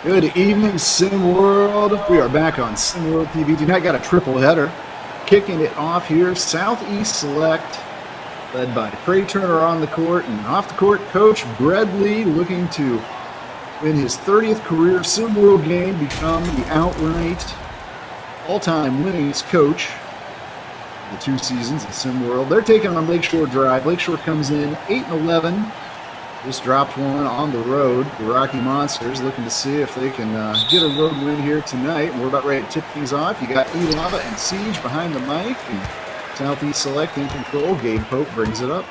Good evening, Sim World. We are back on Sim World TV. Tonight got a triple header. Kicking it off here, Southeast Select, led by Trey Turner on the court. And off the court, Coach Brad Lee looking to win his 30th career Sim World game, become the outright all-time winningest coach of the 2 seasons of Sim World. They're taking on Lakeshore Drive. Lakeshore comes in 8-11. Just dropped one on the road. The Rocky Monsters looking to see if they can get a road win here tonight. We're about ready to tip things off. You got E-Lava and Siege behind the mic. And Southeast Select in control. Gabe Pope brings it up.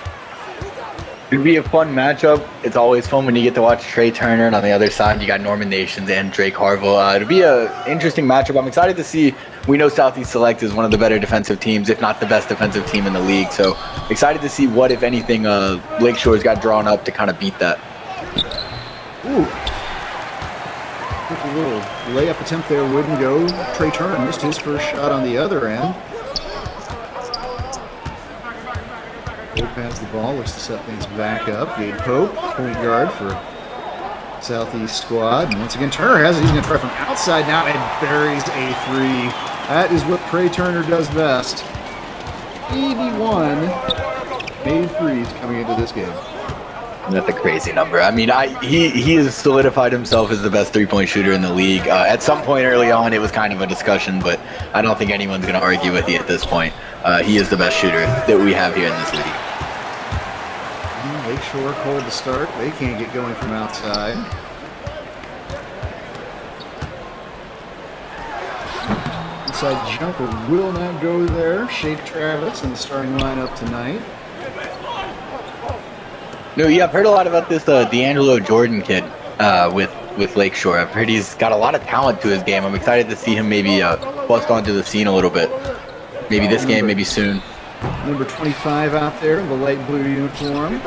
It'd be a fun matchup. It's always fun when you get to watch Trey Turner, and on the other side, you got Norman Nations and Drake Harville. It'll be an interesting matchup. I'm excited to see. We know Southeast Select is one of the better defensive teams, if not the best defensive team in the league. So excited to see what, if anything, Lakeshore's got drawn up to kind of beat that. Ooh. Quick little layup attempt there wouldn't go. Trey Turner missed his first shot on the other end. Pope has the ball, looks to set things back up. Gabe Pope, point guard for Southeast squad. And once again, Turner has it. He's going to try from outside now and buries a three. That is what Trey Turner does best. 81 made threes coming into this game. That's a crazy number. I mean, he has solidified himself as the best three-point shooter in the league. At some point early on, it was kind of a discussion, but I don't think anyone's going to argue with you at this point. He is the best shooter that we have here in this league. Lakeshore cold to start. They can't get going from outside. Inside jumper will not go there. Shake Travis in the starting lineup tonight. No, yeah, I've heard a lot about this D'Angelo Jordan kid with Lakeshore. I've heard he's got a lot of talent to his game. I'm excited to see him maybe bust onto the scene a little bit. Maybe this game, maybe soon. Number 25 out there in the light blue uniform.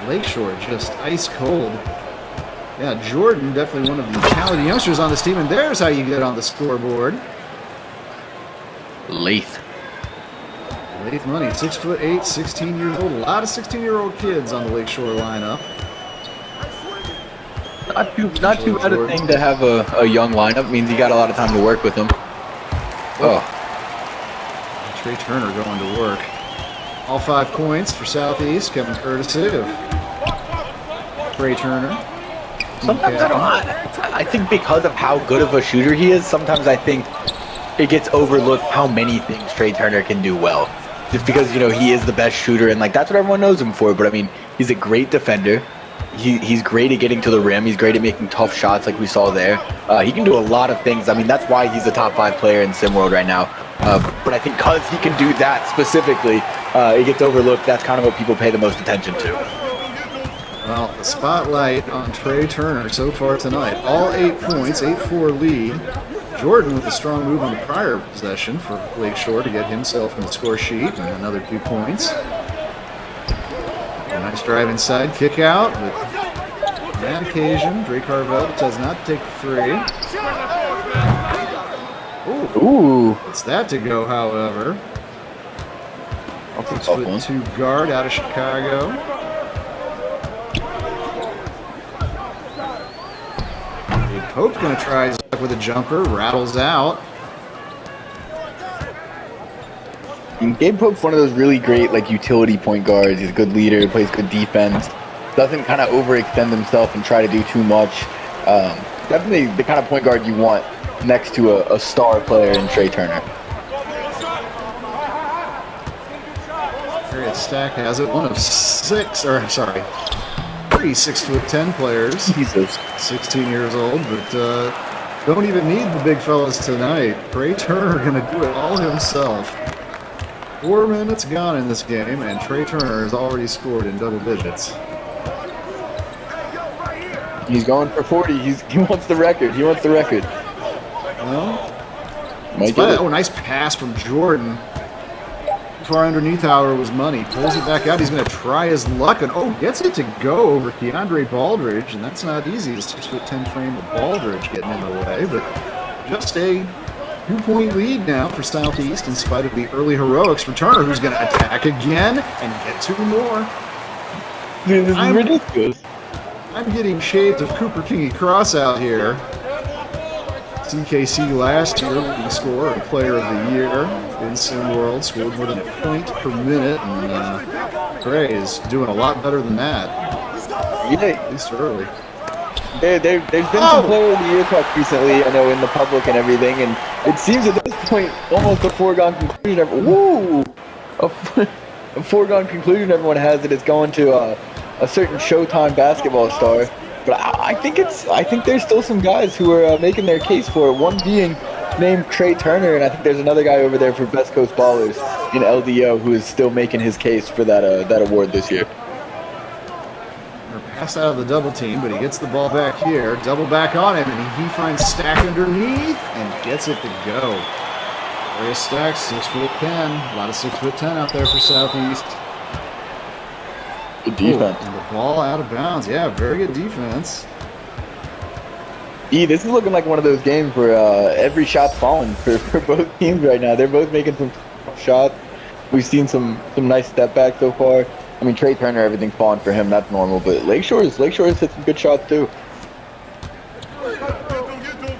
Lakeshore just ice cold. Yeah, Jordan, definitely one of the talented youngsters on this team, and there's how you get on the scoreboard. Lath Money, 6'8", 16 years old. A lot of 16-year-old kids on the Lakeshore lineup. Not too bad a thing to have a young lineup. Means you got a lot of time to work with them. Oh. Trey Turner going to work. All 5 points for Southeast, Kevin courtesy of Trey Turner. Sometimes I think because of how good of a shooter he is, sometimes I think it gets overlooked how many things Trey Turner can do well. Just because, you know, he is the best shooter, and like that's what everyone knows him for. But I mean, he's a great defender. He's great at getting to the rim. He's great at making tough shots like we saw there. He can do a lot of things. I mean, that's why he's a top 5 player in Sim World right now. But I think because he can do that specifically, it gets overlooked. That's kind of what people pay the most attention to. Well, the spotlight on Trey Turner so far tonight. All 8 points, 8-4 lead. Jordan with a strong move on the prior possession for Lakeshore to get himself in the score sheet, and another 2 points. A nice drive inside, kick out, but on that occasion, Drake Harville does not take the 3. Ooh. It's that to go, however. 6'2" guard out of Chicago. Pope's going to try his luck with a jumper, rattles out. And Gabe Pope's one of those really great like utility point guards. He's a good leader, plays good defense, doesn't kind of overextend himself and try to do too much. Definitely the kind of point guard you want next to a star player in Trey Turner. Harriet Stack has it. One of 3 6'10" players. Jesus. 16 years old, but don't even need the big fellas tonight. Trey Turner going to do it all himself. 4 minutes gone in this game, and Trey Turner has already scored in double digits. He's going for 40. He wants the record. Well, nice pass from Jordan. Far underneath, however, was Money. Pulls it back out. He's going to try his luck, and gets it to go over Keandre Baldridge, and that's not easy. The 6'10" frame of Baldridge getting in the way, but just a 2-point lead now for Southeast in spite of the early heroics for Turner, who's going to attack again and get 2 more. Dude, this is ridiculous. I'm getting shades of Cooper Kingy Cross out here. CKC last year, leading scorer and player of the year in Sim World, scored more than a point per minute, and Gray is doing a lot better than that. Yeah, at least early. There's been some player of the year talk recently, I know, in the public and everything, and it seems at this point almost a foregone conclusion. A foregone conclusion everyone has that it's going to a certain Showtime basketball star. But I think there's still some guys who are making their case for it. One being named Trey Turner, and I think there's another guy over there for Best Coast Ballers in LDO who is still making his case for that award this year. Pass out of the double team, but he gets the ball back here. Double back on him, and he finds Stack underneath and gets it to go. Various Stacks, 6'10". A lot of 6'10" out there for Southeast. Good defense. And the ball out of bounds. Yeah, very good defense. This is looking like one of those games where every shot's falling for both teams right now. They're both making some shots. We've seen some nice step back so far. I mean, Trey Turner, everything's falling for him. That's normal. But Lakeshore's hit some good shots too.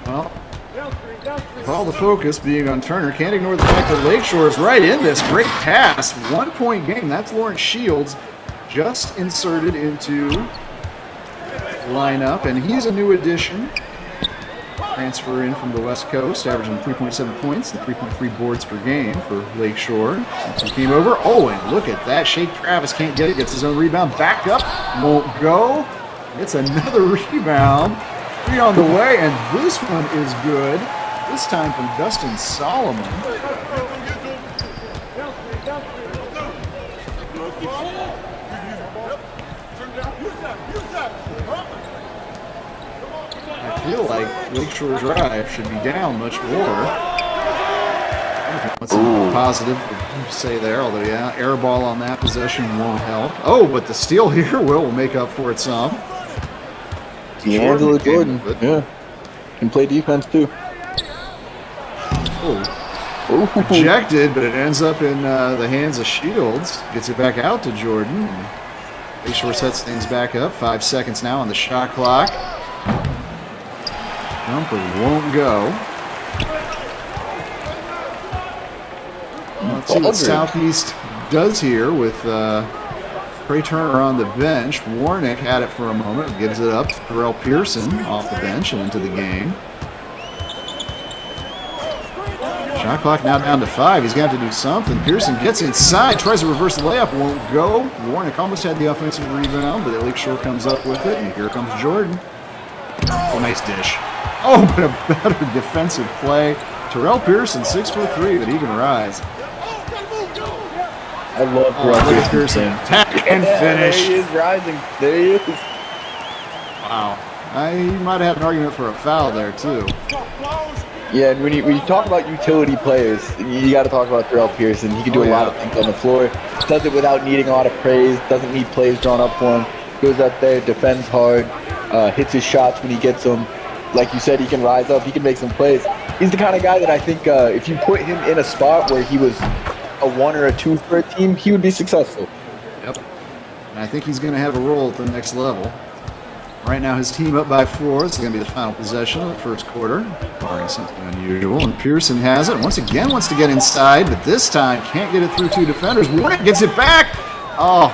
Well, with all the focus being on Turner, can't ignore the fact that Lakeshore is right in this. Great pass. 1 point game. That's Lawrence Shields just inserted into lineup, and he's a new addition. Transfer in from the West Coast, averaging 3.7 points and 3.3 boards per game for Lakeshore since he came over. Oh, and look at that. Shake Travis can't get it, gets his own rebound. Back up, won't go. It's another rebound. 3 on the way, and this one is good. This time from Dustin Solomon. I feel like Lakeshore Drive should be down much more. What's positive to say there? Although, yeah, air ball on that possession won't help. Oh, but the steal here will make up for it some. D'Angelo Jordan, yeah, can play defense too. Oh, rejected, but it ends up in the hands of Shields. Gets it back out to Jordan. Lakeshore sets things back up. 5 seconds now on the shot clock. Jumper won't go. Let's see what Southeast does here with Trey Turner on the bench. Warnick had it for a moment, gives it up to Terrell Pearson off the bench and into the game. Shot clock now down to 5. He's got to do something. Pearson gets inside, tries to reverse the layup, won't go. Warnick almost had the offensive rebound, but Lakeshore comes up with it, and here comes Jordan. Oh, nice dish. Oh, but a better defensive play. Terrell Pearson, 6'3", but he can rise. I love Terrell Pearson. Attack and finish. There he is rising. There he is. Wow. He might have had an argument for a foul there, too. Yeah, and when you talk about utility players, you got to talk about Terrell Pearson. He can do a lot of things on the floor. Does it without needing a lot of praise. Doesn't need plays drawn up for him. Goes up there, defends hard, hits his shots when he gets them. Like you said, he can rise up. He can make some plays. He's the kind of guy that I think if you put him in a spot where he was a 1 or a 2 for a team, he would be successful. Yep. And I think he's going to have a role at the next level. Right now, his team up by 4. This is going to be the final possession of the first quarter, barring something unusual. And Pearson has it. Once again, wants to get inside, but this time can't get it through 2 defenders. Warnick gets it back. Oh,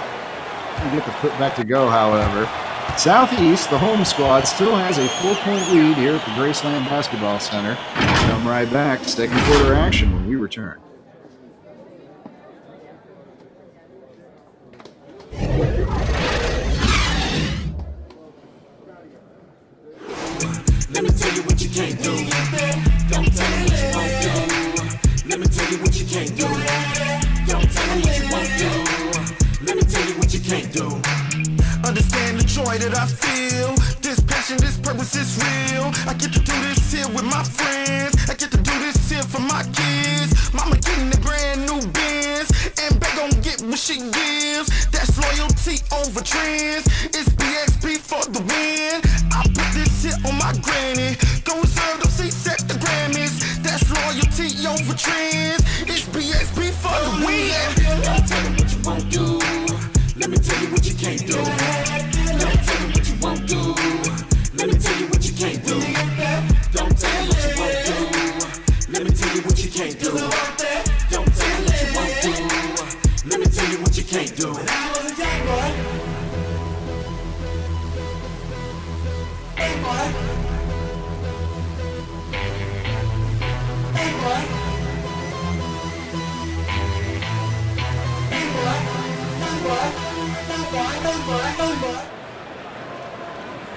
he get the put back to go, however. Southeast, the home squad, still has a 4-point lead here at the Graceland Basketball Center. Come right back to second quarter action when we return. Let me tell you what you can't do. Don't tell me what you won't do. Let me tell you what you can't do. Don't tell me what you won't do. Let me tell you what you can't do. Understand the joy that I feel. This passion, this purpose is real. I get to do this here with my friends. I get to do this here for my kids. Mama getting the brand new Benz, and back gon' get what she gives. That's loyalty over trends. It's BXP for the win. I put this shit on my granny. Go reserve those seats at the Grammys. That's loyalty over trends. It's BXP for the win. Don't tell me what you won't do. Let me tell you what you can't do. Don't tell me what you won't do.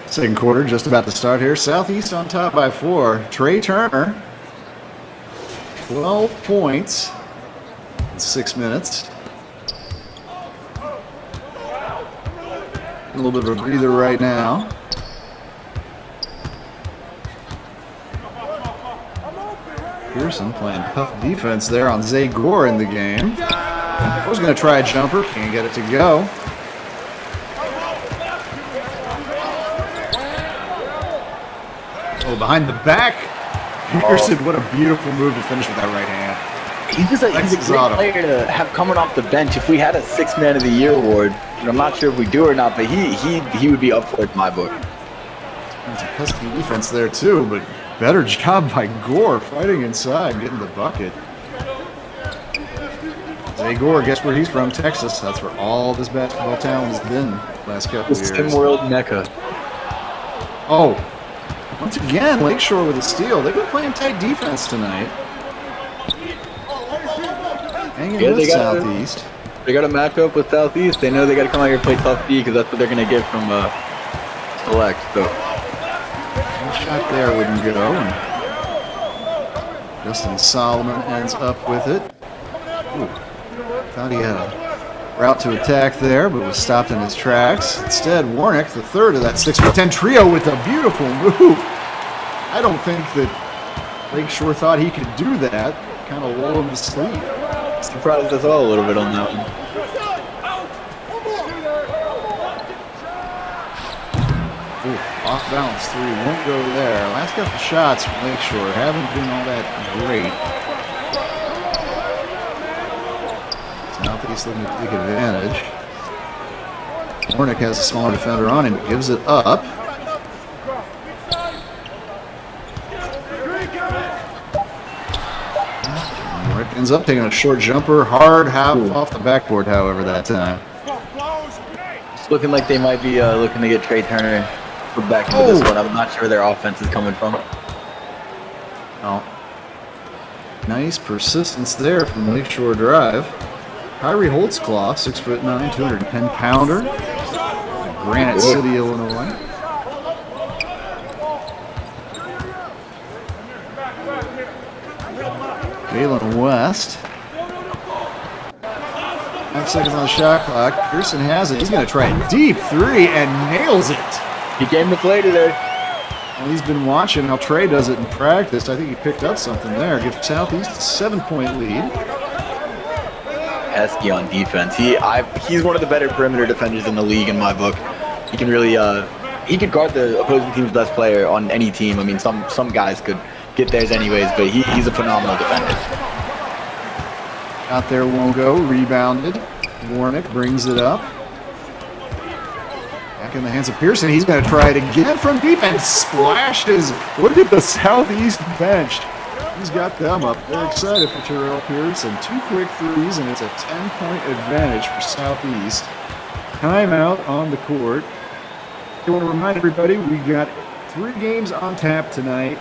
Second quarter just about to start here. Southeast on top by 4. Trey Turner, 12 points in 6 minutes. A little bit of a breather right now. Pearson playing tough defense there on Zay Gore in the game. I was going to try a jumper, can't get it to go. Oh, behind the back. Pearson, what a beautiful move to finish with that right hand. He's a great player to have coming off the bench. If we had a 6th Man of the Year award, and I'm not sure if we do or not, but he would be up for it in my book. It's a pesky defense there too, but better job by Gore fighting inside, getting the bucket. Zay Gore, guess where he's from? Texas. That's where all this basketball talent has been last couple of years. Sim World Mecca. Oh, once again, Lakeshore with a steal. They've been playing tight defense tonight. Hanging with Southeast. They got to match up with Southeast. They know they got to come out here and play tough D because that's what they're going to get from Select. So. One shot there wouldn't go. And Justin Solomon ends up with it. Ooh, thought he had a route to attack there, but was stopped in his tracks. Instead, Warnick, the third of that 6'10" trio, with a beautiful move. I don't think that Lakeshore thought he could do that. Kind of lulled him to sleep. Surprised us all a little bit on that one. Ooh, off balance 3 won't go there. Last couple shots from Lakeshore haven't been all that great. Southeast looking to take advantage. Warnick has a smaller defender on him, gives it up. Warnick ends up taking a short jumper, hard half off the backboard, however, that time. It's looking like they might be looking to get Trey Turner put back into this one. I'm not sure where their offense is coming from. Oh. Nice persistence there from Lakeshore Drive. Kyrie Holtzclaw, 6'9", 210-pounder. Granite City, Illinois. Jalen West. 5 seconds on the shot clock. Pearson has it. He's going to try a deep 3 and nails it. He came to play today. Well, he's been watching how Trey does it in practice. I think he picked up something there. Give Southeast a 7-point lead. Pesky on defense. He's one of the better perimeter defenders in the league in my book. He can really he could guard the opposing team's best player on any team. I mean, some guys could get theirs anyways, but he's a phenomenal defender. Out there won't go. Rebounded. Warnick brings it up. Back in the hands of Pearson. He's going to try it again from deep and splashes. Look at the Southeast bench. He's got them up. They're excited for Terrell Pearson. 2 quick threes, and it's a 10-point advantage for Southeast. Timeout on the court. I want to remind everybody we got 3 games on tap tonight.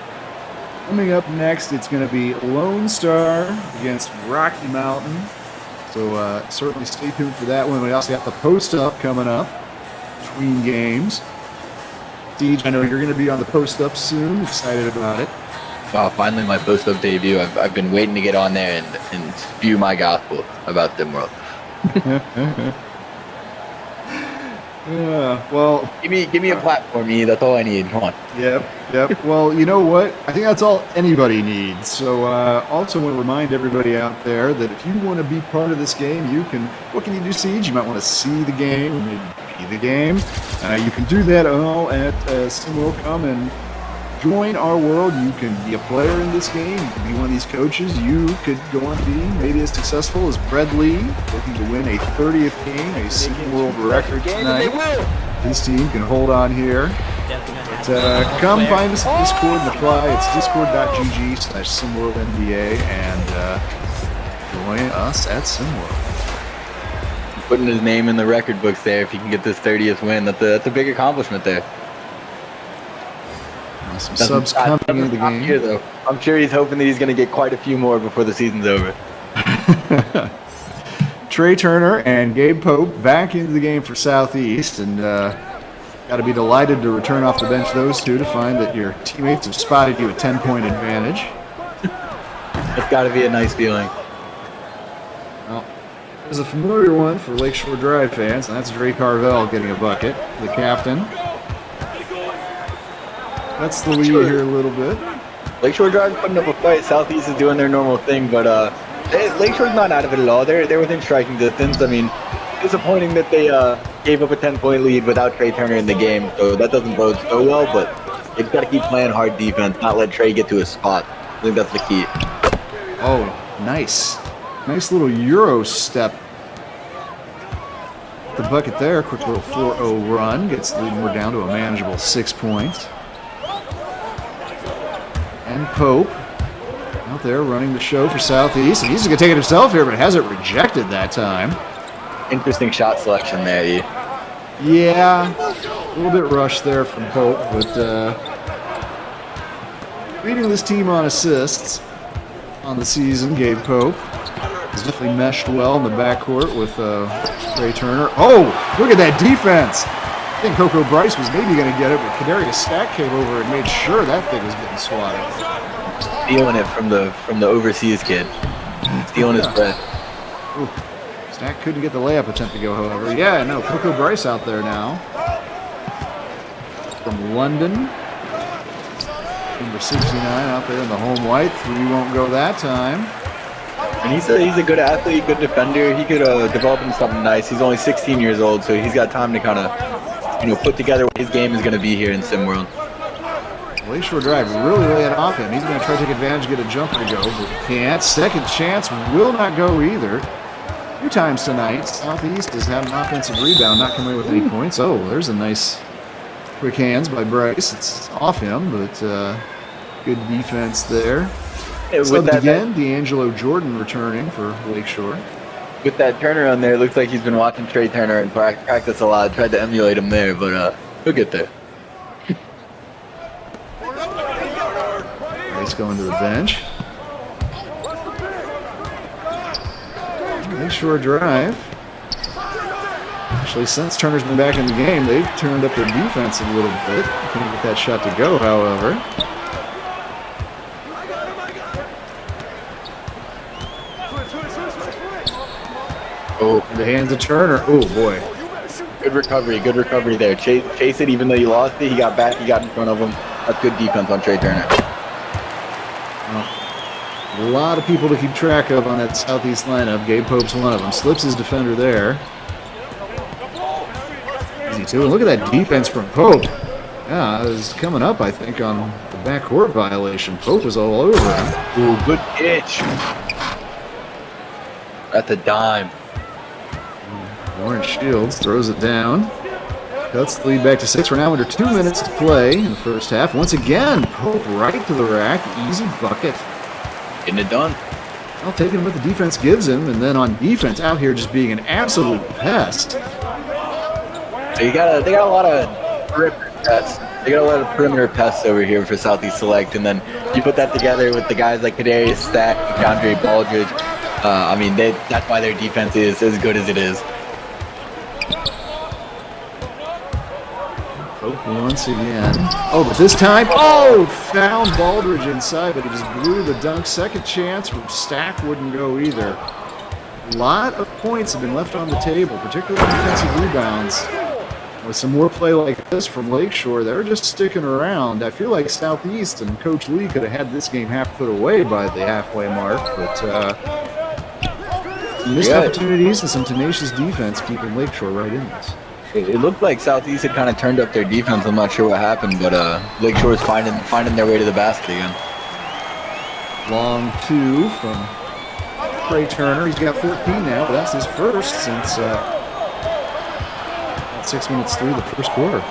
Coming up next, it's going to be Lonestar against Rocky Mountain. So certainly stay tuned for that one. We also got the post-up coming up between games. Deej, I know you're going to be on the post-up soon. Excited about it. Wow, finally my post-up debut. I've been waiting to get on there and spew my gospel about SimWorld. Yeah, well, give me a platform, E. That's all I need. Come on. Yep. Well, you know what? I think that's all anybody needs. So, also want to remind everybody out there that if you want to be part of this game, you can. What can you do, Siege? You might want to see the game, or maybe be the game. You can do that all at SimWorld. Come and join our world. You can be a player in this game. You can be one of these coaches. You could go on to be maybe as successful as Brad Lee, looking to win a 30th game, a SimWorld record tonight. His team can hold on here. But come find us at Discord and apply. It's discord.gg/SimWorldNBA and join us at SimWorld. Putting his name in the record books there. If he can get this 30th win, that's a big accomplishment there. Some subs coming into the game. Here, though. I'm sure he's hoping that he's going to get quite a few more before the season's over. Trey Turner and Gabe Pope back into the game for Southeast, and got to be delighted to return off the bench those two to find that your teammates have spotted you a 10-point advantage. It's got to be a nice feeling. Well, there's a familiar one for Lakeshore Drive fans, and that's Dre Carvel getting a bucket, the captain. That's the lead here a little bit. Lakeshore Drive putting up a fight. Southeast is doing their normal thing, but Lakeshore's not out of it at all. They're within striking distance. I mean, disappointing that they gave up a 10-point lead without Trey Turner in the game, so that doesn't bode so well, but they've got to keep playing hard defense, not let Trey get to his spot. I think that's the key. Oh, nice. Nice little Euro step. The bucket there, quick little 4-0 run, gets the lead more down to a manageable 6 points. And Pope out there running the show for Southeast, and he's going to take it himself here, but has it rejected that time. Interesting shot selection there, E. Yeah, a little bit rushed there from Pope, but leading this team on assists on the season, Gabe Pope has definitely meshed well in the backcourt with Trey Turner. Oh, look at that defense! I think Coco Bryce was maybe going to get it, but Kadarius Stack came over and made sure that thing was getting swatted. Stealing it from the overseas kid. Stealing his bread. Ooh. Stack couldn't get the layup attempt to go, however. Yeah, no, Coco Bryce out there now. From London. Number 69 out there in the home white. 3 won't go that time. And he's a good athlete, good defender. He could develop into something nice. He's only 16 years old, so he's got time to kind of, put together what his game is going to be here in SimWorld. Lakeshore Drive really laying off him. He's going to try to take advantage, get a jumper to go, but can't. Second chance will not go either. 2 times tonight. Southeast has had an offensive rebound, not coming away with any points. Oh, there's a nice quick hands by Bryce. It's off him, but good defense there. With that, again, D'Angelo Jordan returning for Lakeshore. With that Turner on there, it looks like he's been watching Trey Turner in practice a lot. Tried to emulate him there, but he'll get there. Bryce going to the bench. Lakeshore Drive. Actually, since Turner's been back in the game, they've turned up their defense a little bit. Couldn't get that shot to go, however. Oh, the hands of Turner. Oh, boy. Good recovery there. Chase it, even though he lost it, he got back, he got in front of him. That's good defense on Trey Turner. A lot of people to keep track of on that Southeast lineup. Gabe Pope's one of them. Slips his defender there. Easy too. And look at that defense from Pope. Yeah, it was coming up, I think, on the backcourt violation. Pope was all over him. Ooh, good pitch. That's a dime. Lawrence Shields throws it down. Cuts the lead back to 6. We're now under 2 minutes to play in the first half. Once again, Pope right to the rack. Easy bucket. Getting it done. Well, taking what the defense gives him, and then on defense, out here just being an absolute pest. They got a lot of perimeter pests. They got a lot of perimeter pests over here for Southeast Select, and then you put that together with the guys like Kadarius Stack, DeAndre Baldridge. That's why their defense is as good as it is. Pope once again. Oh, but this time, found Baldridge inside, but he just blew the dunk. Second chance from Stack wouldn't go either. A lot of points have been left on the table, particularly defensive rebounds. With some more play like this from Lakeshore, they're just sticking around. I feel like Southeast and Coach Lee could have had this game half put away by the halfway mark, but missed opportunities and some tenacious defense keeping Lakeshore right in this. It looked like Southeast had kind of turned up their defense. I'm not sure what happened, but Lakeshore is finding their way to the basket again. Long 2 from Trey Turner. He's got 14 now, but that's his first since 6 minutes through the first quarter.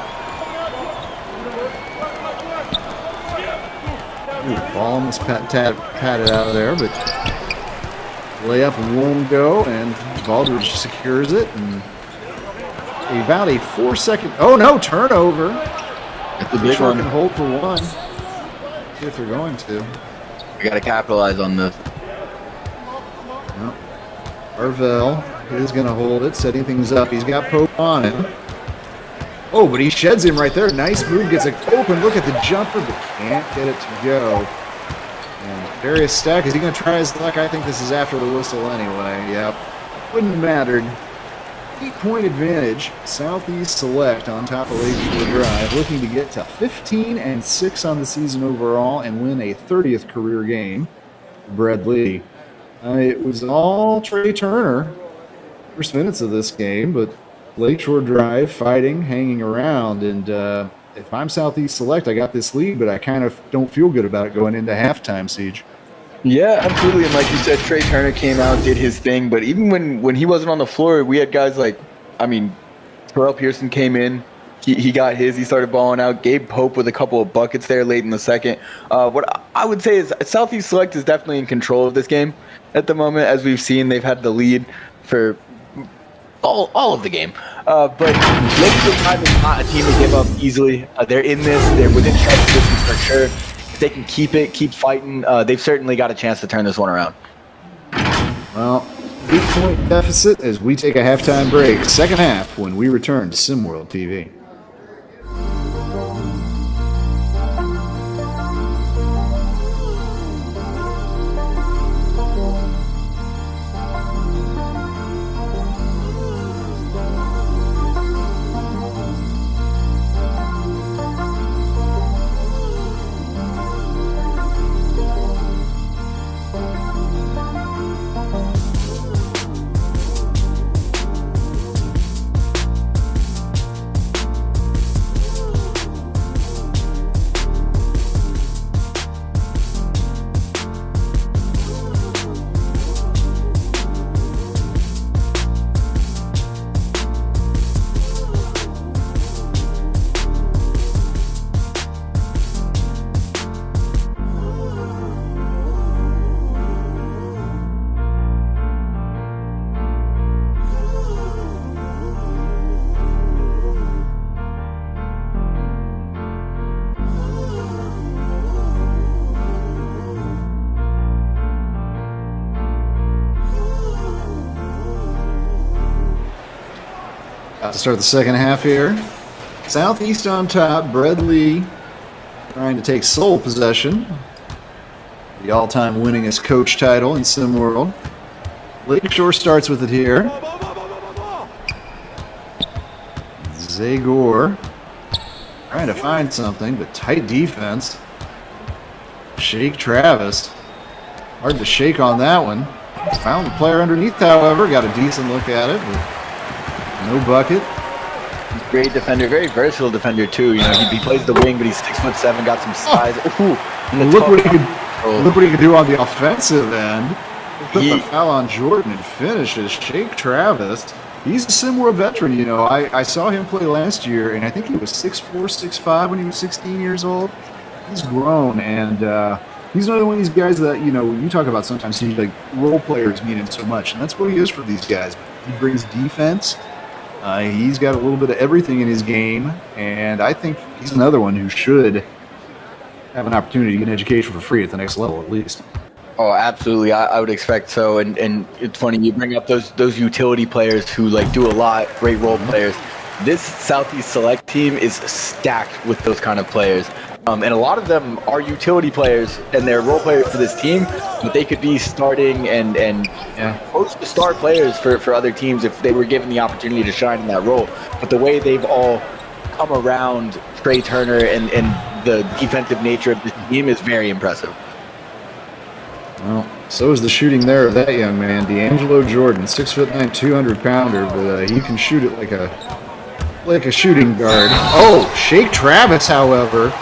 Ooh, ball almost patted out of there, but layup won't go, and Baldridge secures it, and about a 4-second. Oh no, turnover. It's a big one. Can hold for one. if they're going to. We got to capitalize on this. Well, Arvell is going to hold it, setting things up. He's got Pope on him. Oh, but he sheds him right there. Nice move, gets it open. Look at the jumper, but can't get it to go. And Darius Stack, is he going to try his luck? I think this is after the whistle anyway. Yep. Wouldn't have mattered. 8-point advantage. Southeast Select on top of Lakeshore Drive, looking to get to 15-6 on the season overall and win a 30th career game. Brad Lee. It was all Trey Turner first minutes of this game, but Lakeshore Drive fighting, hanging around, and if I'm Southeast Select, I got this lead, but I kind of don't feel good about it going into halftime, Siege. Yeah, absolutely. And like you said, Trey Turner came out, did his thing, but even when he wasn't on the floor, we had guys like, Terrell Pearson came in, he got his, he started balling out. Gabe Pope with a couple of buckets there late in the second. What I would say is Southeast Select is definitely in control of this game at the moment. As we've seen, they've had the lead for all of the game. But Lakeshore Drive is not a team to give up easily. They're in this. They're within strike distance for sure. If they can keep fighting, they've certainly got a chance to turn this one around. Well, 8-point deficit as we take a halftime break. Second half when we return to SimWorld TV. To start the second half here. Southeast on top. Brad Lee trying to take sole possession. The all-time winningest coach title in SimWorld. Lakeshore starts with it here. Zagor trying to find something, but tight defense. Shake Travis. Hard to shake on that one. Found the player underneath, however. Got a decent look at it. No bucket. Great defender, very versatile defender too. He plays the wing, but he's 6'7", got some size. Look what he could do on the offensive end. Put the foul on Jordan and finishes. Shake Travis. He's a SimWorld veteran. I saw him play last year, and I think he was 6'4", 6'5" when he was 16 years old. He's grown, and he's another one of these guys that you talk about sometimes. Like role players mean him so much, and that's what he is for these guys. He brings defense. He's got a little bit of everything in his game, and I think he's another one who should have an opportunity to get an education for free at the next level, at least. Oh, absolutely. I would expect so. And it's funny, you bring up those utility players who do a lot, great role players. This Southeast Select team is stacked with those kind of players. And a lot of them are utility players, and they're role players for this team, but they could be starting and close to star players for other teams if they were given the opportunity to shine in that role. But the way they've all come around Trey Turner and the defensive nature of this team is very impressive. Well, so is the shooting there of that young man, D'Angelo Jordan, 6'9", 200-pounder, but he can shoot it like a shooting guard. Oh, Shake Travis, however.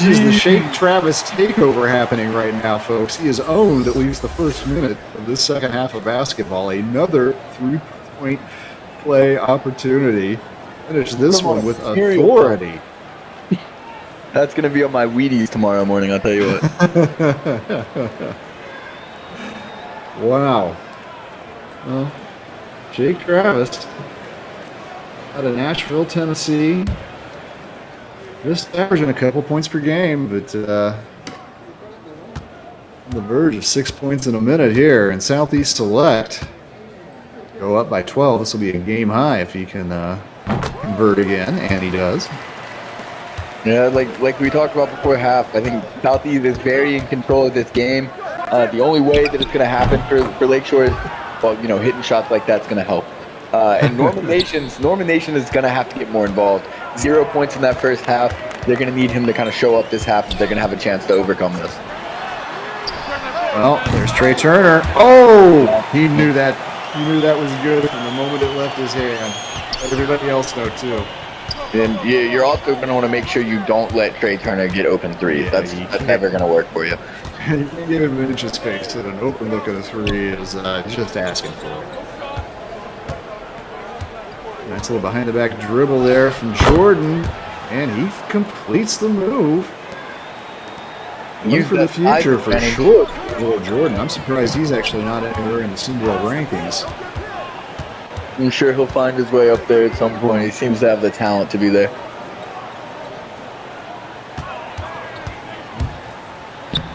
Is the Shake Travis takeover happening right now, folks? He has owned at least the first minute of this second half of basketball. Another 3-point play opportunity. Finish this one with authority. That's going to be on my Wheaties tomorrow morning, I'll tell you what. Wow. Well, Shake Travis out of Nashville, Tennessee. Just averaging a couple points per game, but on the verge of 6 points in a minute here. And Southeast Select go up by 12. This will be a game high if he can convert again, and he does. Yeah, like we talked about before half, I think Southeast is very in control of this game. The only way that it's going to happen for Lakeshore is, well, hitting shots like that's going to help. And Norman Nation is going to have to get more involved. 0 points in that first half. They're going to need him to kind of show up this half if they're going to have a chance to overcome this. Well, there's Trey Turner. Oh, he knew that. He knew that was good from the moment it left his hand. Let everybody else know too. And you're also going to want to make sure you don't let Trey Turner get open threes. Yeah, that's never going to work for you. You can give him an inch of space that an open look at a three is just asking for it. Nice little behind the back dribble there from Jordan, and he completes the move. One for the future for sure. Little Jordan. I'm surprised he's actually not anywhere in the SimWorld rankings. I'm sure he'll find his way up there at some point. He seems to have the talent to be there.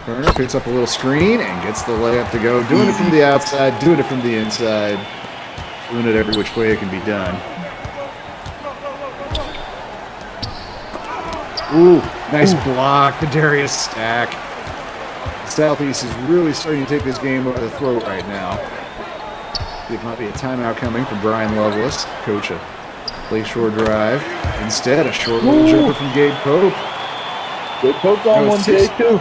Turner picks up a little screen and gets the layup to go. Doing it from the outside, doing it from the inside. Doing it every which way it can be done. Ooh, nice block to Darius Stack. Southeast is really starting to take this game by the throat right now. It might be a timeout coming from Brian Lovelace, coach of Lakeshore Drive. Instead, a short little jumper from Gabe Pope. Gabe Pope's on one today, too.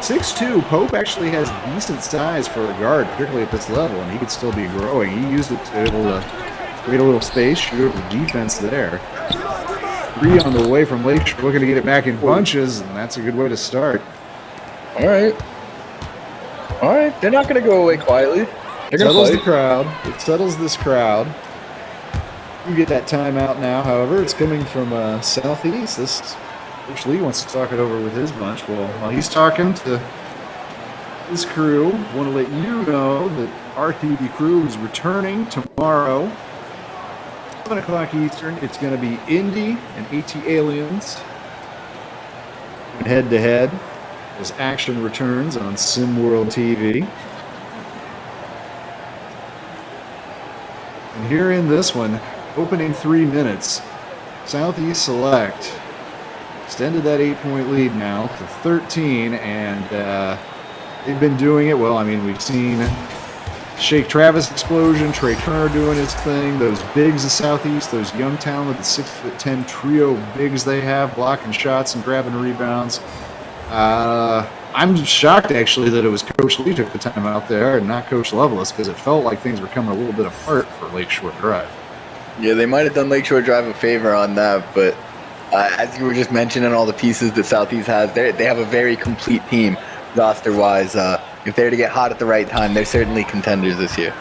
6'2", Pope actually has decent size for a guard, particularly at this level, and he could still be growing. He used it to be able to create a little space, shoot over the defense there. 3 on the way from Lakeshore, looking to get it back in bunches, and that's a good way to start. All right. They're not going to go away quietly. It settles the crowd. It settles this crowd. You get that timeout now, however. It's coming from Southeast. Coach Lee wants to talk it over with his bunch. Well, while he's talking to his crew, I want to let you know that our TV crew is returning tomorrow, 7 o'clock Eastern. It's going to be Indy and AT Aliens head-to-head as action returns on SimWorld TV. And here in this one, opening 3 minutes, Southeast Select extended that 8-point lead now to 13, and they've been doing it well. I mean, we've seen Shake Travis explosion, Trey Turner doing his thing, those bigs of Southeast, those young talented 6'10" trio bigs they have, blocking shots and grabbing rebounds. I'm shocked, actually, that it was Coach Lee took the time out there and not Coach Lovelace, because it felt like things were coming a little bit apart for Lakeshore Drive. Yeah, they might have done Lakeshore Drive a favor on that, but as you were just mentioning all the pieces that Southeast has, they have a very complete team roster-wise. If they're to get hot at the right time, they're certainly contenders this year.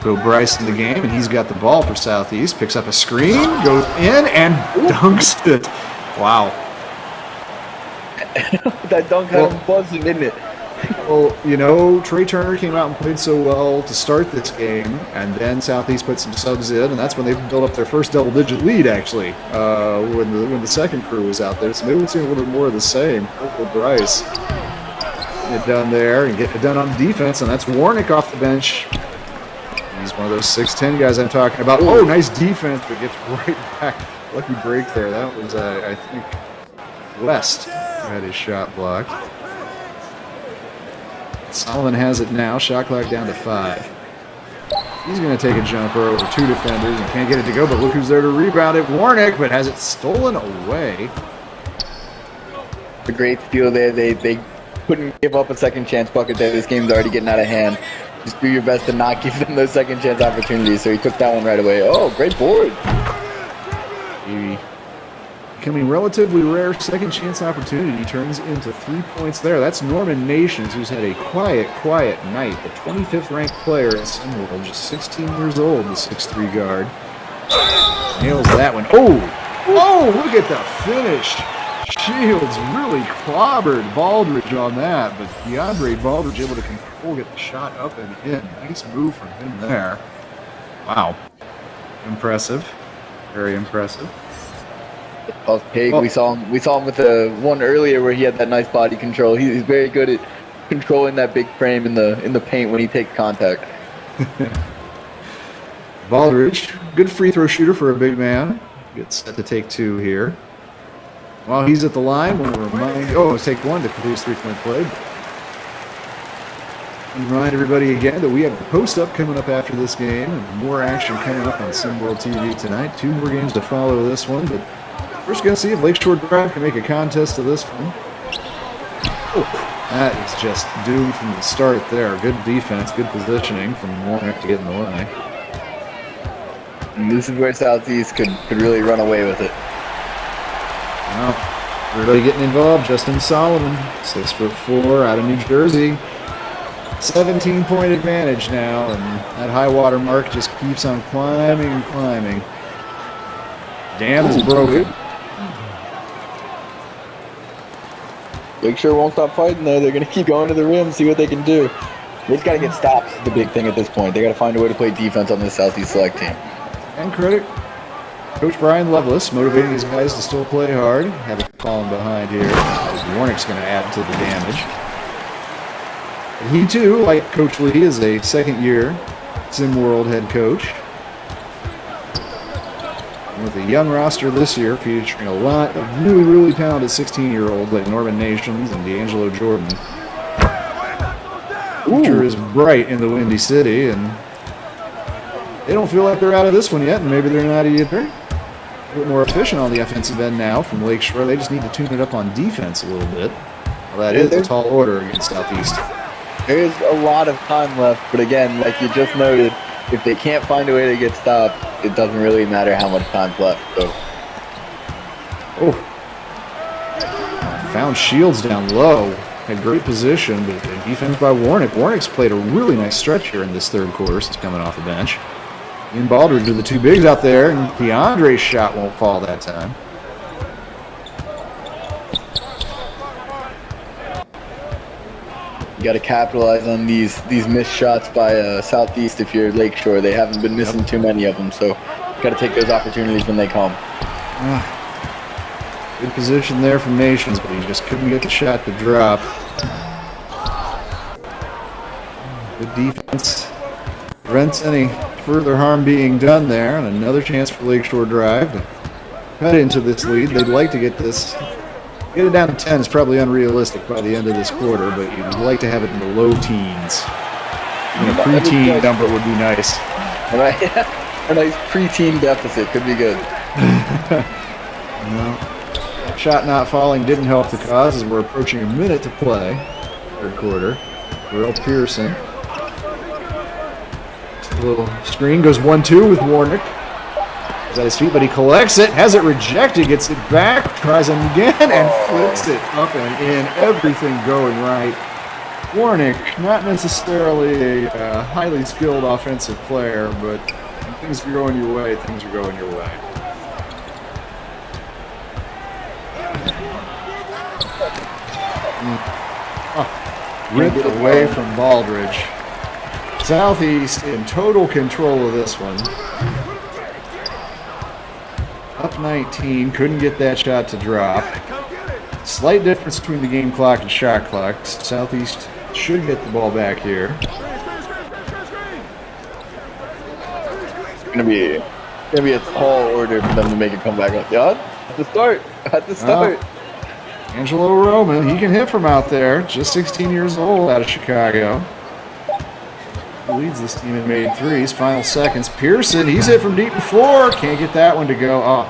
Go Bryce in the game, and he's got the ball for Southeast, picks up a screen, goes in, and dunks it. Wow. That dunk had him buzzing, didn't it? Well, you know, Trey Turner came out and played so well to start this game, and then Southeast put some subs in, and that's when they built up their first double-digit lead, actually, when the second crew was out there. So maybe we'll see a little bit more of the same. Hopefully Bryce get it done there and get it done on defense, and that's Warnick off the bench. He's one of those 6'10" guys I'm talking about. Oh, nice defense, but gets right back. Lucky break there. That was, I think, West who had his shot blocked. Sullivan has it now. Shot clock down to 5. He's going to take a jumper over 2 defenders and can't get it to go, but look who's there to rebound it. Warnick, but has it stolen away. A great steal there. They couldn't give up a second chance bucket there. This game's already getting out of hand. Just do your best to not give them those second chance opportunities. So he took that one right away. Oh, great board. Becoming relatively rare second chance opportunity turns into 3 points there. That's Norman Nations, who's had a quiet night. The 25th ranked player in SimWorld, just 16 years old, the 6'3" guard. Nails that one. Oh, look at the finish. Shields really clobbered Baldridge on that, but DeAndre Baldridge able to control, get the shot up and in. Nice move from him there. Wow. Impressive. Very impressive. Tough pig. We saw him with the one earlier where he had that nice body control. He's very good at controlling that big frame in the paint when he takes contact. Baldridge, good free throw shooter for a big man. Gets set to take 2 here. While he's at the line, we'll take 1 to complete his 3-point play. Remind everybody again that we have the post-up coming up after this game and more action coming up on SimWorld TV tonight. 2 more games to follow this one, but first going to see if Lakeshore Drive can make a contest of this one. Oh, that is just doomed from the start there. Good defense, good positioning from Warnock to get in the way. And this is where Southeast could really run away with it. Well, everybody getting involved. Justin Solomon, 6'4", out of New Jersey. 17-point advantage now, and that high water mark just keeps on climbing and climbing. Dam is broken. Lakeshore won't stop fighting though. They're going to keep going to the rim, see what they can do. They just got to get stops. The big thing at this point. They got to find a way to play defense on this Southeast Select team. And credit Coach Brian Lovelace, motivating his guys to still play hard. Having fallen behind here, as Warnick's going to add to the damage. And he too, like Coach Lee, is a second-year SimWorld head coach. With a young roster this year, featuring a lot of really talented 16-year-olds like Norman Nations and D'Angelo Jordan. Future is bright in the Windy City, and they don't feel like they're out of this one yet, and maybe they're not either. A bit more efficient on the offensive end now from Lakeshore. They just need to tune it up on defense a little bit. Well, that is a tall order against Southeast. There's a lot of time left, but again, like you just noted, if they can't find a way to get stopped, it doesn't really matter how much time's left. So. Oh. Found Shields down low. Had great position, but defense by Warnick. Warnick's played a really nice stretch here in this third quarter since coming off the bench. Ian Baldridge are the 2 bigs out there, and DeAndre's shot won't fall that time. You got to capitalize on these missed shots by Southeast if you're Lakeshore. They haven't been missing too many of them, so you got to take those opportunities when they come. Good position there from Nations, but he just couldn't get the shot to drop. Good defense. Prevents any further harm being done there, and another chance for Lakeshore Drive to cut into this lead. They'd like to get this. Get it down to 10 is probably unrealistic by the end of this quarter, but you'd like to have it in the low teens. A pre-teen number would be nice. Right. A nice pre-teen deficit could be good. No. Shot not falling didn't help the cause as we're approaching a minute to play. Third quarter. Earl Pearson. A little screen goes 1-2 with Warnick. He's at his feet, but he collects it, has it rejected, gets it back, tries it again, and flips it up and in. Everything going right. Warnick, not necessarily a highly skilled offensive player, but when things are going your way, things are going your way. Ripped away from Baldridge. Southeast in total control of this one. Up 19, couldn't get that shot to drop. Slight difference between the game clock and shot clock. Southeast should get the ball back here. It's gonna be a tall order for them to make it come back up. Yeah, at the start. Angelo Roman, he can hit from out there. Just 16 years old, out of Chicago. He leads this team in made threes. Final seconds. Pearson, he's hit from deep before. Can't get that one to go. Oh,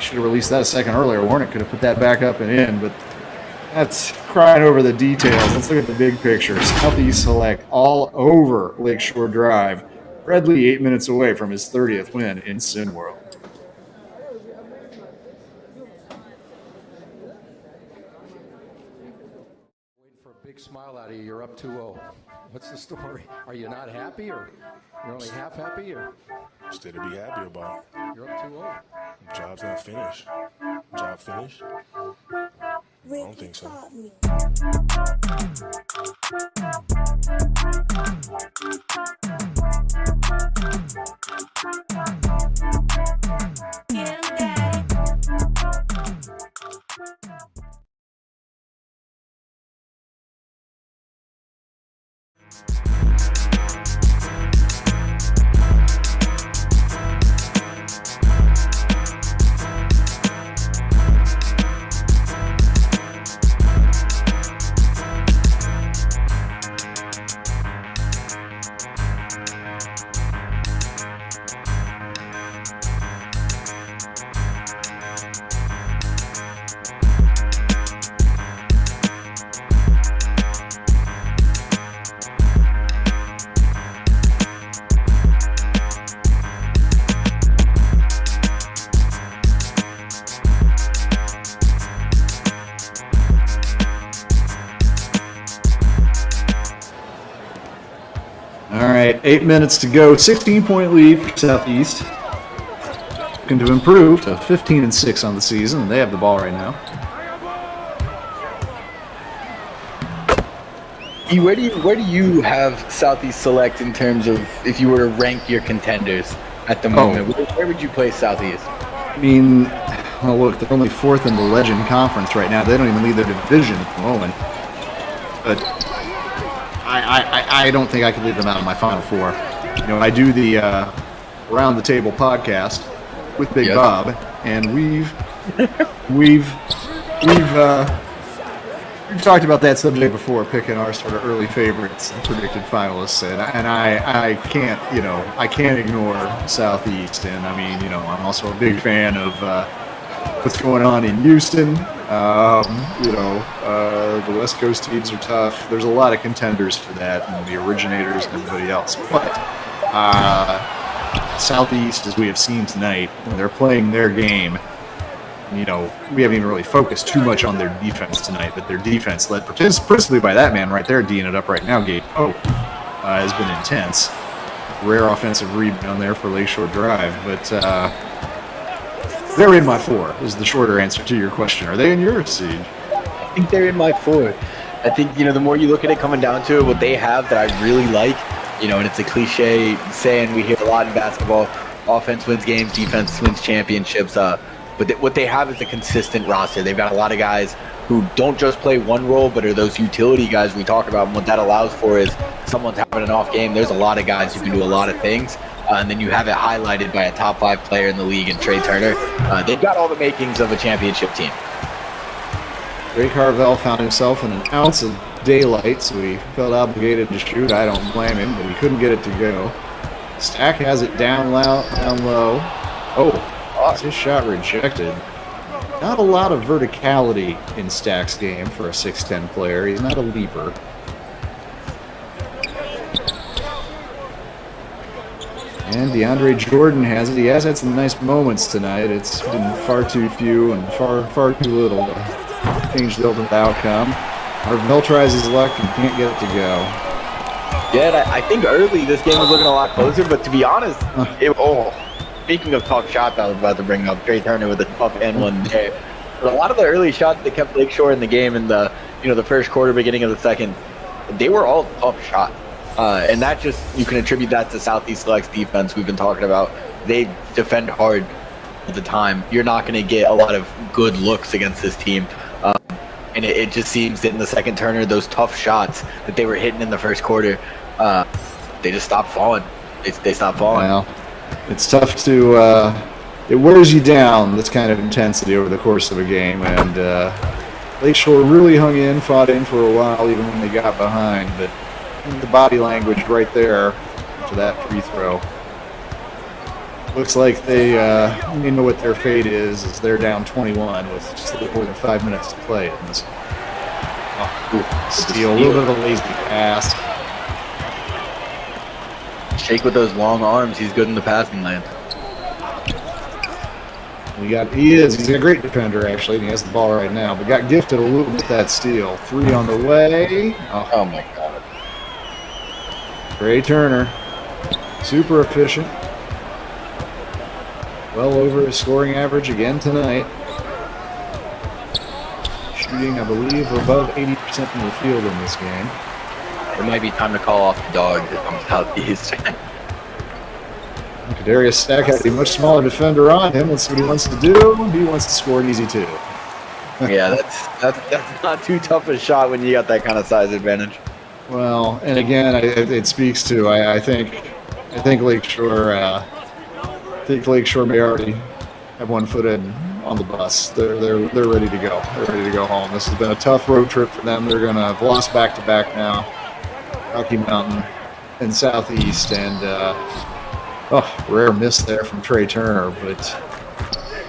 should have released that a second earlier. Warnick could have put that back up and in, but that's crying over the details. Let's look at the big picture. Southeast Select all over Lakeshore Drive. Redley 8 minutes away from his 30th win in SimWorld. Big smile out of you. You're up 2-0. What's the story? Are you not happy, or you're only half happy, or Still to be happy about. you're up 2-0? Job's not finished. Job finished? I don't think so. Yeah, All right, 8 minutes to go. 16-point lead for Southeast. Looking to improve to 15-6 on the season. They have the ball right now. Where do you have Southeast Select in terms of if you were to rank your contenders at the moment? Where would you place Southeast? I mean, well, look, they're only 4th in the Legend Conference right now. They don't even lead their division at the moment. But I don't think I could leave them out of my Final Four. You know, I do the Around the Table podcast with Big Bob, and we've talked about that subject before, picking our sort of early favorites and predicted finalists, and I can't ignore Southeast, and I mean, you know, I'm also a big fan of what's going on in Houston. The West Coast teams are tough. There's a lot of contenders for that, and the originators and everybody else. But Southeast, as we have seen tonight, when they're playing their game, you know, we haven't even really focused too much on their defense tonight, but their defense, led principally by that man right there, D'ing it up right now, Gabe Pope, has been intense. Rare offensive rebound there for Lakeshore Drive, but they're in my 4 is the shorter answer to your question. Are they in your Siege? I think they're in my 4. I think, you know, the more you look at it coming down to it, what they have that I really like, you know, and it's a cliche saying we hear a lot in basketball, offense wins games, defense wins championships, but what they have is a consistent roster. They've got a lot of guys who don't just play one role, but are those utility guys we talk about. And what that allows for is someone's having an off game. There's a lot of guys who can do a lot of things. And then you have it highlighted by a top 5 player in the league in Trey Turner. They've got all the makings of a championship team. Ray Carvel found himself in an ounce of daylight, so he felt obligated to shoot. I don't blame him, but he couldn't get it to go. Stack has it down low. Oh, his shot rejected. Not a lot of verticality in Stack's game for a 6'10 player. He's not a leaper. And DeAndre Jordan has it. He has had some nice moments tonight. It's been far too few and far too little to change the ultimate outcome. Marvell tries his luck and can't get it to go. Yeah, I think early this game was looking a lot closer, but to be honest, speaking of tough shots, I was about to bring up Trey Turner with a tough end one there. But a lot of the early shots that kept Lakeshore in the game in the first quarter, beginning of the second, they were all tough shots. And that just, you can attribute that to Southeast Select's defense we've been talking about. They defend hard at the time. You're not going to get a lot of good looks against this team. And it just seems that in the second Turner, those tough shots that they were hitting in the first quarter, they just stopped falling. They stopped falling. Well, it's tough to, it wears you down, this kind of intensity over the course of a game. And Lakeshore really hung in, fought in for a while, even when they got behind. But the body language right there to that free throw. Looks like they know what their fate is they're down 21 with just a little more than 5 minutes to play in this. Steal, a little bit of a lazy pass. Shake with those long arms. He's good in the passing lane. He's a great defender, actually, and he has the ball right now, but got gifted a little bit that steal. 3 on the way. Oh my God. Trey Turner, super efficient. Well over his scoring average again tonight. Shooting, I believe, above 80% from the field in this game. It might be time to call off the dog from Southeast. Kadarius Stack has a much smaller defender on him. Let's see what he wants to do. He wants to score an easy 2. Yeah, that's not too tough a shot when you got that kind of size advantage. Well, and again, it speaks to I think Lakeshore may already have one foot in on the bus. They're ready to go. They're ready to go home. This has been a tough road trip for them. They're gonna have lost back to back now, Rocky Mountain and Southeast, and rare miss there from Trey Turner, but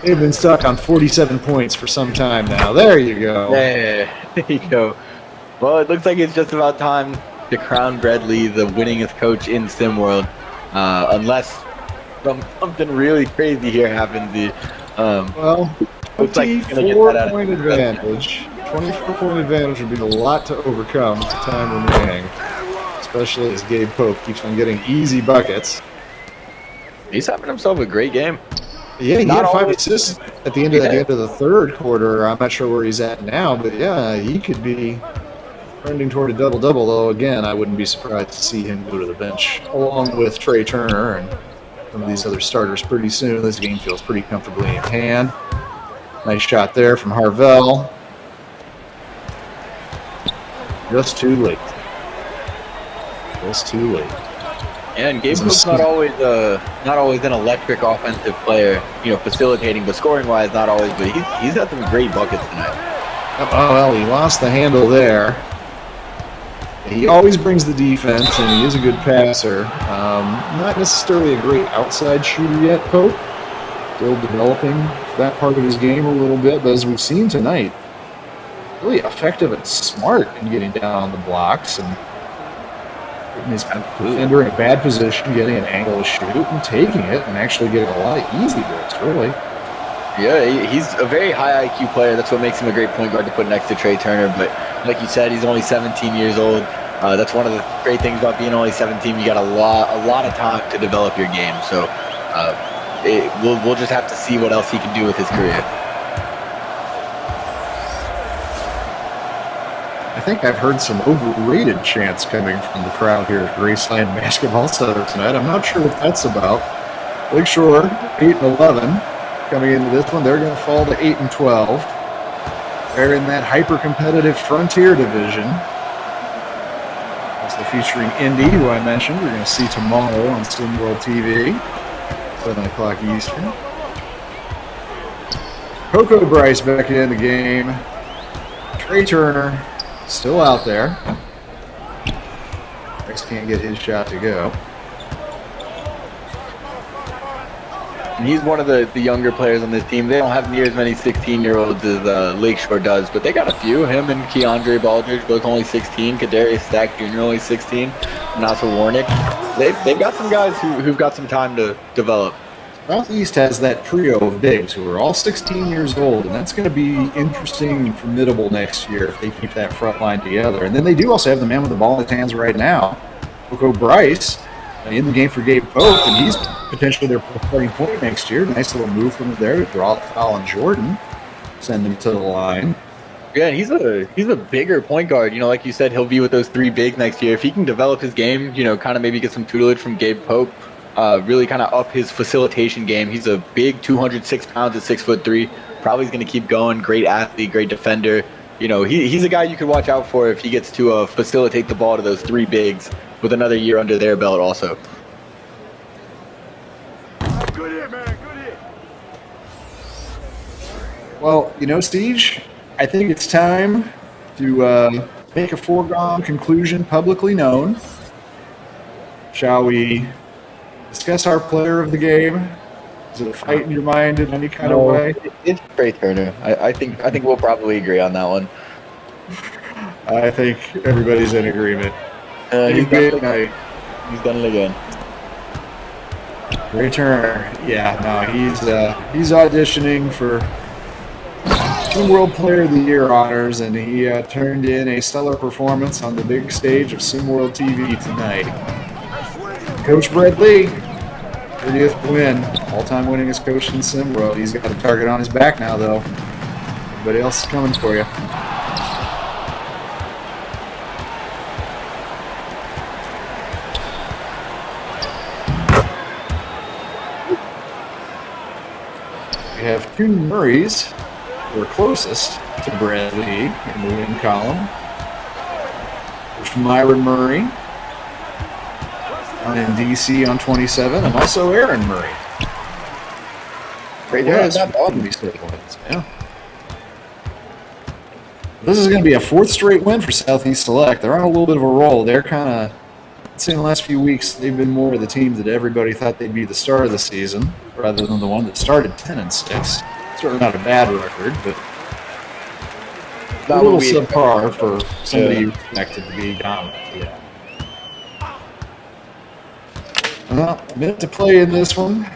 they've been stuck on 47 points for some time now. There you go. There you go. Well, it looks like it's just about time to crown Bradley the winningest coach in SimWorld, unless something really crazy here happens. Looks like he's gonna get that 24-point advantage. 24-point advantage would be a lot to overcome with the time remaining, especially as Gabe Pope keeps on getting easy buckets. He's having himself a great game. Yeah, he Not had 5 always- assists at the end of the third quarter. I'm not sure where he's at now, but yeah, he could be trending toward a double-double, though. Again, I wouldn't be surprised to see him go to the bench along with Trey Turner and some of these other starters pretty soon. This game feels pretty comfortably in hand. Nice shot there from Harvell. Just too late. Just too late. Yeah, and Gabe Pope's not always an electric offensive player, facilitating, but scoring-wise, not always. But he's had some great buckets tonight. Oh, well, he lost the handle there. He always brings the defense, and he is a good passer. Not necessarily a great outside shooter yet, Pope. Still developing that part of his game a little bit, but as we've seen tonight, really effective and smart in getting down on the blocks and putting his defender in a bad position, getting an angle to shoot and taking it and actually getting a lot of easy looks, really. Yeah, he's a very high IQ player. That's what makes him a great point guard to put next to Trey Turner. But like you said, he's only 17 years old. That's one of the great things about being only 17. You got a lot of time to develop your game. So we'll just have to see what else he can do with his career. I think I've heard some overrated chants coming from the crowd here at Graceland Basketball Center tonight. I'm not sure what that's about. Lakeshore, 8-11. Coming into this one, they're going to fall to 8-12. They're in that hyper-competitive Frontier division. Also featuring Indy, who I mentioned. We're going to see tomorrow on SimWorld TV, 7 o'clock Eastern. Coco Bryce back in the game. Trey Turner still out there. Bryce can't get his shot to go. And he's one of the younger players on this team. They don't have near as many 16-year-olds as Lakeshore does, but they got a few. Him and Keandre Baldridge, both only 16. Kadarius Stack Jr. only 16. Nasa Warnick. They've got some guys who've got some time to develop. Southeast has that trio of bigs who are all 16 years old, and that's going to be interesting and formidable next year if they keep that front line together. And then they do also have the man with the ball in his hands right now, Coco Bryce, in the game for Gabe Pope, and he's potentially their starting point next year. Nice little move from there to draw the foul on Jordan, send him to the line. Yeah, and he's a bigger point guard. Like you said, he'll be with those 3 bigs next year. If he can develop his game, kind of maybe get some tutelage from Gabe Pope, really kind of up his facilitation game. He's a big 206 pounds at 6'3". Probably is going to keep going. Great athlete, great defender. He's a guy you could watch out for if he gets to facilitate the ball to those 3 bigs with another year under their belt also. Good hit, man. Good hit. Well, Siege, I think it's time to make a foregone conclusion publicly known. Shall we discuss our player of the game? Is it a fight in your mind in any kind of way? It's Trey Turner. I think we'll probably agree on that one. I think everybody's in agreement. He's Good done night. it again. Trey Turner, he's auditioning for SimWorld Player of the Year honors, and he turned in a stellar performance on the big stage of SimWorld TV tonight. Coach Brett Lee, 30th win, all-time winningest coach in SimWorld. He's got a target on his back now, though. Everybody else is coming for you. We have 2 Murrays who are closest to Bradley in the win column. Coach Myron Murray down in DC on 27, and also Aaron Murray. Great Yes, not bad. yeah. This is going to be a fourth straight win for Southeast Select. They're on a little bit of a roll. They're kind of, I'd say in the last few weeks, they've been more of the team that everybody thought they'd be the start of the season, rather than the one that started 10-6. Certainly not a bad record, but a little subpar for somebody you expected to be dominant. Yeah. Well, a minute to play in this one.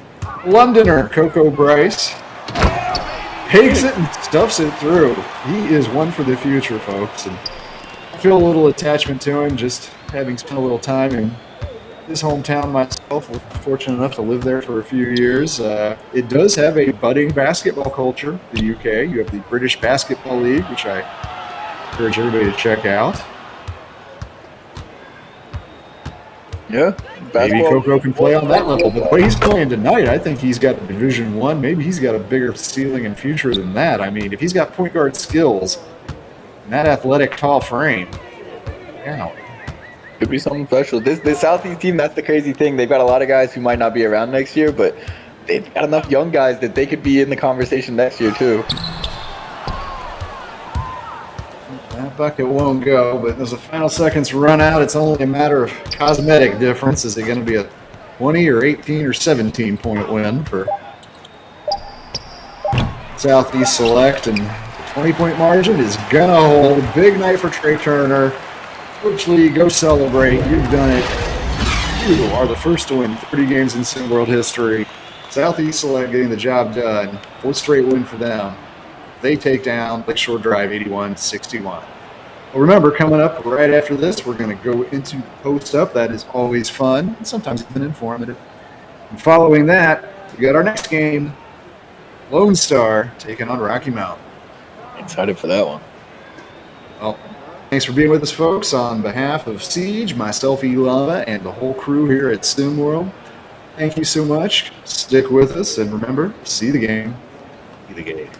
Londoner Coco Bryce takes it and stuffs it through. He is one for the future, folks. And I feel a little attachment to him, just having spent a little time in his hometown myself. Was fortunate enough to live there for a few years. It does have a budding basketball culture, the UK. You have the British Basketball League, which I encourage everybody to check out. Yeah, maybe Coco can play on that level, but the way he's playing tonight, I think he's got Division One. Maybe he's got a bigger ceiling and future than that. I mean, if he's got point guard skills and that athletic, tall frame, yeah, could be something special. This Southeast team, that's the crazy thing. They've got a lot of guys who might not be around next year, but they've got enough young guys that they could be in the conversation next year too. That bucket won't go, but as the final seconds run out, it's only a matter of cosmetic difference. Is it going to be a 20 or 18 or 17 point win for Southeast Select? And the 20-point margin is going to hold. Big night for Trey Turner. Coach Lee, go celebrate. You've done it. You are the first to win 30 games in Sim World history. Southeast Select getting the job done. Fourth straight win for them. They take down Lakeshore Drive 81-61. Well, remember, coming up right after this, we're going to go into post-up. That is always fun and sometimes even informative. And following that, we got our next game, Lonestar taking on Rocky Mountain. Excited for that one. Well, thanks for being with us, folks. On behalf of Siege, myself, Elava, and the whole crew here at SimWorld, thank you so much. Stick with us, and remember, see the game, be the game.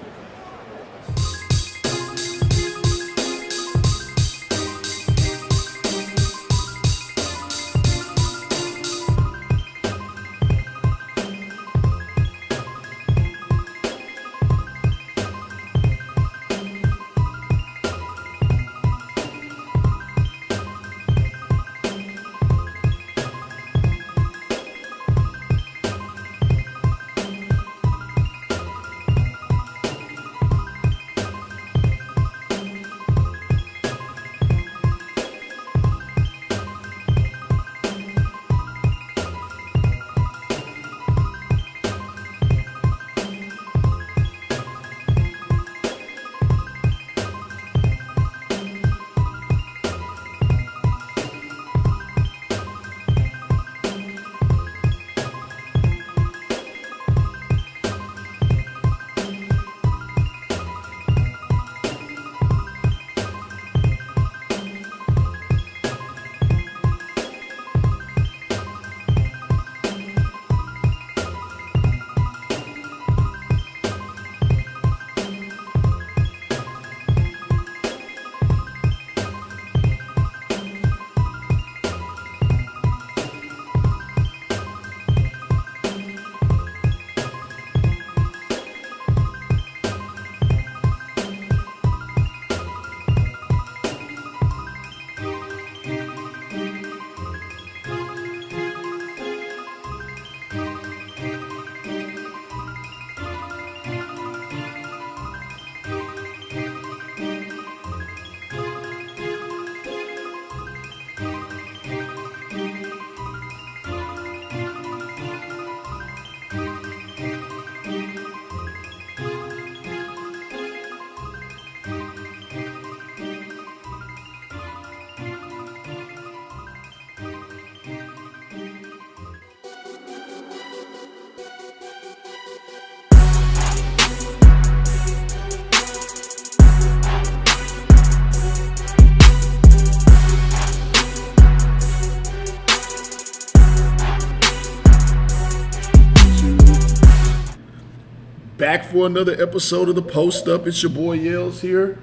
Back for another episode of the Post Up. It's your boy Yells here,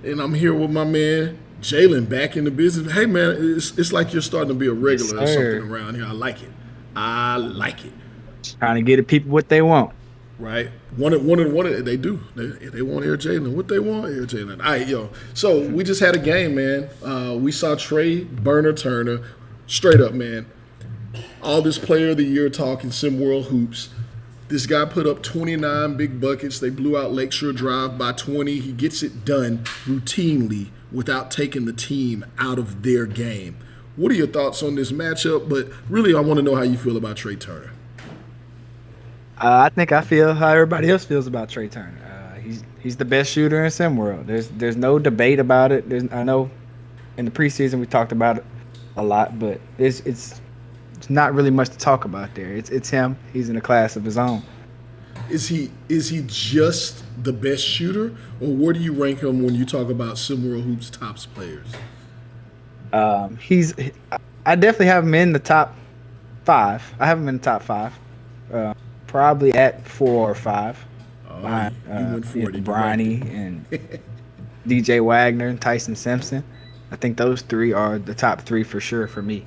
and I'm here with my man Jalen back in the business. Hey man, it's like you're starting to be a regular or sir. something around here. I like it. I like it. Trying to get the people what they want. Right? One they do. They want Air Jalen. What they want, Air Jalen. All right, yo. So we just had a game, man. We saw Trey Burner Turner, straight up, man. All this player of the year talk in SimWorld Hoops. This guy put up 29 big buckets. They blew out Lakeshore Drive by 20. He gets it done routinely without taking the team out of their game. What are your thoughts on this matchup? But really, I want to know how you feel about Trey Turner. I think I feel how everybody else feels about Trey Turner. He's the best shooter in SimWorld. There's no debate about it. I know in the preseason we talked about it a lot, but it's not really much to talk about there. It's him. He's in a class of his own. Is he just the best shooter, or where do you rank him when you talk about SimWorld Hoops tops players? I definitely have him in the top 5. I have him in the top 5. Probably at 4 or 5. You went for it. Bronny and DJ Wagner and Tyson Simpson. I think those 3 are the top 3 for sure for me.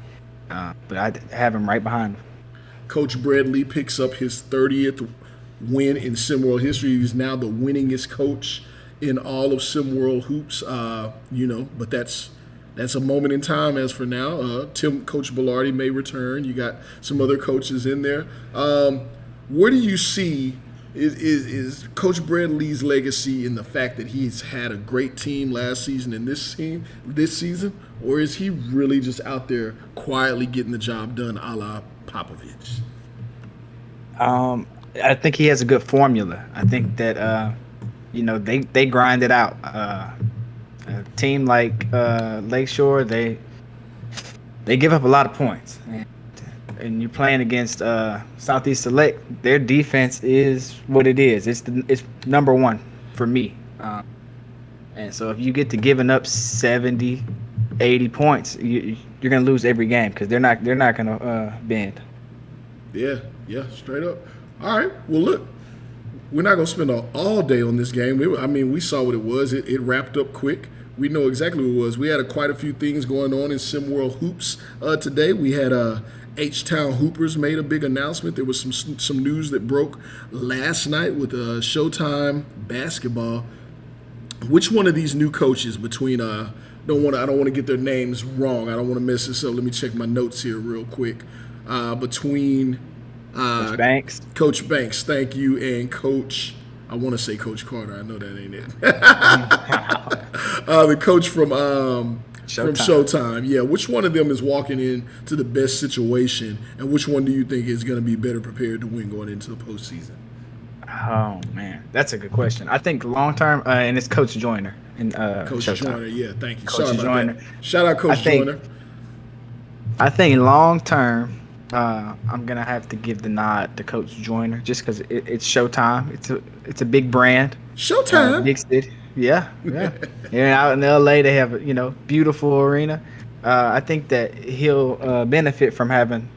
But I have him right behind him. Coach Bradley picks up his 30th win in SimWorld history. He's now the winningest coach in all of SimWorld Hoops. But that's a moment in time as for now. Coach Bellardi may return. You got some other coaches in there. Where do you see is Coach Bradley's legacy in the fact that he's had a great team last season and this season, or is he really just out there quietly getting the job done a la Popovich? I think he has a good formula. I think that they grind it out. A team like Lakeshore, they give up a lot of points. And you're playing against Southeast Select, their defense is what it is. It's number 1 for me. And so if you get to giving up 70, 80 points, you're going to lose every game because they're not going to bend. Yeah, straight up. All right, well, look, we're not going to spend all day on this game. We saw what it was. It wrapped up quick. We know exactly what it was. We had quite a few things going on in SimWorld Hoops today. We had H-Town Hoopers made a big announcement. There was some news that broke last night with Showtime Basketball. Which one of these new coaches between I don't want to get their names wrong. I don't want to mess this up. Let me check my notes here real quick. Between Coach Banks, thank you, and Coach. I want to say Coach Carter. I know that ain't it. The coach from Showtime. Yeah, which one of them is walking in to the best situation, and which one do you think is going to be better prepared to win going into the postseason? Oh man, that's a good question. I think long term, and it's Coach Joyner. Coach Showtime. Joyner, yeah, thank you. Coach Sorry about Joyner. that. Shout out Coach Joyner. I think long term, I'm gonna have to give the nod to Coach Joyner just because it's Showtime. It's a big brand. Showtime. Big city. Yeah. And out in LA, they have a beautiful arena. I think that he'll benefit from having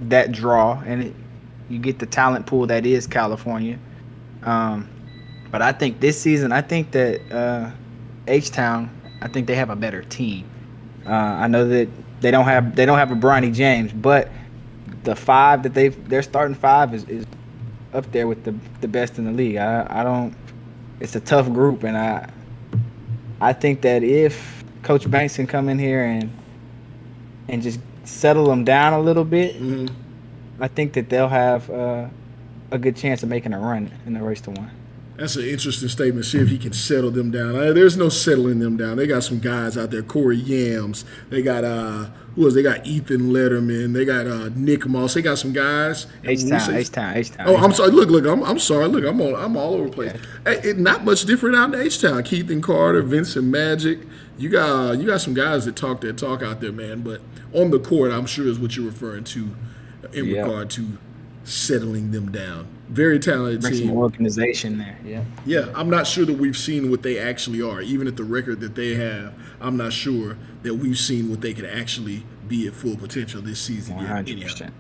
that draw, and you get the talent pool that is California. But I think this season, I think that H-Town, I think they have a better team. I know that they don't have a Bronny James, but the 5 that their starting 5 is up there with the best in the league. It's a tough group, and I think that if Coach Banks can come in here and just settle them down a little bit, I think that they'll have a good chance of making a run in the race to 1. That's an interesting statement. See if he can settle them down. There's no settling them down. They got some guys out there. Corey Yams. They got who else? They got Ethan Letterman. They got Nick Moss. They got some guys. H-Town. Oh, I'm sorry. Look. I'm sorry. Look, I'm all over the place. Hey, not much different out in H-Town. Keith and Carter, Vincent Magic. You got some guys that talk that talk out there, man. But on the court, I'm sure is what you're referring to in regard to settling them down. Very talented Bring team. some organization there. Yeah, I'm not sure that we've seen what they actually are. Even at the record that they have, I'm not sure that we've seen what they could actually be at full potential this season. 100%.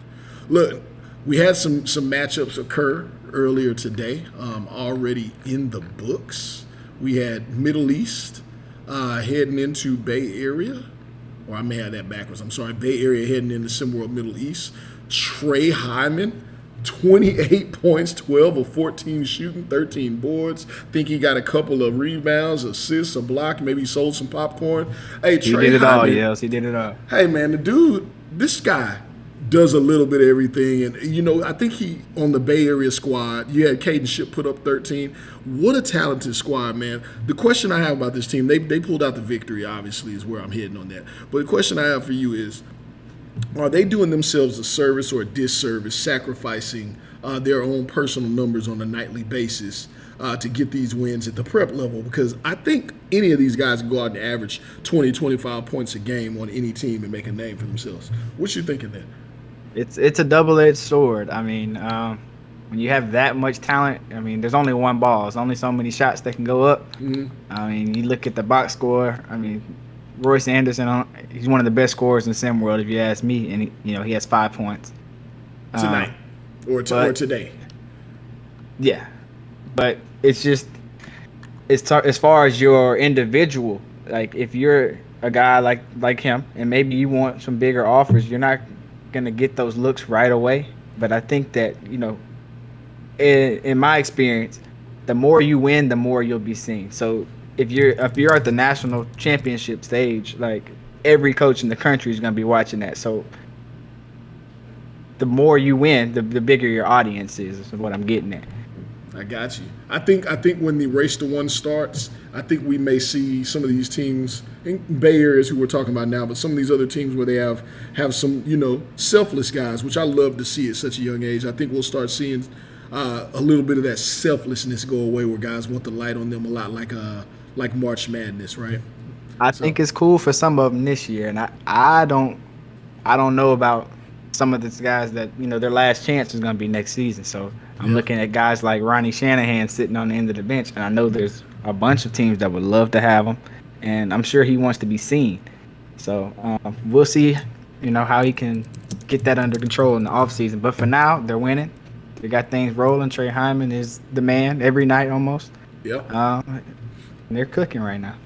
Look, we had some matchups occur earlier today, already in the books. We had Middle East heading into Bay Area. Or I may have that backwards. I'm sorry. Bay Area heading into SimWorld Middle East. Trey Hyman, 28 points, 12 of 14 shooting, 13 boards. Think he got a couple of rebounds, assists, a block. Maybe he sold some popcorn. Hey, Trey He did it Hyman, all, yes. He did it all. Hey, man, the dude, this guy does a little bit of everything. And, you know, I think he, on the Bay Area squad, you had Caden Shipp put up 13. What a talented squad, man. The question I have about this team, they pulled out the victory, obviously, is where I'm heading on that. But the question I have for you is, are they doing themselves a service or a disservice, sacrificing their own personal numbers on a nightly basis to get these wins at the prep level? Because I think any of these guys can go out and average 20, 25 points a game on any team and make a name for themselves. What you thinking there? It's a double-edged sword. I mean, when you have that much talent, I mean, there's only one ball. There's only so many shots that can go up. Mm-hmm. I mean, you look at the box score. I mean, Royce Anderson, he's one of the best scorers in SimWorld, if you ask me, and he has 5 points Tonight or today. Yeah, but it's just as far as your individual, like if you're a guy like him, and maybe you want some bigger offers, you're not gonna get those looks right away. But I think that, you know, in my experience, the more you win, the more you'll be seen. So if you're at the national championship stage, like every coach in the country is gonna be watching that. So the more you win, the bigger your audience is what I'm getting at. I got you. I think when the race to one starts, I think we may see some of these teams in Bay Areas who we're talking about now, but some of these other teams where they have some, you know, selfless guys, which I love to see at such a young age. I think we'll start seeing a little bit of that selflessness go away, where guys want the light on them a lot, like March Madness, right? I think it's cool for some of them this year, and I don't know about some of these guys that, you know, their last chance is going to be next season. So I'm looking at guys like Ronnie Shanahan sitting on the end of the bench, and I know there's a bunch of teams that would love to have him, and I'm sure he wants to be seen. So we'll see, you know, how he can get that under control in the offseason. But for now, they're winning. They got things rolling. Trey Hyman is the man every night almost. Yep. They're cooking right now.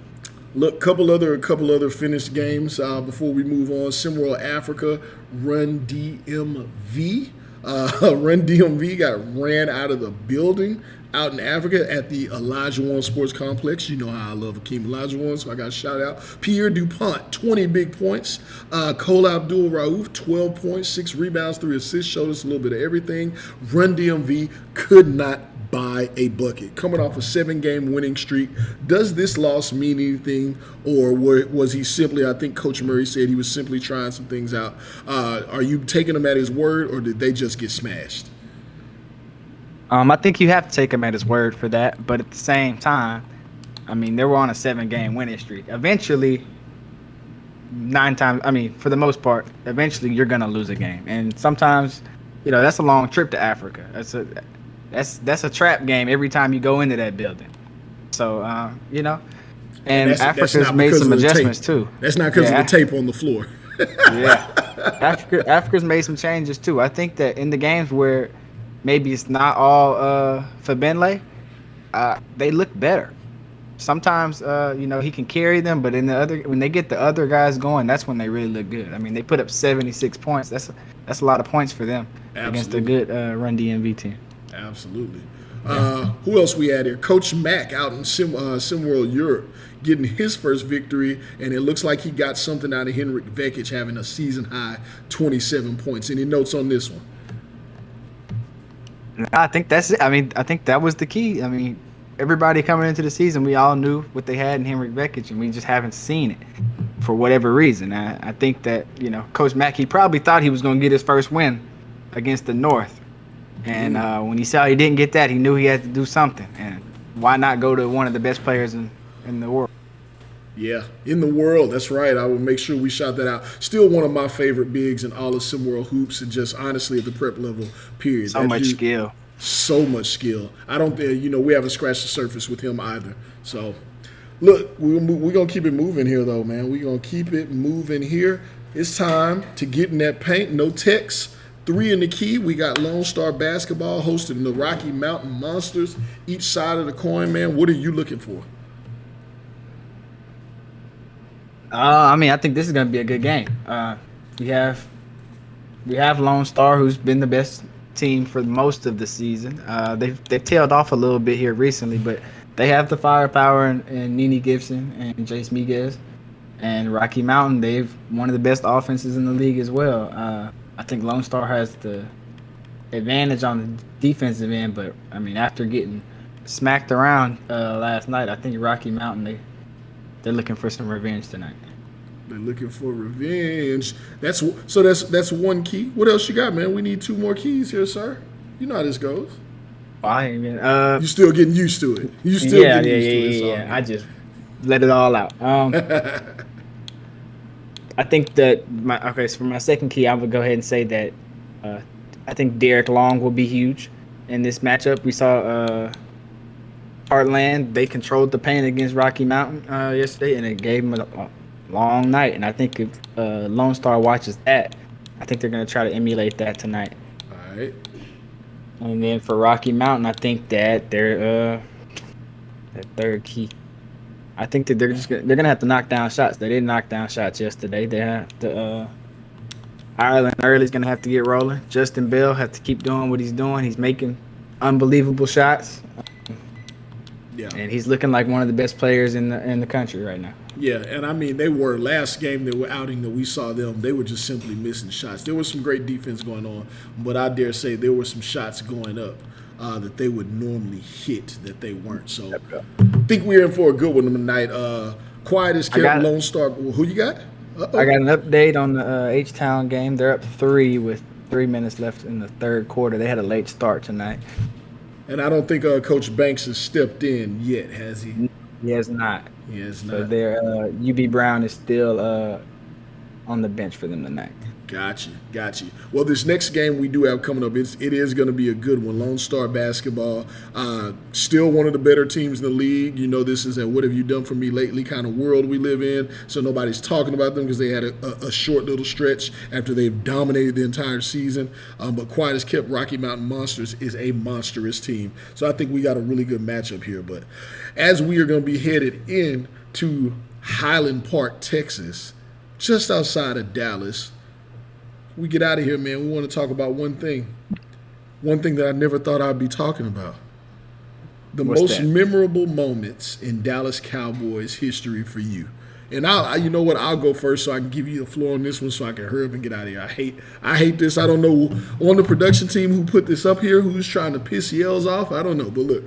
Look, couple other finished games before we move on. SimWorld Africa, Run DMV. Run DMV got ran out of the building out in Africa at the Elijah One Sports Complex. You know how I love Akeem Olajuwon, so I got to shout out. Pierre Dupont, 20 big points. Cole Abdul Rauf, 12 points, 6 rebounds, 3 assists. Showed us a little bit of everything. Run DMV could not buy a bucket. Coming off a 7-game winning streak, does this loss mean anything, or was he simply, I think Coach Murray said he was simply trying some things out. Are you taking him at his word, or did they just get smashed? I think you have to take him at his word for that, but at the same time, I mean, they were on a 7-game winning streak. Eventually, for the most part, eventually you're going to lose a game. And sometimes, you know, that's a long trip to Africa. That's a trap game every time you go into that building. So, you know, and Africa's made some adjustments too. That's not because of the tape on the floor. Yeah. Africa's made some changes too. I think that in the games where maybe it's not all for Benley, they look better. Sometimes, you know, he can carry them, but when they get the other guys going, that's when they really look good. I mean, they put up 76 points. That's a lot of points for them. Absolutely. Against a good Run DMV team. Absolutely. Who else we had here? Coach Mack out in SimWorld Europe getting his first victory, and it looks like he got something out of Henrik Vekic having a season-high 27 points. Any notes on this one? I think that's it. I mean, I think that was the key. I mean, everybody coming into the season, we all knew what they had in Henrik Vekic, and we just haven't seen it for whatever reason. I think that, you know, Coach Mack, he probably thought he was going to get his first win against the North. And when he saw he didn't get that, he knew he had to do something. And why not go to one of the best players in the world? Yeah, in the world. That's right. I will make sure we shout that out. Still one of my favorite bigs in all of SimWorld hoops, and just honestly at the prep level, period. So much skill. So much skill. I don't think, you know, we haven't scratched the surface with him either. So, look, we're going to keep it moving here, though, man. We're going to keep it moving here. It's time to get in that paint. No text. 3 in the key. We got Lonestar basketball hosting the Rocky Mountain Monsters. Each side of the coin, man. What are you looking for? I mean, I think this is going to be a good game. We have Lone Star, who's been the best team for most of the season. They've tailed off a little bit here recently, but they have the firepower and Nene Gibson and Jace Miguez. And Rocky Mountain, they've one of the best offenses in the league as well. I think Lone Star has the advantage on the defensive end, but I mean, after getting smacked around last night, I think Rocky Mountain they're looking for some revenge tonight. They're looking for revenge. That's one key. What else you got, man? We need 2 more keys here, sir. You know how this goes. I ain't even. You still getting used to it. You still getting used to it. It's all Yeah. good. I just let it all out. I think that so for my second key, I would go ahead and say that I think Derek Long will be huge in this matchup. We saw Heartland, they controlled the paint against Rocky Mountain yesterday, and it gave them a long night. And I think if Lone Star watches that, I think they're going to try to emulate that tonight. All right. And then for Rocky Mountain, I think that their third key, I think that they're gonna have to knock down shots. They didn't knock down shots yesterday. They have to. Ireland Early's gonna have to get rolling. Justin Bell have to keep doing what he's doing. He's making unbelievable shots. Yeah. And he's looking like one of the best players in the country right now. Yeah, and I mean, they were last game they were outing that we saw them. They were just simply missing shots. There was some great defense going on, but I dare say there were some shots going up that they would normally hit that they weren't. So I think we're in for a good one tonight. Quiet as kept. Lone Star. Who you got? Uh-oh. I got an update on the H-Town game. They're up 3 with 3 minutes left in the third quarter. They had a late start tonight. And I don't think Coach Banks has stepped in yet, has he? He has not. He has So not. their UB Brown is still on the bench for them tonight. Gotcha. Well, this next game we do have coming up, it is going to be a good one. Lone Star basketball, still one of the better teams in the league. You know, this is a what have you done for me lately kind of world we live in. So nobody's talking about them because they had a short little stretch after they've dominated the entire season. But quiet as kept, Rocky Mountain Monsters is a monstrous team. So I think we got a really good matchup here. But as we are going to be headed into Highland Park, Texas, just outside of Dallas, we get out of here, man, we want to talk about one thing that I never thought I'd be talking about. The What's most that? memorable moments in Dallas Cowboys history for you. And you know what? I'll go first so I can give you the floor on this one so I can hurry up and get out of here. I hate this. I don't know on the production team who put this up here, who's trying to piss yells off. I don't know. But look,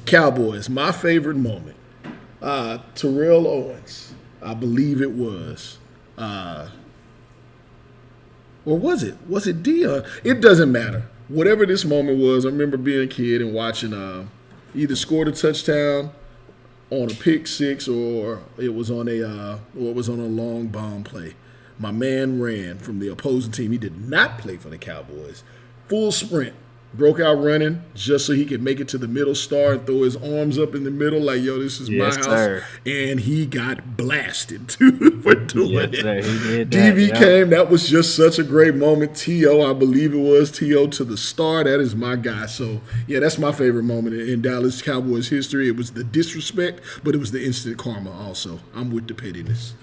Cowboys, my favorite moment. Terrell Owens, I believe it was. Or was it? Was it Dion? It doesn't matter. Whatever this moment was, I remember being a kid and watching either scored a touchdown on a pick six or it was on a long bomb play. My man ran from the opposing team. He did not play for the Cowboys. Full sprint. Broke out running just so he could make it to the middle star and throw his arms up in the middle like, yo, this is Yes, my house. sir. And he got blasted, too, for doing Yes, it. sir. He did that, DB yeah. came. That was just such a great moment. T.O., I believe it was. T.O. to the star. That is my guy. So, yeah, that's my favorite moment in Dallas Cowboys history. It was the disrespect, but it was the instant karma also. I'm with the pettiness.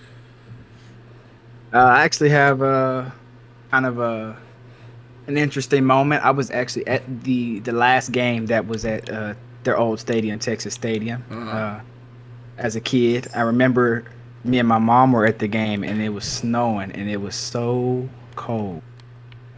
I actually have kind of an interesting moment. I was actually at the last game that was at their old stadium, Texas Stadium. As a kid, I remember me and my mom were at the game, and it was snowing, and it was so cold.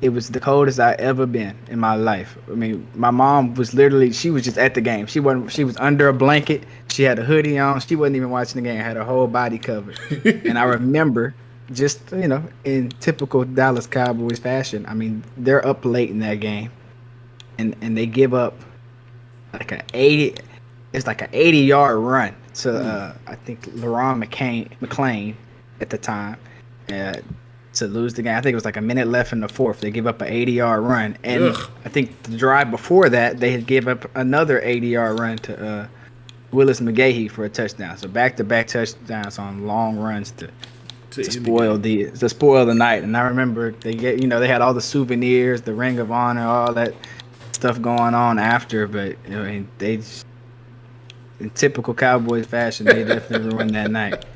It was the coldest I ever been in my life. I mean, my mom was she was just at the game. She was under a blanket. She had a hoodie on. She wasn't even watching the game. Had her whole body covered. And I remember, just, you know, in typical Dallas Cowboys fashion, I mean, they're up late in that game, and they give up like an 80-yard run to I think LaRon McClain at the time to lose the game. I think it was like a minute left in the fourth. They give up an 80-yard run, and I think the drive before that they had give up another 80-yard run to Willis McGahee for a touchdown. So back-to-back touchdowns on long runs to spoil the night. And I remember they had all the souvenirs, the Ring of Honor, all that stuff going on after. But I mean, In typical Cowboys fashion, they definitely ruined that night.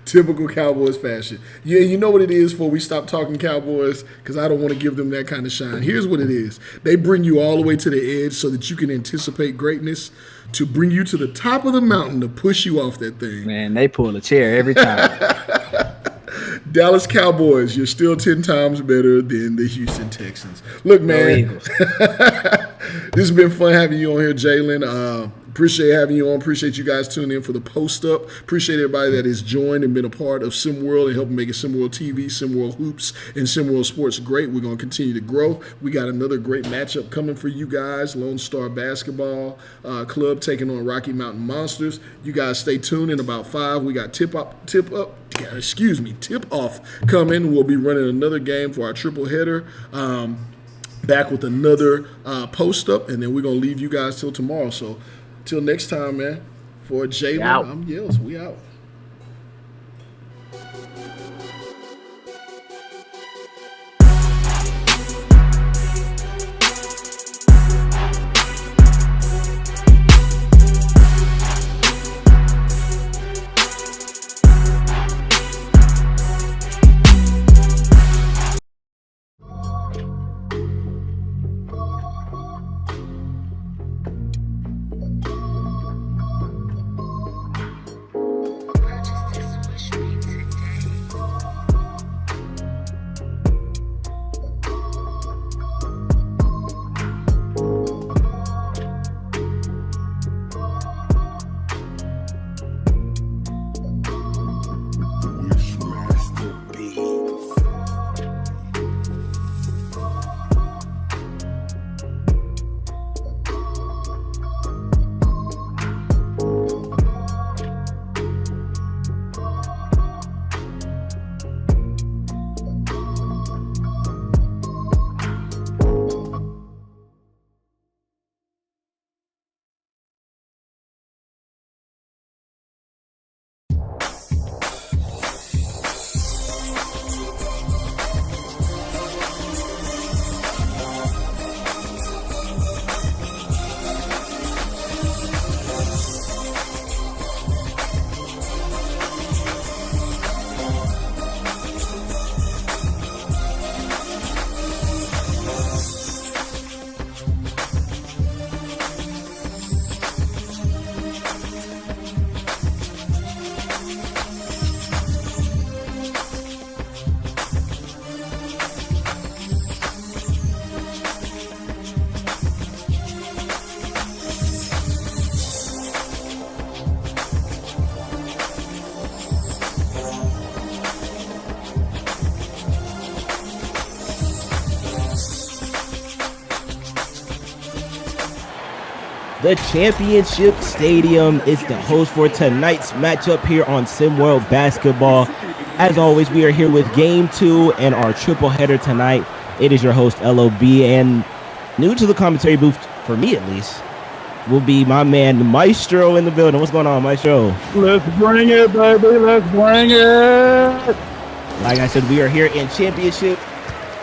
Typical Cowboys fashion. Yeah, you know what it is before we stop talking Cowboys, because I don't want to give them that kind of shine. Here's what it is. They bring you all the way to the edge so that you can anticipate greatness, to bring you to the top of the mountain to push you off that thing. Man, they pull a chair every time. Dallas Cowboys, you're still 10 times better than the Houston Texans. Look, man, this has been fun having you on here, Jalen. Appreciate having you on. Appreciate you guys tuning in for the post up. Appreciate everybody that has joined and been a part of SimWorld and helping make it SimWorld TV, SimWorld Hoops, and SimWorld Sports great. We're going to continue to grow. We got another great matchup coming for you guys. Lonestar Basketball Club taking on Rocky Mountain Monsters. You guys stay tuned. In about 5, we got tip off coming. We'll be running another game for our triple header. Back with another post up, and then we're going to leave you guys till tomorrow. So till next time, man. For Jalen, I'm Yells. We out. The Championship Stadium is the host for tonight's matchup here on SimWorld Basketball. As always, we are here with Game 2 and our triple header tonight. It is your host, LOB, and new to the commentary booth, for me at least, will be my man Maestro in the building. What's going on, Maestro? Let's bring it, baby. Let's bring it. Like I said, we are here in Championship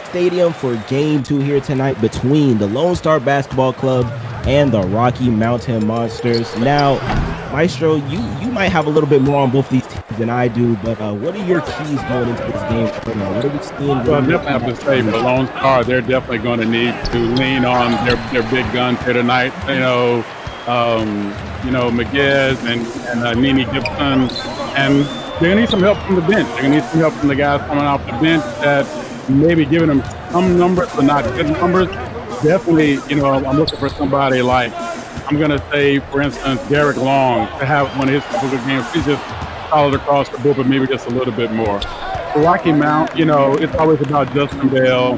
Stadium for Game 2 here tonight between the Lonestar Basketball Club and the Rocky Mountain Monsters. Now, Maestro, you might have a little bit more on both these teams than I do, but what are your keys going into this game right now? What are we seeing? Well, I definitely have to say for Lonestar, they're definitely going to need to lean on their big guns here tonight. McGiz and Nene Gibson, and they're going to need some help from the bench. They're going to need some help from the guys coming off the bench that maybe giving them some numbers, but not good numbers. Definitely, I'm looking for somebody like, I'm going to say, for instance, Derek Long to have one of his typical games. He's just solid across the board, but maybe just a little bit more. For Rocky Mount, it's always about Justin Bell.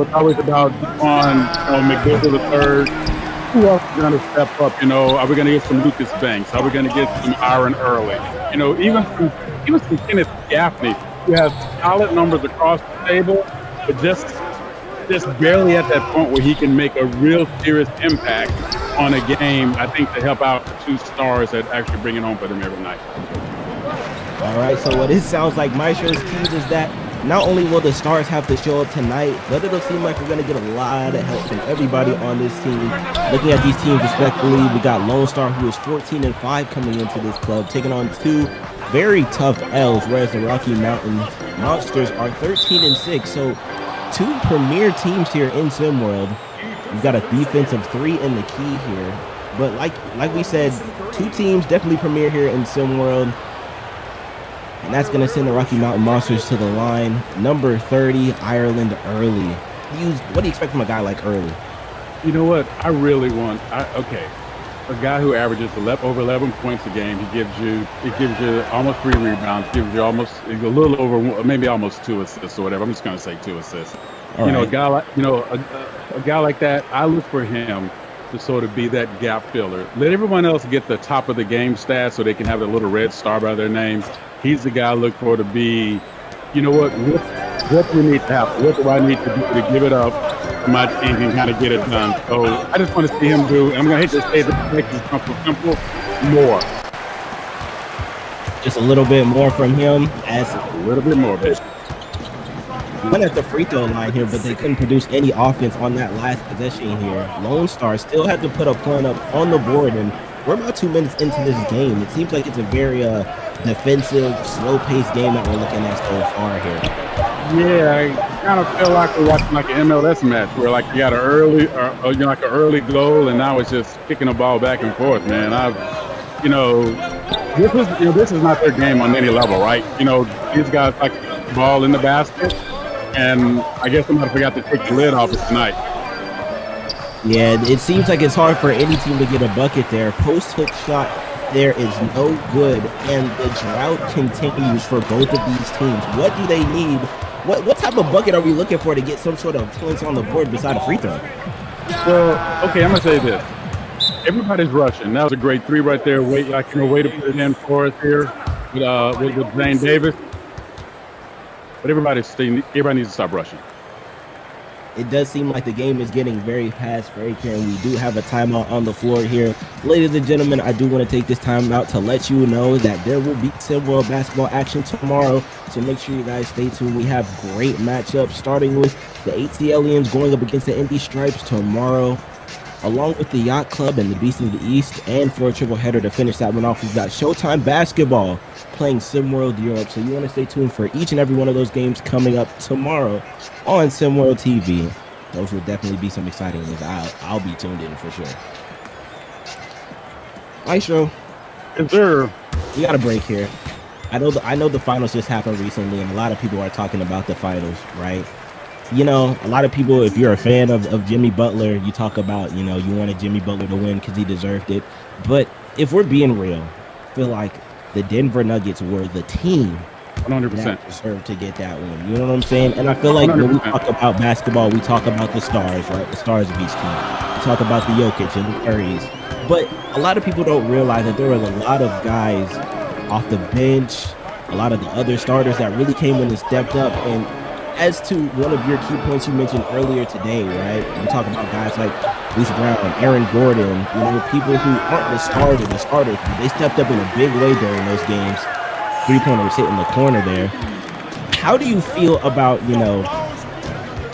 It's always about Devon McDougal III. Who else is going to step up? Are we going to get some Lucas Banks? Are we going to get some Aaron Early? Even some Kenneth Gaffney, who has solid numbers across the table, but just barely at that point where he can make a real serious impact on a game, I think, to help out the two stars that actually bring it home for them every night. All right, so what it sounds like Maestro's keys is that not only will the stars have to show up tonight, but it'll seem like we're going to get a lot of help from everybody on this team. Looking at these teams respectively, we got Lonestar, who is 14-5 coming into this club, taking on 2 very tough L's, whereas the Rocky Mountain Monsters are 13-6. So 2 premier teams here in SimWorld. We've got a defensive 3 in the key here. But like we said, 2 teams definitely premier here in SimWorld. And that's going to send the Rocky Mountain Monsters to the line. Number 30, Ireland Early. What do you expect from a guy like Early? You know what? I really want a guy who averages over 11 points a game. He gives you almost 3 rebounds, gives you almost a little over, maybe almost 2 assists or whatever. I'm just going to say 2 assists. All right. A guy like a guy like that, I look for him to sort of be that gap filler. Let everyone else get the top of the game stats so they can have a little red star by their names. He's the guy I look for to be, what do we need to happen? What do I need to do to give it up so my team can kind of get it done? So I just want to see him do, I'm going to hate to say this makes it simple, more. Just a little bit more from him. A little bit more, bitch. Went at the free throw line here, but they couldn't produce any offense on that last possession here. Lonestar still had to put a point up on the board, and we're about 2 minutes into this game. It seems like it's a very defensive, slow-paced game that we're looking at so far here. Yeah, I kind of feel like we're watching like an MLS match where like you got an early goal, and now it's just kicking the ball back and forth, man. This is not their game on any level, right? These guys like the ball in the basket, and I guess somebody forgot to take the lid off it tonight. Yeah, it seems like it's hard for any team to get a bucket there. Post hook shot there is no good, and the drought continues for both of these teams. What do they need? What type of bucket are we looking for to get some sort of points on the board beside a free throw? Well, okay, I'm gonna say this. Everybody's rushing. That was a great 3 right there. Way to put it in for us here with Zane Davis. But everybody needs to stop rushing. It does seem like the game is getting very fast break here, and we do have a timeout on the floor here. Ladies and gentlemen, I do want to take this time out to let you know that there will be SimWorld basketball action tomorrow, so make sure you guys stay tuned. We have great matchups, starting with the ATLians going up against the Indy Stripes tomorrow, along with the Yacht Club and the Beast of the East. And for a triple header to finish that one off, we've got Showtime Basketball playing SimWorld Europe. So you want to stay tuned for each and every one of those games coming up tomorrow on SimWorld TV. Those will definitely be some exciting ones. I'll be tuned in for sure. Maestro, Yes, sir. we got a break here. I know the finals just happened recently, and a lot of people are talking about the finals, right? A lot of people, if you're a fan of Jimmy Butler, you talk about, you wanted Jimmy Butler to win because he deserved it. But if we're being real, I feel like the Denver Nuggets were the team 100%. that deserved to get that one. You know what I'm saying? And I feel like 100%. When we talk about basketball, we talk about the stars, right? The stars of each team. We talk about the Jokic and the Currys. But a lot of people don't realize that there were a lot of guys off the bench, a lot of the other starters that really came in and stepped up. And as to one of your key points you mentioned earlier today, right? We talk about guys like Bruce Brown, Aaron Gordon, people who aren't the starters, but they stepped up in a big way during those games. 3-pointer was hitting the corner there. How do you feel about,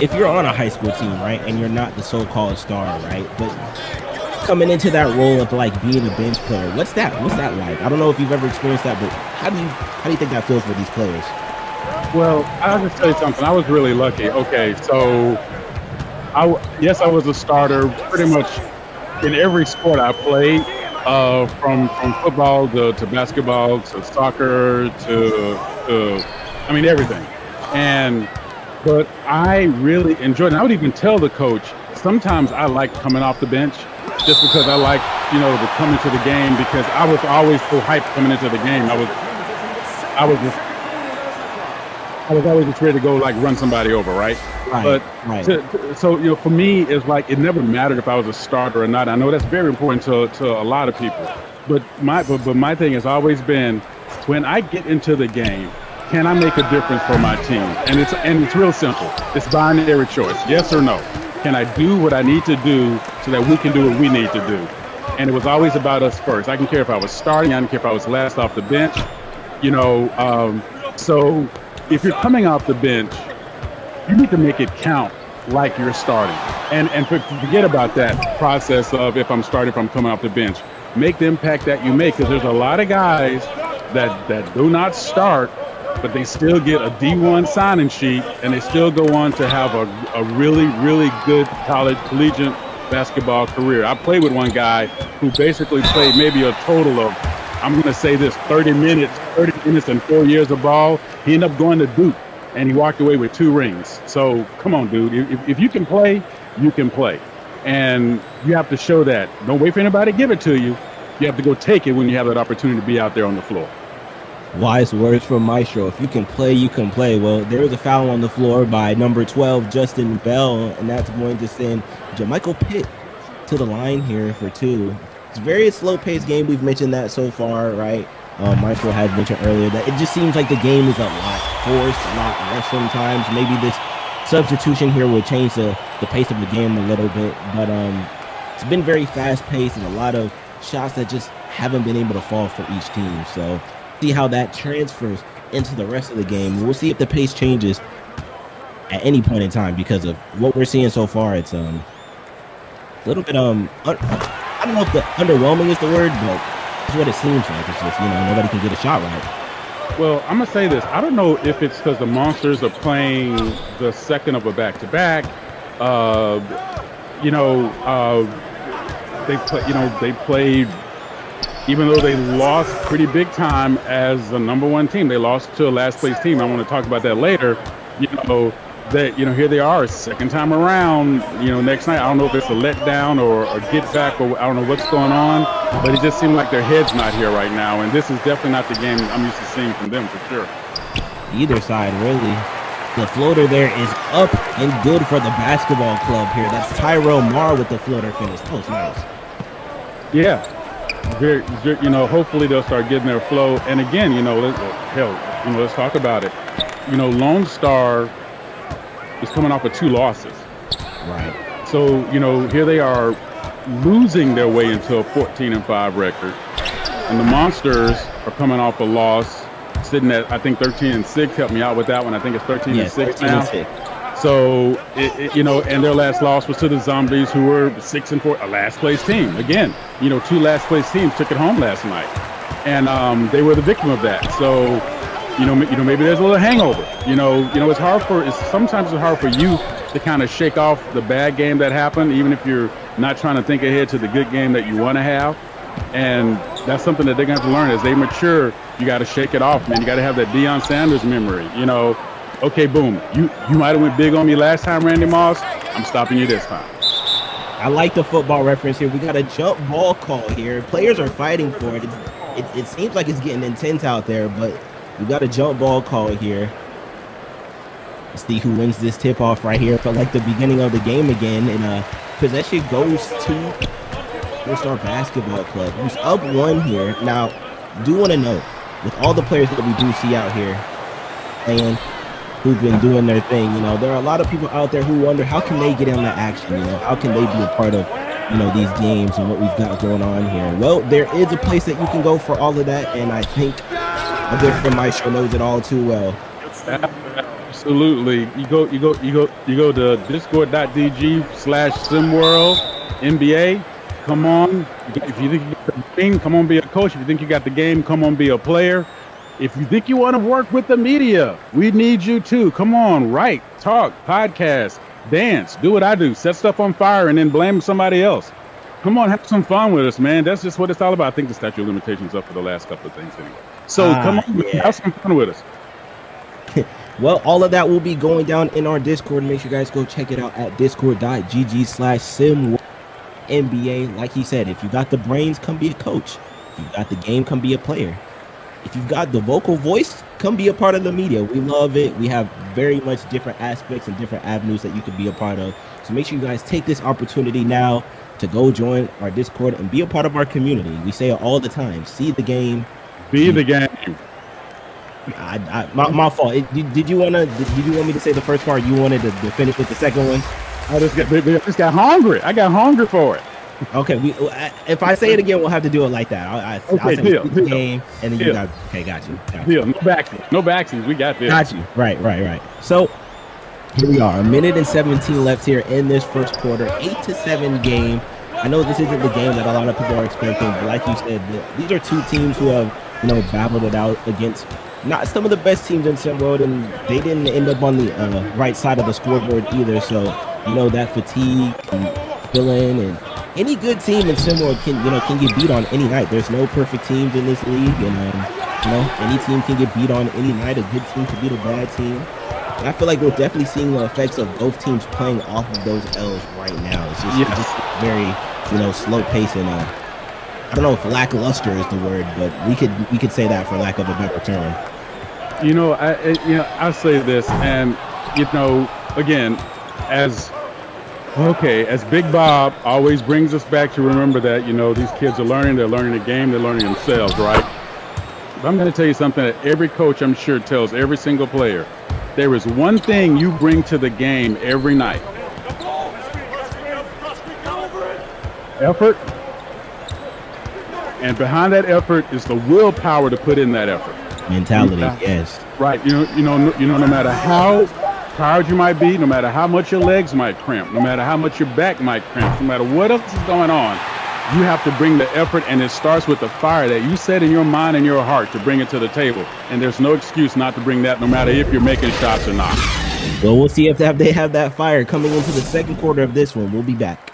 if you're on a high school team, right, and you're not the so-called star, right, but coming into that role of like being a bench player, what's that like? I don't know if you've ever experienced that, but how do you think that feels for these players? Well, I'll just tell you something. I was really lucky. Okay, so I was a starter pretty much in every sport I played, from football to basketball to soccer to everything. But I really enjoyed it. And I would even tell the coach, sometimes I like coming off the bench just because I like, to come into the game, because I was always so hyped coming into the game. I was always just ready to go like run somebody over, right? But so for me, it's like it never mattered if I was a starter or not. I know that's very important to a lot of people. But my thing has always been, when I get into the game, can I make a difference for my team? And it's real simple. It's binary choice, yes or no. Can I do what I need to do so that we can do what we need to do? And it was always about us first. I didn't care if I was starting. I didn't care if I was last off the bench. So if you're coming off the bench, you need to make it count like you're starting. And forget about that process of if I'm starting, if I'm coming off the bench. Make the impact that you make, because there's a lot of guys that do not start, but they still get a D1 signing sheet, and they still go on to have a really, really good college collegiate basketball career. I played with one guy who basically played maybe a total of, I'm going to say this, 30 minutes and 4 years of ball. He ended up going to Duke, and he walked away with 2 rings. So come on, dude. If you can play, you can play. And you have to show that. Don't wait for anybody to give it to you. You have to go take it when you have that opportunity to be out there on the floor. Wise words from Maestro. If you can play, you can play. Well, there was a foul on the floor by number 12, Justin Bell, and that's going to send Jermichael Pitt to the line here for 2. It's a very slow-paced game. We've mentioned that so far, right? Maestro had mentioned earlier that it just seems like the game is a lot forced, a lot rushed sometimes. Maybe this substitution here will change the pace of the game a little bit, but it's been very fast-paced and a lot of shots that just haven't been able to fall for each team. So see how that transfers into the rest of the game. We'll see if the pace changes at any point in time, because of what we're seeing so far. It's a little bit I don't know if the underwhelming is the word, but it's what it seems like. It's just, nobody can get a shot right. Well, I'm gonna say this. I don't know if it's because the Monsters are playing the second of a back-to-back. They played, even though they lost pretty big time as the number 1 team, they lost to a last place team. I want to talk about that later. Here they are, second time around, next night. I don't know if it's a letdown or a get back, or I don't know what's going on, but it just seemed like their head's not here right now. And this is definitely not the game I'm used to seeing from them, for sure. Either side, really. The floater there is up and good for the basketball club here. That's Tyrell Marr with the floater finish. That was nice. Yeah. Hopefully they'll start getting their flow. And again, let's talk about it. Lonestar is coming off of 2 losses. Right. So, here they are losing their way into a 14-5 record. And the Monsters are coming off a loss, sitting at, I think, 13-6. Help me out with that one. I think it's 13-6 now. 13-6. So, and their last loss was to the Zombies, who were 6-4, a last place team. Again, 2 last place teams took it home last night, and they were the victim of that. So, maybe there's a little hangover. Sometimes it's hard for you to kind of shake off the bad game that happened, even if you're not trying to think ahead to the good game that you want to have. And that's something that they're going to have to learn as they mature. You got to shake it off, man. You got to have that Deion Sanders memory. Okay, boom. You might have went big on me last time, Randy Moss. I'm stopping you this time. I like the football reference here. We got a jump ball call here. Players are fighting for it. It seems like it's getting intense out there, but we got a jump ball call here. Let's see who wins this tip-off right here. Felt like the beginning of the game again, and possession goes to Lonestar Basketball Club, who's up 1 here. Now, do want to note, with all the players that we do see out here playing, who've been doing their thing, there are a lot of people out there who wonder, how can they get in the action? How can they be a part of, these games and what we've got going on here? Well, there is a place that you can go for all of that, and I think a good friend Maestro knows it all too well. Absolutely. You go to discord.dg/SimWorld NBA. Come on. If you think you got the game, come on, be a coach. If you think you got the game, come on, be a player. If you think you want to work with the media, we need you too. Come on, write, talk, podcast, dance, do what I do. Set stuff on fire and then blame somebody else. Come on, have some fun with us, man. That's just what it's all about. I think the statute of limitations up for the last couple of things anyway. So come on, have some fun with us. Well, all of that will be going down in our Discord. Make sure you guys go check it out at discord.gg/SimNBA. Like he said, if you got the brains, come be a coach. If you got the game, come be a player. If you've got the vocal voice, come be a part of the media. We love it. We have very much different aspects and different avenues that you can be a part of. So make sure you guys take this opportunity now to go join our Discord and be a part of our community. We say it all the time. See the game. Be the game. My fault. Did you want me to say the first part? You wanted to finish with the second one? I just got hungry. I got hungry for it. Okay, if I say it again, we'll have to do it like that. I'll say deal. game, and then you got. Okay, got you. Deal. No backsies. No backsies. We got this. Got you. Right. So here we are, a minute and 17 left here in this first quarter, 8-7 game. I know this isn't the game that a lot of people are expecting, but like you said, these are two teams who have, battled it out against not some of the best teams in SimWorld, and they didn't end up on the right side of the scoreboard either. So, that fatigue can fill in, and any good team in SimWorld can get beat on any night. There's no perfect teams in this league, and any team can get beat on any night. A good team can beat a bad team. And I feel like we're definitely seeing the effects of both teams playing off of those L's right now. It's just very, slow pace, and I don't know if lackluster is the word, but we could say that for lack of a better term. I'll say this, and again, as Big Bob always brings us back to remember that these kids are learning. They're learning the game. They're learning themselves, right? But I'm going to tell you something that every coach, I'm sure, tells every single player. There is one thing you bring to the game every night. Effort. And behind that effort is the willpower to put in that effort. Mentality, yes. Right. No matter how tired you might be, no matter how much your legs might cramp, no matter how much your back might cramp, no matter what else is going on, you have to bring the effort, and it starts with the fire that you set in your mind and your heart to bring it to the table. And there's no excuse not to bring that, no matter if you're making shots or not. Well, we'll see if they have that fire coming into the second quarter of this one. We'll be back.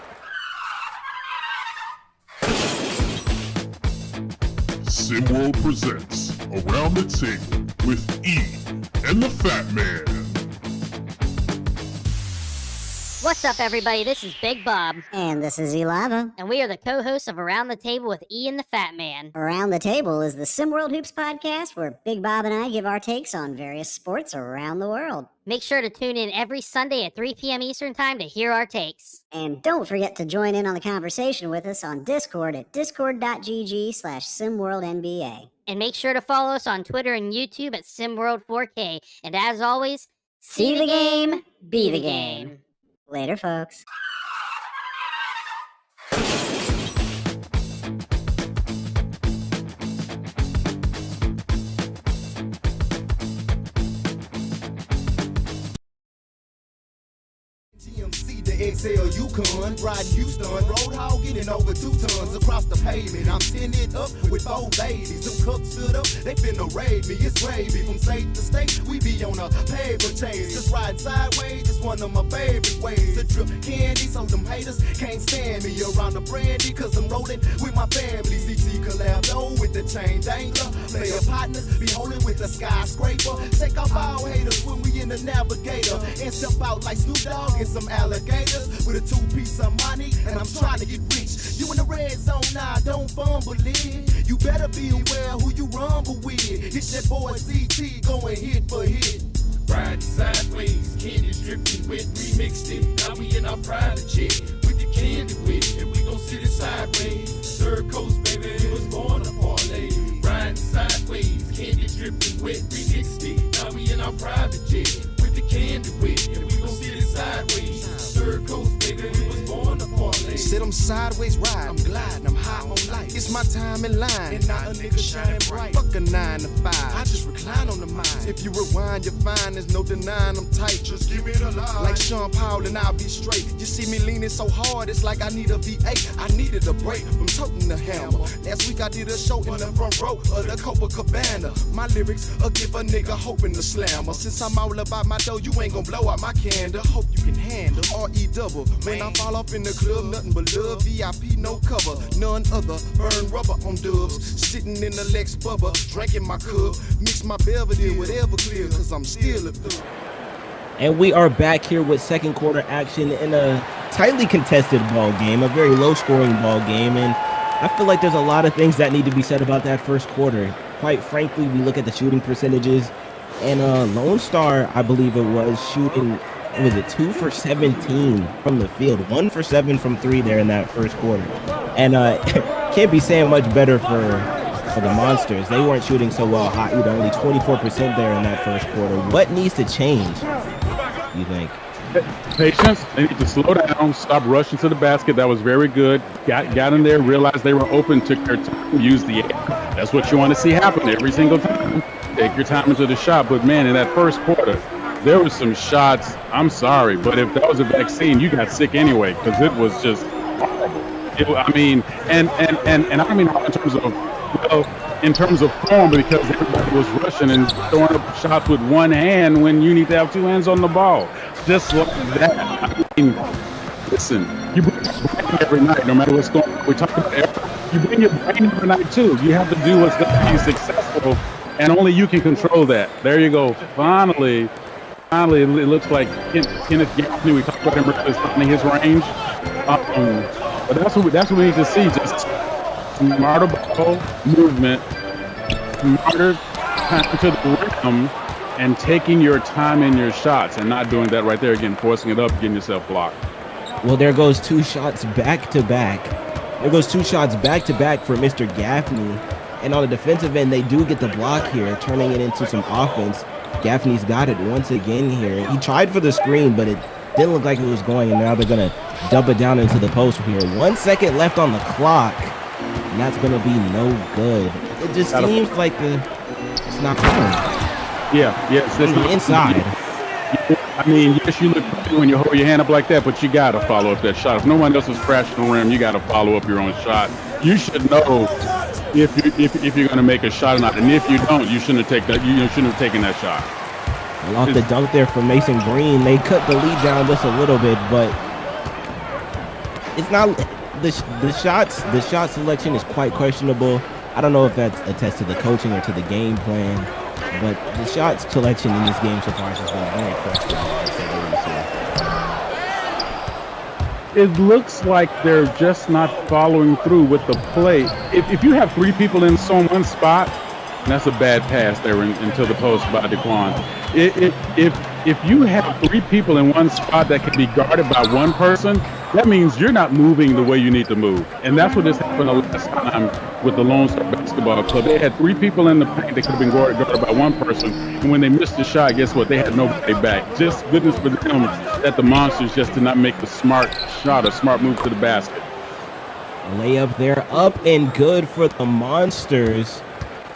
SimWorld presents Around the Table with E and the Fat Man. What's up, everybody? This is Big Bob. And this is Elava. And we are the co-hosts of Around the Table with E and the Fat Man. Around the Table is the SimWorld Hoops podcast where Big Bob and I give our takes on various sports around the world. Make sure to tune in every Sunday at 3 p.m. Eastern Time to hear our takes. And don't forget to join in on the conversation with us on Discord at discord.gg/SimWorldNBA. And make sure to follow us on Twitter and YouTube at SimWorld4K. And as always, see the game, be the game. Later, folks. XL Yukon, riding Houston, road hogging and over 2 tons across the pavement. I'm tinted up with 4 ladies. Them cups stood up, they finna raid me. It's gravy from state to state. We be on a paper chase. Just riding sideways, it's one of my favorite ways to drip candy, so them haters can't stand me around the brandy, cause I'm rolling with my family. CT collab low with the chain dangler. Player partners be holding with the skyscraper. Take off all haters when we in the navigator and step out like Snoop Dogg and some alligators. With a 2-piece of money, and I'm trying to get rich. You in the red zone now, don't fumble it. You better be aware who you rumble with. It's that boy CT going hit for hit. Riding sideways, candy dripping wet, remixed it. Now we in our private jet with the candy wet, and we gon' sit it sideways. Third coast, baby, it was born a parlay. Riding sideways, candy dripping wet, remixed it. Now we in our private jet with the candy wet, and we gon' sit it sideways. Third coast, baby, we was born to parlay. Said I'm sideways riding, I'm gliding, I'm high on life. It's my time in line, and now a nigga shining bright. Fuck a 9 to 5, I just recline on the mind. If you rewind, you find there's no denying I'm tight. Just give me the line. Like Sean Paul and I'll be straight. You see me leaning so hard, it's like I need a V8. I needed a break from toting the hammer. Last week I did a show in the front row of the Copacabana. My lyrics will give a nigga hope in the slammer. Since I'm all about my dough, you ain't gon' blow out my candle. Hope you can handle R-E-double. When I fall off in the club, nothing but love. VIP, no cover, none other. Burn rubber on dubs. Sitting in the Lex Bubba, drinking my cup. Mix my Belvedere with Everclear, cause I'm still a thug. And we are back here with second quarter action in a tightly contested ball game, a very low scoring ball game. And I feel like there's a lot of things that need to be said about that first quarter. Quite frankly, we look at the shooting percentages, and Lonestar, I believe it was, shooting, was it 2 for 17 from the field, 1 for 7 from 3 there in that first quarter. And can't be saying much better for the Monsters. They weren't shooting so well hot either, only 24% there in that first quarter. What needs to change, you think? Patience. They need to slow down, stop rushing to the basket. That was very good. Got in there, realized they were open, took their time, used the air. That's what you want to see happen every single time. Take your time into the shot. But man, in that first quarter, there was some shots. I'm sorry, but if that was a vaccine, you got sick anyway, because it was just horrible. I mean, and I don't mean in terms of, well, in terms of form, because everybody was rushing and throwing up shots with one hand when you need to have two hands on the ball. Just like that. I mean, listen, you bring your brain every night, no matter what's going on. We talk about effort. You bring your brain every night too. You have to do what's going to be successful, and only you can control that. There you go. Finally, it looks like Kenneth Gaffney. We talked about him earlier, finding his range. But that's what we need to see. Just smarter ball movement, smarter time to the rim, and taking your time in your shots and not doing that right there again, forcing it up, getting yourself blocked. Well, there goes two shots back to back. There goes two shots back to back for Mr. Gaffney. And on the defensive end, they do get the block here, turning it into some offense. Gaffney's got it once again here. He tried for the screen, but it didn't look like it was going, and now they're going to dump it down into the post here. 1 second left on the clock, and that's going to be no good. It just seems like it's not going. Yeah, it's from the inside. I mean, yes, you look pretty when you hold your hand up like that, but you got to follow up that shot. If no one else is crashing the rim, you got to follow up your own shot. You should know if you're going to make a shot or not, and if you don't, you shouldn't have taken that shot. Well, off the dunk there from Mason Green, they cut the lead down just a little bit, but it's not the shot selection is quite questionable. I don't know if that's attest to the coaching or to the game plan, but the shot selection in this game so far has been very questionable. It looks like they're just not following through with the play. If you have three people in one spot, and that's a bad pass there into the post by DeQuan. If you have three people in one spot that can be guarded by one person, that means you're not moving the way you need to move. And that's what just happened the last time with the Lonestar Basketball Club. They had three people in the paint that could have been guarded by one person. And when they missed the shot, guess what? They had nobody back. Just goodness for them that the Monsters just did not make the smart shot, a smart move to the basket. Layup there, up and good for the Monsters.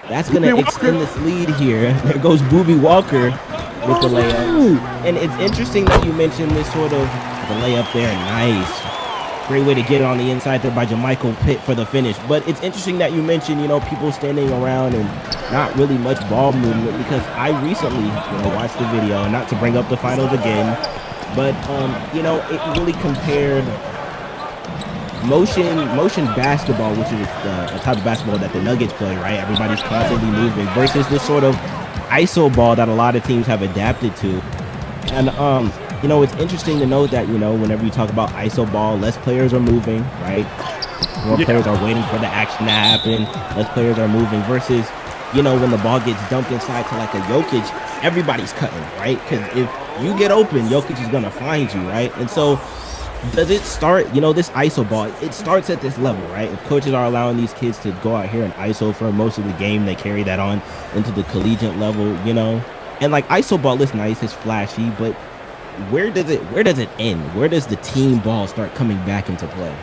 That's going to extend this lead here. There goes Booby Walker with the layup. And it's interesting that you mentioned this sort of the layup there. Nice. Great way to get it on the inside there by Jermichael Pitt for the finish. But it's interesting that you mentioned, people standing around and not really much ball movement, because I recently watched the video, and not to bring up the finals again, but, it really compared motion basketball, which is the type of basketball that the Nuggets play, right? Everybody's constantly moving, versus this sort of ISO ball that a lot of teams have adapted to. And it's interesting to note that whenever you talk about ISO ball, less players are moving, right? More players are waiting for the action to happen. Less players are moving, versus when the ball gets dumped inside to like a Jokic, everybody's cutting, right? Because if you get open, Jokic is gonna find you, right? And so does it start, this ISO ball, it starts at this level, right? If coaches are allowing these kids to go out here and ISO for most of the game, they carry that on into the collegiate level, And like ISO ball is nice, it's flashy, but where does it end? Where does the team ball start coming back into play?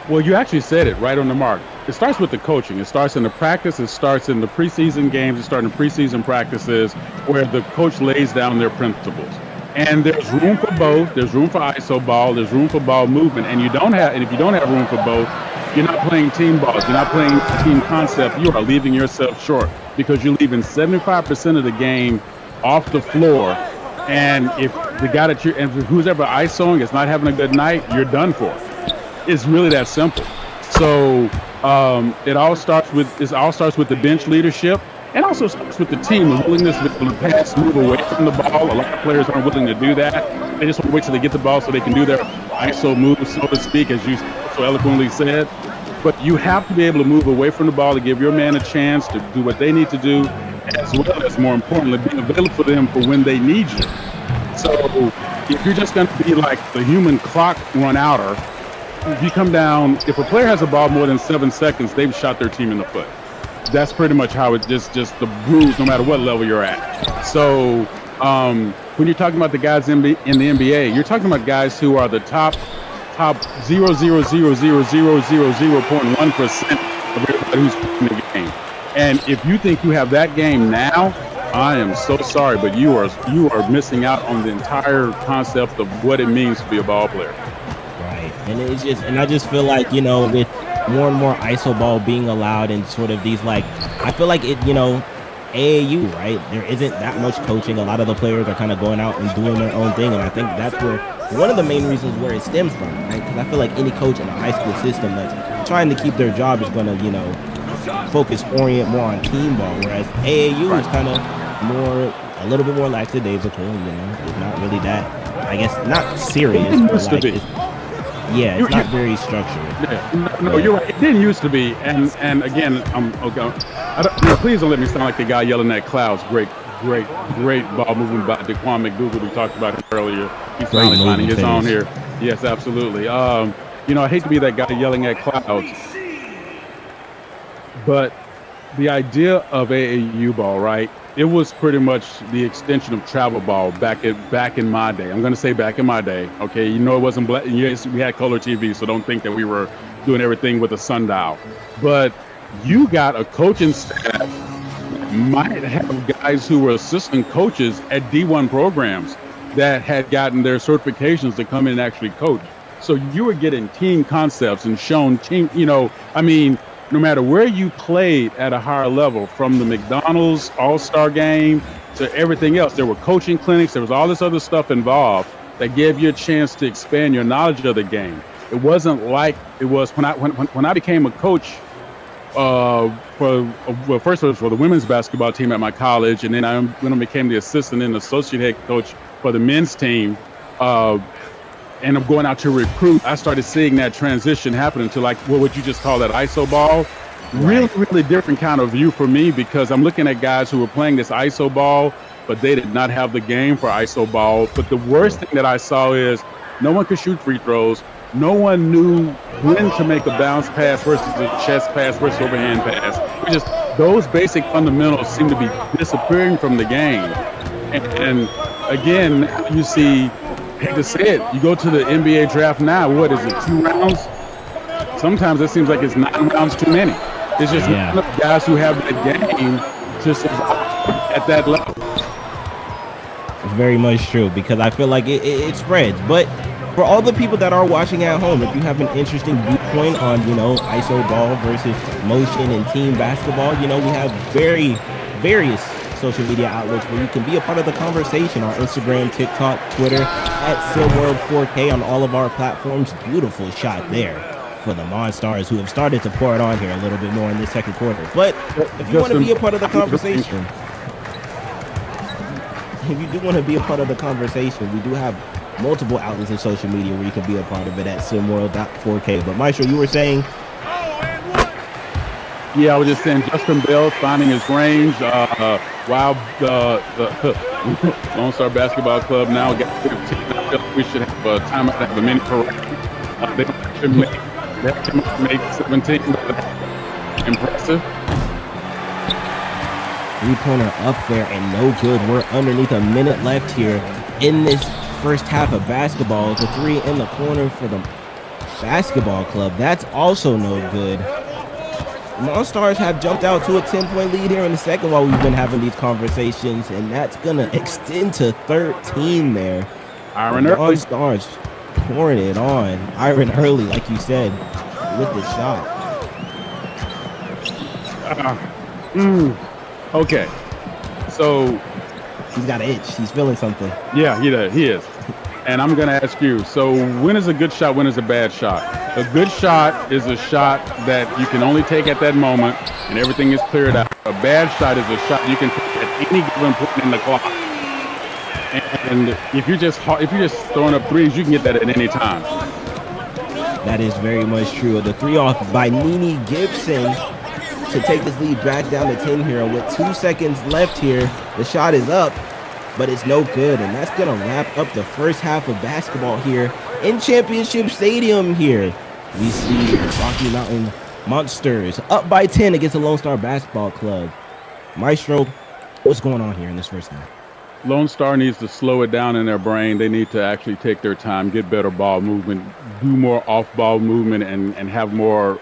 Well, you actually said it right on the mark. It starts with the coaching. It starts in the practice. It starts in the preseason games. It starts in preseason practices where the coach lays down their principles. And there's room for both. There's room for ISO ball. There's room for ball movement. And if you don't have room for both, you're not playing team balls. You're not playing team concept. You are leaving yourself short, because you're leaving 75% of the game off the floor. And if the guy who's ever ISOing is not having a good night, you're done for. It's really that simple. So it all starts with the bench leadership. And also starts with the team, the willingness to pass, move away from the ball. A lot of players aren't willing to do that. They just want to wait till they get the ball so they can do their ISO move, so to speak, as you so eloquently said. But you have to be able to move away from the ball to give your man a chance to do what they need to do, as well as, more importantly, be available for them for when they need you. So if you're just going to be like the human clock run outer, if you come down, if a player has a ball more than 7 seconds, they've shot their team in the foot. That's pretty much how it just the bruise, no matter what level you're at. So When you're talking about the guys in the NBA, you're talking about guys who are the top 0.1% of everybody who's playing the game. And if you think you have that game now, I am so sorry, but you are missing out on the entire concept of what it means to be a ball player. Right, and I just feel like, you know, with more and more ISO ball being allowed and sort of these, like, I feel like it, you know, AAU, right? There isn't that much coaching. A lot of the players are kind of going out and doing their own thing, and I think that's where one of the main reasons where it stems from, right? Because I feel like any coach in a high school system that's trying to keep their job is going to, you know, orient more on team ball, whereas AAU is kind of more, a little bit more lackadaisical, you know. It's not really that, I guess, not serious, but like, it's not very structured. Yeah. No, you're right. It didn't used to be, and again, please don't let me sound like the guy yelling at clouds. Great ball movement by Daquan McDougal. We talked about him earlier. He's finally finding his own here. Yes, absolutely. You know, I hate to be that guy yelling at clouds, but the idea of AAU ball, right? It was pretty much the extension of travel ball back in my day. I'm going to say back in my day. Okay, you know, it wasn't black. Yes, we had color TV, so don't think that we were doing everything with a sundial. But you got a coaching staff that might have guys who were assistant coaches at D1 programs that had gotten their certifications to come in and actually coach. So you were getting team concepts and shown team, you know, I mean, no matter where you played at a higher level, from the McDonald's All-Star game to everything else, there were coaching clinics, there was all this other stuff involved that gave you a chance to expand your knowledge of the game. It wasn't like it was when I became a coach first it was for the women's basketball team at my college, and then when I became the assistant and associate head coach for the men's team, and I'm going out to recruit, I started seeing that transition happening to, like, what would you just call that, ISO ball? Really, really different kind of view for me, because I'm looking at guys who were playing this ISO ball, but they did not have the game for ISO ball. But the worst thing that I saw is no one could shoot free throws. No one knew when to make a bounce pass versus a chest pass versus overhand pass. Just those basic fundamentals seem to be disappearing from the game. And again, you see, I hate to say it, you go to the NBA draft now, what is it, 2 rounds? Sometimes it seems like it's 9 rounds too many. There's just not enough guys who have that game to survive at that level. It's very much true, because I feel like it spreads. But for all the people that are watching at home, if you have an interesting viewpoint on, you know, ISO ball versus motion and team basketball, you know, we have various social media outlets where you can be a part of the conversation. Our Instagram, TikTok, Twitter, at SimWorld4K on all of our platforms. Beautiful shot there for the Monstars, who have started to pour it on here a little bit more in this second quarter. But if you want to be a part of the conversation, we do have multiple outlets of social media where you can be a part of it at SimWorld.4K. But Maestro, you were saying? Yeah, I was just saying Justin Bell finding his range. While the Lonestar Basketball Club now got 15, I feel like we should have a timeout to have a mini parade. They have to make 17, but impressive. 3-pointer up there and no good. We're underneath a minute left here in this first half of basketball. The 3 in the corner for the basketball club. That's also no good. Monstars have jumped out to a 10-point lead here in the second while we've been having these conversations, and that's going to extend to 13 there. Monstars pouring it on. Iron Early, like you said, with the shot. Okay. So he's got an itch. He's feeling something. Yeah, he is. And I'm going to ask you, so when is a good shot, when is a bad shot? A good shot is a shot that you can only take at that moment and everything is cleared out. A bad shot is a shot you can take at any given point in the clock. And if you're just throwing up threes, you can get that at any time. That is very much true. The 3 off by Nene Gibson to take this lead back down to 10 here. With 2 seconds left here, the shot is up, but it's no good. And that's going to wrap up the first half of basketball here in Championship Stadium here. We see the Rocky Mountain Monsters up by 10 against the Lonestar Basketball Club. Maestro, what's going on here in this first half? Lone Star needs to slow it down in their brain. They need to actually take their time, get better ball movement, do more off-ball movement, and have more,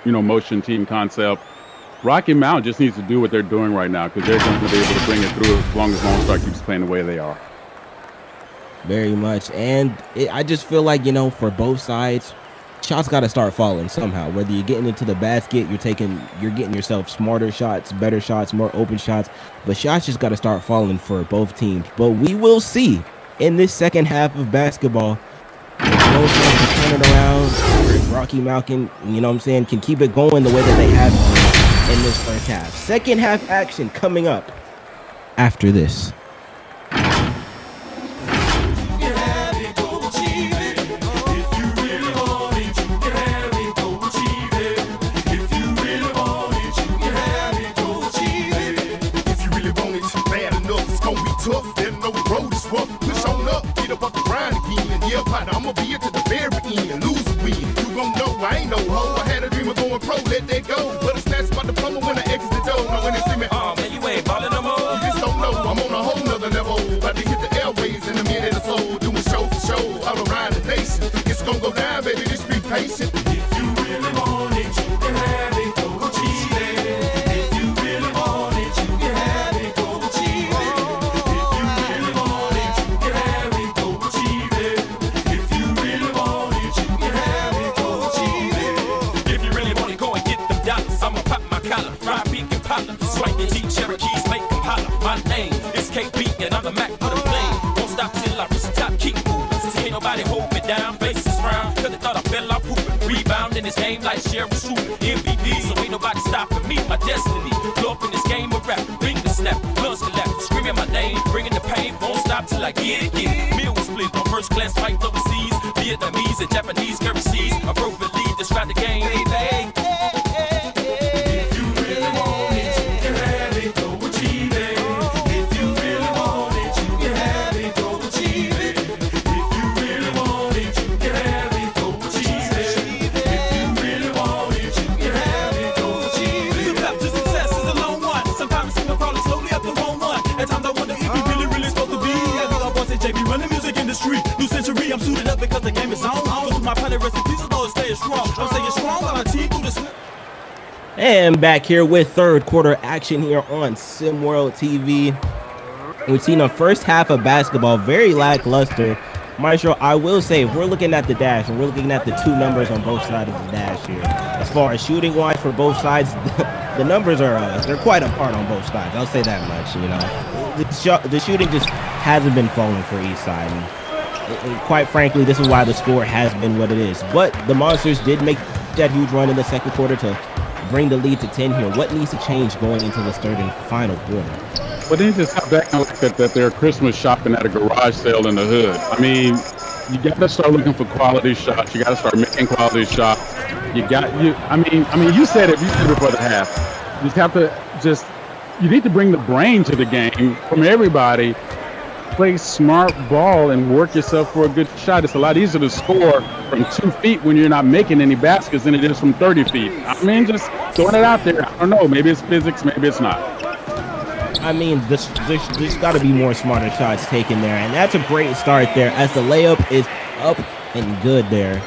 motion team concept. Rocky Mount just needs to do what they're doing right now because they're going to be able to bring it through as long as Lone Star keeps playing the way they are. Very much. And I just feel like, for both sides, shots got to start falling somehow. Whether you're getting into the basket, you're getting yourself smarter shots, better shots, more open shots. But shots just got to start falling for both teams. But we will see in this second half of basketball if Lone Star can turn it around, or if Rocky Mountain, can keep it going the way that they have in this first half. Second half action coming up after this. Tough, then no road is rough. Push on up, get up off the grind again. Yeah, partner, I'ma be it to the very end. Lose a win, you gon' know I ain't no hoe. I had a dream of going pro, let that go. But I snatched by the plumber when I exit the door. Now when they see me, man, you ain't ballin' no more. You just don't know, I'm on a whole nother level. About to hit the airways in a minute or so. Doing show for show, all around the nation. It's gon' go down, baby, just be patient. If you really want it, you can have it, go achieve it. If you really want it, you can have it, go achieve it. Swipe the Jeep Cherokees, make them holler. My name is KB and I'm the Mac with a flame. Won't stop till I reach the top, keep moving. Since ain't nobody hold me down, faces frown. Cause they thought I fell off hooping. Rebound in this game like Cheryl Shooter. MVP, so ain't nobody stopping me, my destiny. Blow up in this game of rap, finger snap, blood collapse. Screaming my name, bringing the pain. Won't stop till I get it. Meal was split on first class flights overseas. Vietnamese and Japanese currencies. I broke the lead, describe the game. Baby. New century, I'm suited up because the game is on. Go to my pilot recipes, although it's staying strong. I'm staying strong while my team through this. And back here with third quarter action here on SimWorld TV. We've seen a first half of basketball very lackluster. Maestro, I will say, if we're looking at the dash, and we're looking at the two numbers on both sides of the dash here, as far as shooting wise for both sides, the numbers are they're quite apart on both sides. I'll say that much. The shooting just hasn't been falling for each side. And quite frankly, this is why the score has been what it is. But the Monsters did make that huge run in the second quarter to bring the lead to 10 here. What needs to change going into this third and final quarter? Well, they just have that kind of that they're Christmas shopping at a garage sale in the hood. I mean, you got to start looking for quality shots. You got to start making quality shots. You said it before the half. You just have to you need to bring the brain to the game from everybody. Play smart ball and work yourself for a good shot. It's a lot easier to score from 2 feet when you're not making any baskets than it is from 30 feet. I mean, just throwing it out there. I don't know. Maybe it's physics. Maybe it's not. I mean, there's got to be more smarter shots taken there. And that's a great start there as the layup is up and good there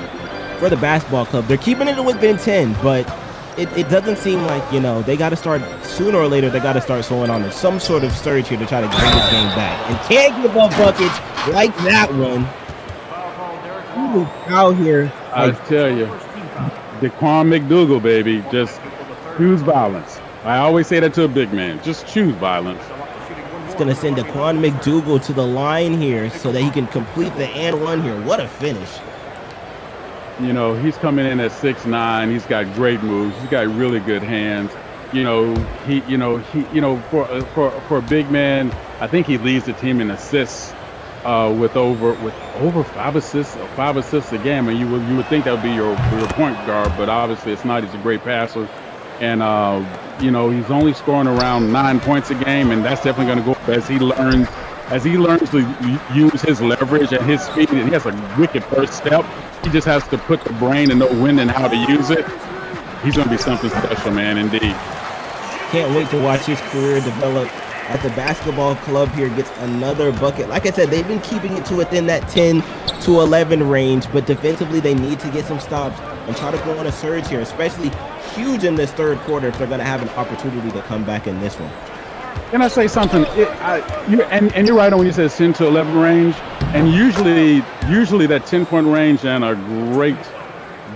for the basketball club. They're keeping it within 10, but it doesn't seem like, they got to start sooner or later. They got to start showing on some sort of surge here to try to bring this game back. And can't give up buckets like that one. Out here. I tell you, Daquan McDougal, baby, just choose violence. I always say that to a big man. Just choose violence. It's going to send Daquan McDougal to the line here so that he can complete the and one here. What a finish. He's coming in at 6'9". He's got great moves. He's got really good hands. For a big man, I think he leads the team in assists with over 5 assists a game. And you would think that would be your point guard, but obviously it's not. He's a great passer. And he's only scoring around 9 points a game, and that's definitely going to go up as he learns to use his leverage and his speed. And he has a wicked first step. He just has to put the brain and know when and how to use it. He's going to be something special, man, indeed. Can't wait to watch his career develop as the basketball club here gets another bucket. Like I said, they've been keeping it to within that 10 to 11 range, but defensively they need to get some stops and try to go on a surge here, especially huge in this third quarter if they're going to have an opportunity to come back in this one. Can I say something? And you're right on when you said 10 to 11 range, and usually that 10-point range and a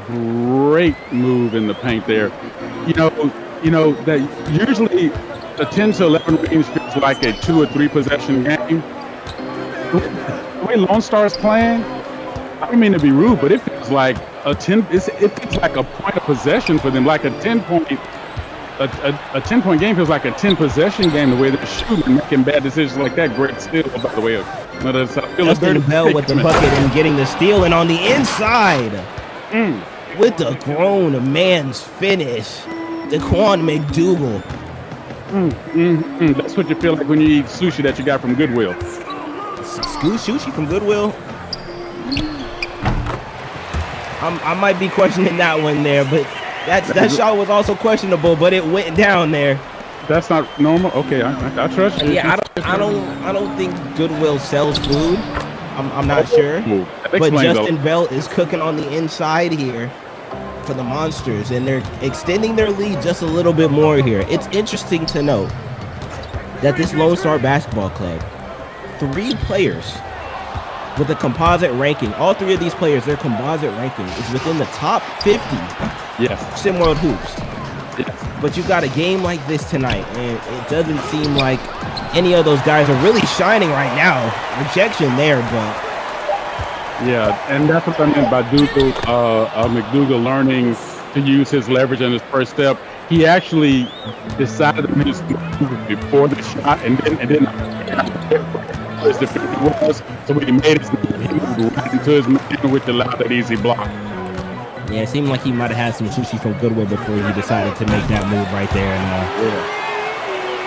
great move in the paint there. You know that usually the 10 to 11 range feels like a 2 or 3 possession game. The way Lonestar is playing, I don't mean to be rude, but it feels like it feels like a point of possession for them, like a 10-point. A 10-point game feels like a 10-possession game. The way they're shooting and making bad decisions like that. Great steal, by the way. Justin Bell with the bucket and getting the steal, and on the inside with the grown man's finish, Daquan McDougal. That's what you feel like when you eat sushi that you got from Goodwill. Sushi from Goodwill? I might be questioning that one there, but that shot was also questionable, but it went down there. That's not normal. Okay, I trust you. Yeah, I don't think Goodwill sells food. I'm not sure, but Justin Bell is cooking on the inside here for the Monsters, and they're extending their lead just a little bit more here. It's interesting to note that this Lonestar basketball club, 3 players with a composite ranking, all 3 of these players, their composite ranking is within the top 50. Yes. SimWorld Hoops. Yes. But you got a game like this tonight, and it doesn't seem like any of those guys are really shining right now. Rejection there, but yeah, and that's what I meant by McDougal learning to use his leverage on his first step. He actually decided to move before the shot, and then his defender was, so when he made his move, he moved right into his man, which allowed that easy block. Yeah, it seemed like he might have had some sushi from Goodwill before he decided to make that move right there. And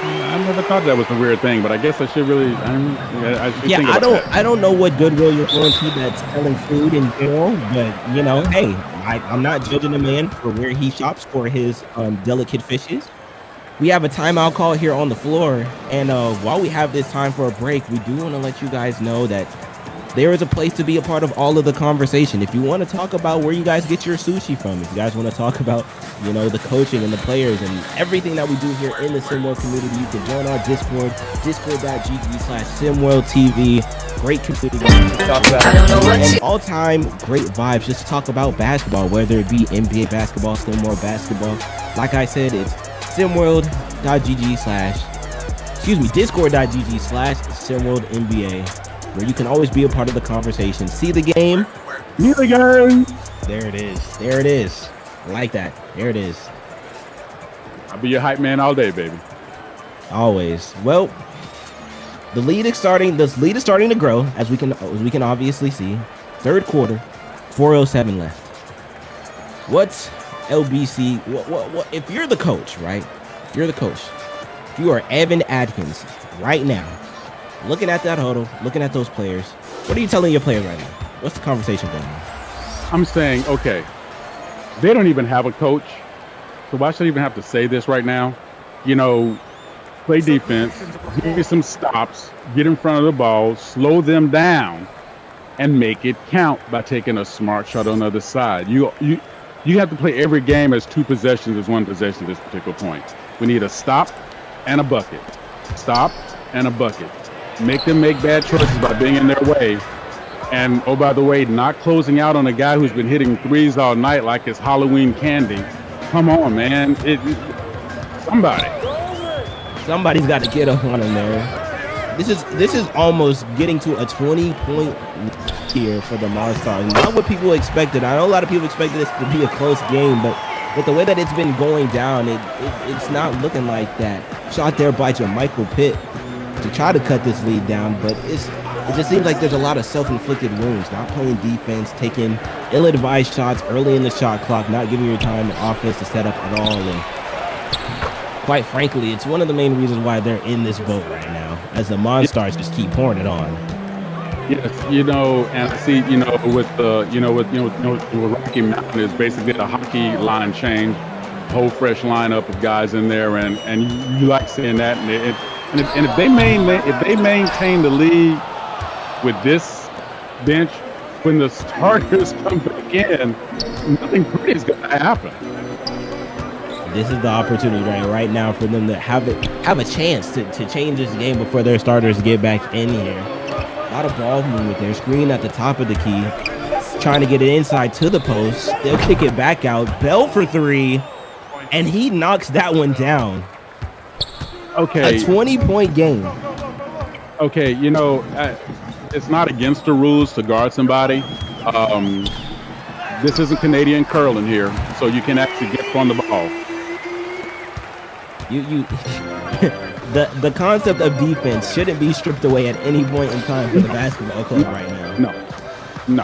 I never thought that was a weird thing, but I guess I should really. I don't know what Goodwill you're going to that's selling food in general, but hey, I'm not judging a man for where he shops for his delicate fishes. We have a timeout call here on the floor, and while we have this time for a break, we do want to let you guys know that there is a place to be a part of all of the conversation. If you want to talk about where you guys get your sushi from, if you guys want to talk about, the coaching and the players and everything that we do here in the SimWorld community, you can join our Discord, discord.gg/SimWorldTV. Great community to talk about. And all-time great vibes just to talk about basketball, whether it be NBA basketball, SimWorld basketball. Like I said, it's discord.gg/SimWorldNBA. where you can always be a part of the conversation. See the game? See the game. There it is. There it is. I like that. There it is. I'll be your hype man all day, baby. Always. Well, the lead is starting to grow, as we can obviously see. Third quarter, 4:07 left. What's LBC? What if you're the coach, right? If you're the coach, if you are Evan Adkins right now, looking at that huddle, looking at those players, what are you telling your players right now? What's the conversation going on? I'm saying, okay, they don't even have a coach, so why should I even have to say this right now? Play defense, give me some stops, get in front of the ball, slow them down, and make it count by taking a smart shot on the other side. You have to play every game as 2 possessions as 1 possession at this particular point. We need a stop and a bucket. Stop and a bucket. Make them make bad choices by being in their way. And, oh, by the way, not closing out on a guy who's been hitting threes all night like it's Halloween candy. Come on, man. Somebody's got to get up on him there. This is almost getting to a 20-point here for the Lonestar. Not what people expected. I know a lot of people expected this to be a close game, but with the way that it's been going down, it's not looking like that. Shot there by Jermichael Pitt to try to cut this lead down, but it just seems like there's a lot of self-inflicted wounds, not playing defense, taking ill-advised shots early in the shot clock, not giving your time the offense to set up at all, and quite frankly, it's one of the main reasons why they're in this boat right now, as the Monstars just keep pouring it on. Yes, and I see, with Rocky Mountain is basically a hockey line change, whole fresh lineup of guys in there, and you like seeing that, and And if they maintain the lead with this bench, when the starters come back in, nothing pretty is going to happen. This is the opportunity right now for them to have a chance to change this game before their starters get back in here. A lot of ball movement there. Screen at the top of the key. Trying to get it inside to the post. They'll kick it back out. Bell for three. And he knocks that one down. Okay. A 20-point game. Okay, it's not against the rules to guard somebody. This isn't Canadian curling here, so you can actually get on the ball. The concept of defense shouldn't be stripped away at any point in time for the basketball club right now. No.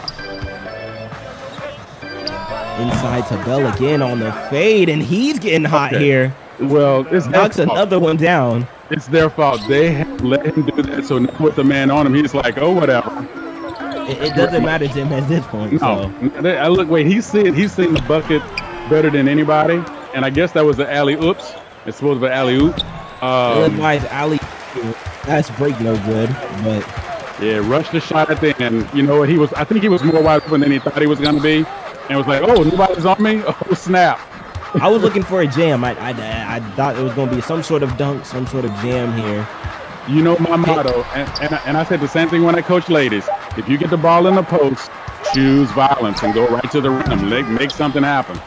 Inside to Bell again on the fade, and he's getting hot here. Well, it's knocks another one down. It's their fault. They let him do that, so now with the man on him, he's like, oh, whatever. It doesn't matter to him at this point. No. He's seen the bucket better than anybody, and I guess that was the alley-oops. It's supposed to be alley-oop. Alley, that's break no good, but yeah, rushed the shot at the end. You know what? I think he was more wide open than he thought he was going to be, and was like, oh, nobody's on me. Oh, snap. I was looking for a jam. I thought it was going to be some sort of dunk, some sort of jam here. You know my motto, and I said the same thing when I coach ladies. If you get the ball in the post, choose violence and go right to the rim. Make something happen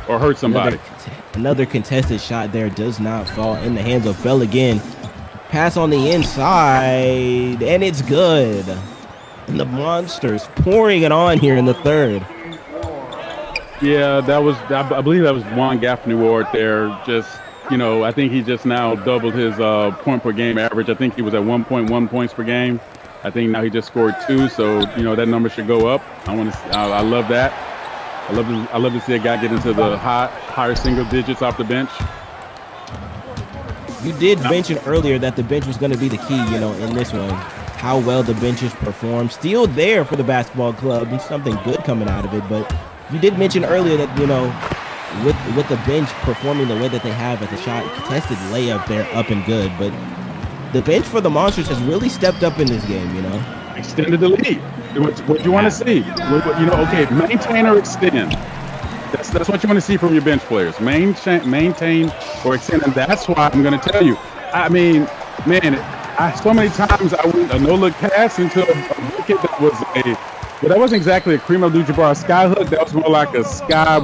or hurt somebody. Another contested shot there does not fall in the hands of Bell again. Pass on the inside, and it's good. And the Monsters pouring it on here in the third. Yeah, I believe that was Juan Gaffney Ward there. I think he just now doubled his point per game average. I think he was at 1.1 points per game. I think now he just scored 2, so that number should go up. I love that. I love to see a guy get into the higher single digits off the bench. You did mention earlier that the bench was going to be the key, in this one. How well the benches perform. Still there for the basketball club and something good coming out of it. But you did mention earlier that, with the bench performing the way that they have at the shot contested layup, they're up and good. But the bench for the Monsters has really stepped up in this game, Extended the lead. What you want to see. Okay, maintain or extend. That's what you want to see from your bench players. Maintain or extend. And that's why I'm going to tell you. I mean, man, so many times I went a no-look pass into a bucket that was but that wasn't exactly a Kareem Abdul-Jabbar sky hook. That was more like a sky.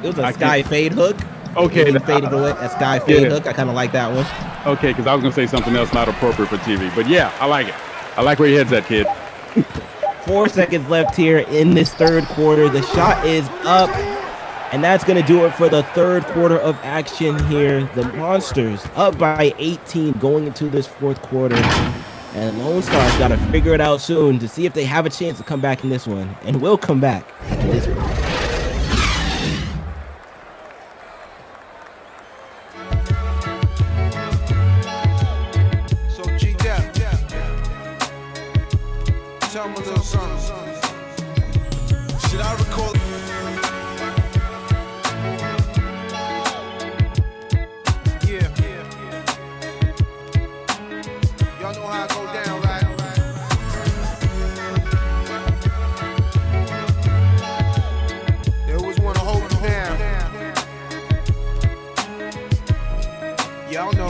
It was a sky fade hook. Okay. Faded away. A sky fade hook. I kind of like that one. Okay, because I was going to say something else not appropriate for TV. But yeah, I like it. I like where your head's at, kid. 4 seconds left here in this third quarter. The shot is up, and that's going to do it for the third quarter of action here. The Monsters up by 18 going into this fourth quarter. And Lone Star's got to figure it out soon to see if they have a chance to come back in this one. And will come back in this one. So G-Dep, tell me a little something. Should I record? Y'all know how I go down, right? They always want to hold you down. Y'all know.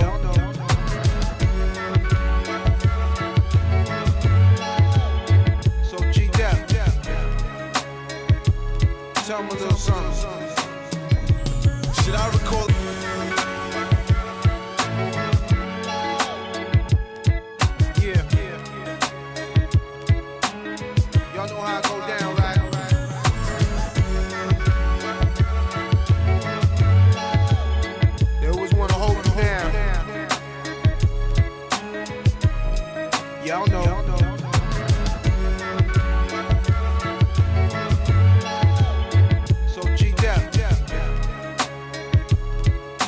So G-Dep, tell me a little something. Should I record? Y'all know how I go down, right? They always want to hold you down. Y'all know. So G-Dep,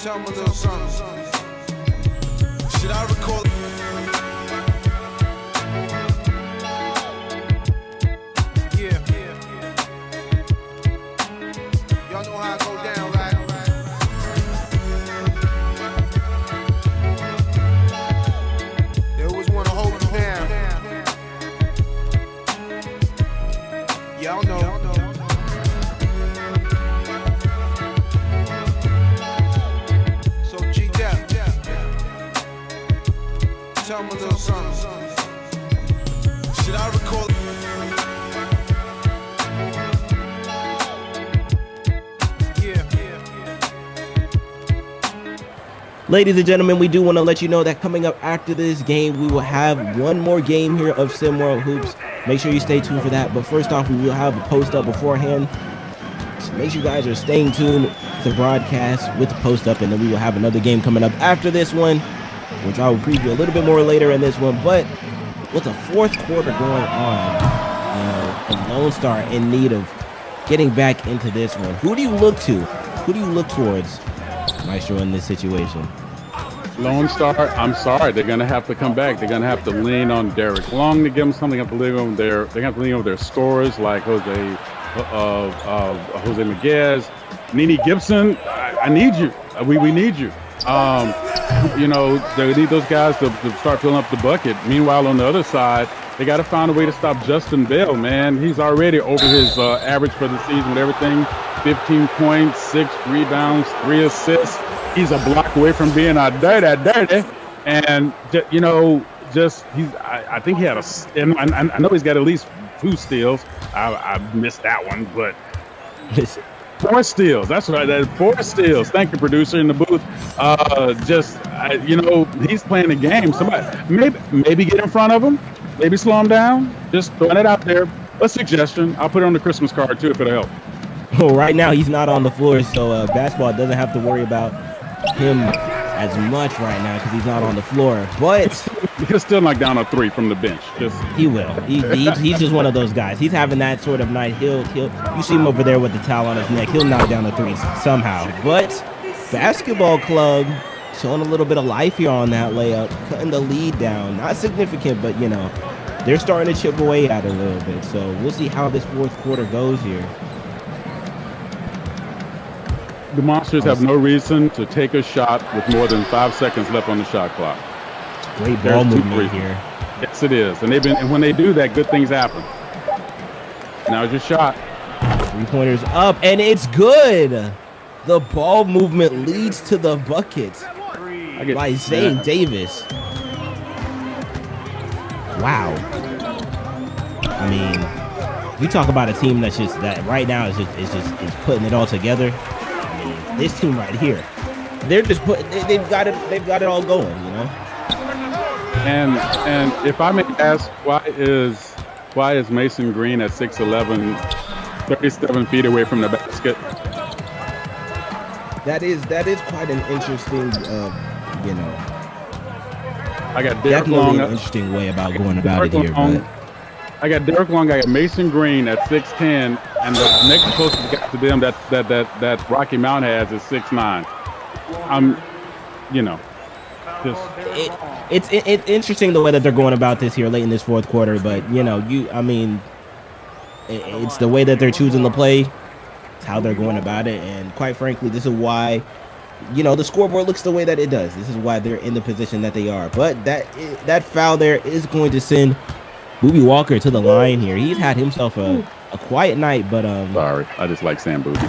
tell me a little something. Should I record? Y'all know how I go down, right? something, a little something. Should I recall? Ladies and gentlemen, we do want to let you know that coming up after this game, we will have one more game here of SimWorld Hoops. Make sure you stay tuned for that. But first off, we will have a post up beforehand. So make sure you guys are staying tuned to the broadcast with the post up, and then we will have another game coming up after this one, which I will preview a little bit more later in this one. But with the fourth quarter going on, and Lonestar in need of getting back into this one, who do you look to? Who do you look towards, Maestro, in this situation? Lonestar, I'm sorry, they're gonna have to come back. They're gonna have to lean on Derek Long to give them something. They have to lean on their scorers like Jose Miguez, Nene Gibson. I need you. We need you. They need those guys to start filling up the bucket. Meanwhile, on the other side, they got to find a way to stop Justin Bell, man. He's already over his average for the season with everything. 15 points, 6 rebounds, 3 assists. He's a block away from being a dirty. And, I think he had I know he's got at least 2 steals. I missed that one, but 4 steals. That's right. That 4 steals. Thank you, producer in the booth. He's playing the game. Somebody maybe get in front of him. Maybe slow him down. Just throwing it out there. A suggestion. I'll put it on the Christmas card too if it'll help. Well, right now he's not on the floor, so basketball doesn't have to worry about him as much right now because he's not on the floor. But he'll still knock down a 3 from the bench. He will. He's just one of those guys. He's having that sort of night. He'll you see him over there with the towel on his neck. He'll knock down a 3 somehow. But basketball club showing a little bit of life here on that layup, cutting the lead down. Not significant, but they're starting to chip away at it a little bit. So we'll see how this fourth quarter goes here. The Monsters have no reason to take a shot with more than 5 seconds left on the shot clock. Great ball movement here. Yes, it is. And when they do that, good things happen. Now's your shot. 3-pointers up, and it's good. The ball movement leads to the bucket by Zane Davis. Wow. I mean, you talk about a team that's just that right now is putting it all together. This team right here, they're just they've got it all going, And if I may ask, why is Mason Green at 6'11", 37 feet away from the basket? That is quite an interesting, I got Derek Long. An interesting way about going about it here, but I got Derek Long. I got Mason Green at 6'10", and the next closest guy to them that Rocky Mount has is 6'9". It's interesting the way that they're going about this here late in this fourth quarter, but it's the way that they're choosing to play. It's how they're going about it, and quite frankly, this is why the scoreboard looks the way that it does. This is why they're in the position that they are. But that foul there is going to send Booby Walker to the line here. He's had himself a quiet night, but sorry, I just like Sam Booby.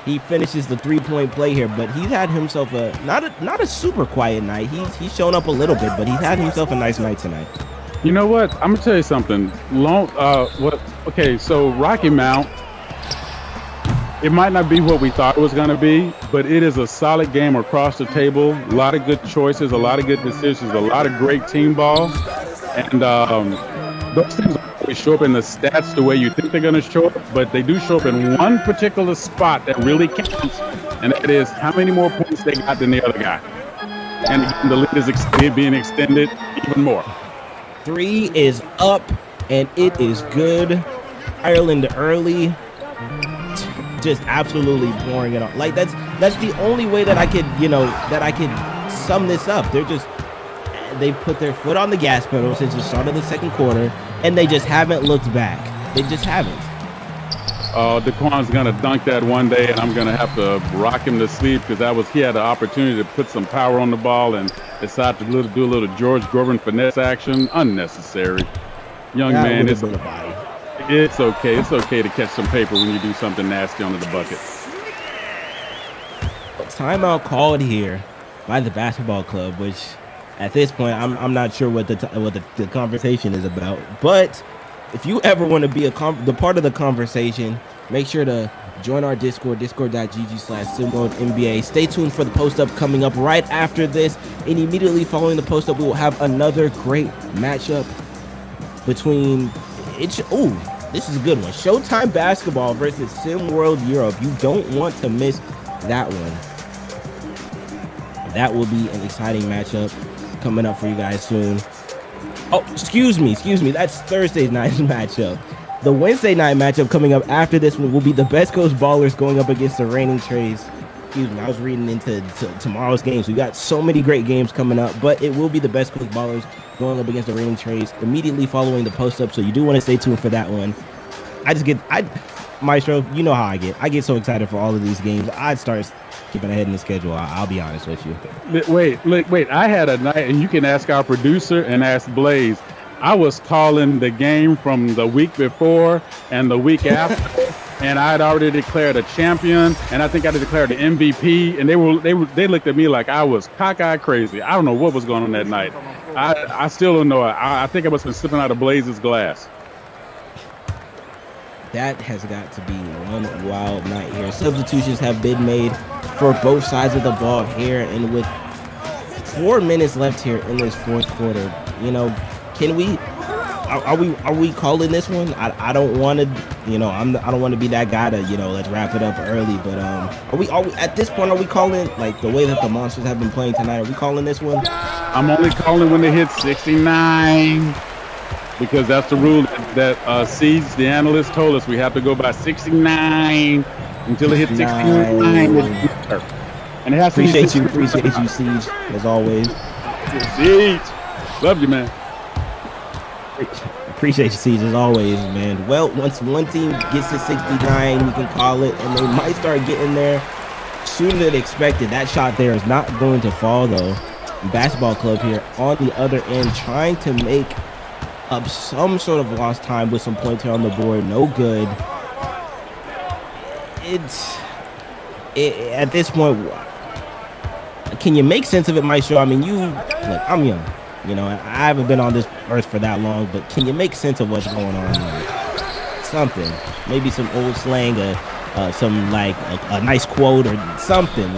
He finishes the 3-point play here, but he's had himself not a super quiet night. He's shown up a little bit, but he's had himself a nice night tonight. You know what? I'm gonna tell you something. So Rocky Mount, it might not be what we thought it was gonna be, but it is a solid game across the table. A lot of good choices, a lot of good decisions, a lot of great team ball, and those things always show up in the stats the way you think they're gonna show up, but they do show up in one particular spot that really counts, and that is how many more points they got than the other guy. And the lead is being extended even more. 3 is up, and it is good. Ireland early, just absolutely pouring it on. Like that's the only way that I could sum this up. They put their foot on the gas pedal since the start of the second quarter, and they just haven't looked back. They just haven't. Daquan's gonna dunk that one day, and I'm gonna have to rock him to sleep because he had the opportunity to put some power on the ball and decided to do a little George Gervin finesse action. Unnecessary. Young man, it's okay. It's okay to catch some paper when you do something nasty under the bucket. Timeout called here by the basketball club, which At this point, I'm not sure what the conversation is about. But if you ever want to be the part of the conversation, make sure to join our Discord, discord.gg/SimWorldNBA. Stay tuned for the post-up coming up right after this. And immediately following the post-up, we will have another great matchup between... this is a good one. Showtime Basketball versus SimWorld Europe. You don't want to miss that one. That will be an exciting matchup coming up for you guys soon. Oh, excuse me. That's Thursday's night matchup. The Wednesday night matchup coming up after this one will be the Best Coast Ballers going up against the Reigning Trays. Excuse me, I was reading into tomorrow's games. We got so many great games coming up, but it will be the Best Coast Ballers going up against the Reigning Trays immediately following the post-up, so you do want to stay tuned for that one. Maestro, you know how I get. I get so excited for all of these games. I'd start keeping ahead in the schedule. I'll be honest with you. Wait. I had a night, and you can ask our producer and ask Blaze. I was calling the game from the week before and the week after, and I had already declared a champion, and I think I declared the MVP, and they looked at me like I was cockeyed crazy. I don't know what was going on that night. I still don't know. I think I must have been sipping out of Blaze's glass. That has got to be one wild night here. Substitutions have been made for both sides of the ball here, and with 4 minutes left here in this fourth quarter, can we? Are we calling this one? I don't want to, I don't want to be that guy to, let's wrap it up early. But are we at this point? Are we calling like the way that the Monsters have been playing tonight? Are we calling this one? I'm only calling when they hit 69. Because that's the rule that Siege, the analyst, told us we have to go by 69 until it hits 69. And it has to appreciate you, Siege, as always. Siege, love you, man. Appreciate you, Siege, as always, man. Well, once one team gets to 69, we can call it, and they might start getting there sooner than expected. That shot there is not going to fall, though. Basketball Club here on the other end, trying to make up some sort of lost time with some points here on the board. No good. At this point, can you make sense of it, Maestro? I mean, look, I'm young, I haven't been on this earth for that long, but can you make sense of what's going on here? Something, maybe some old slang, some like a nice quote or something,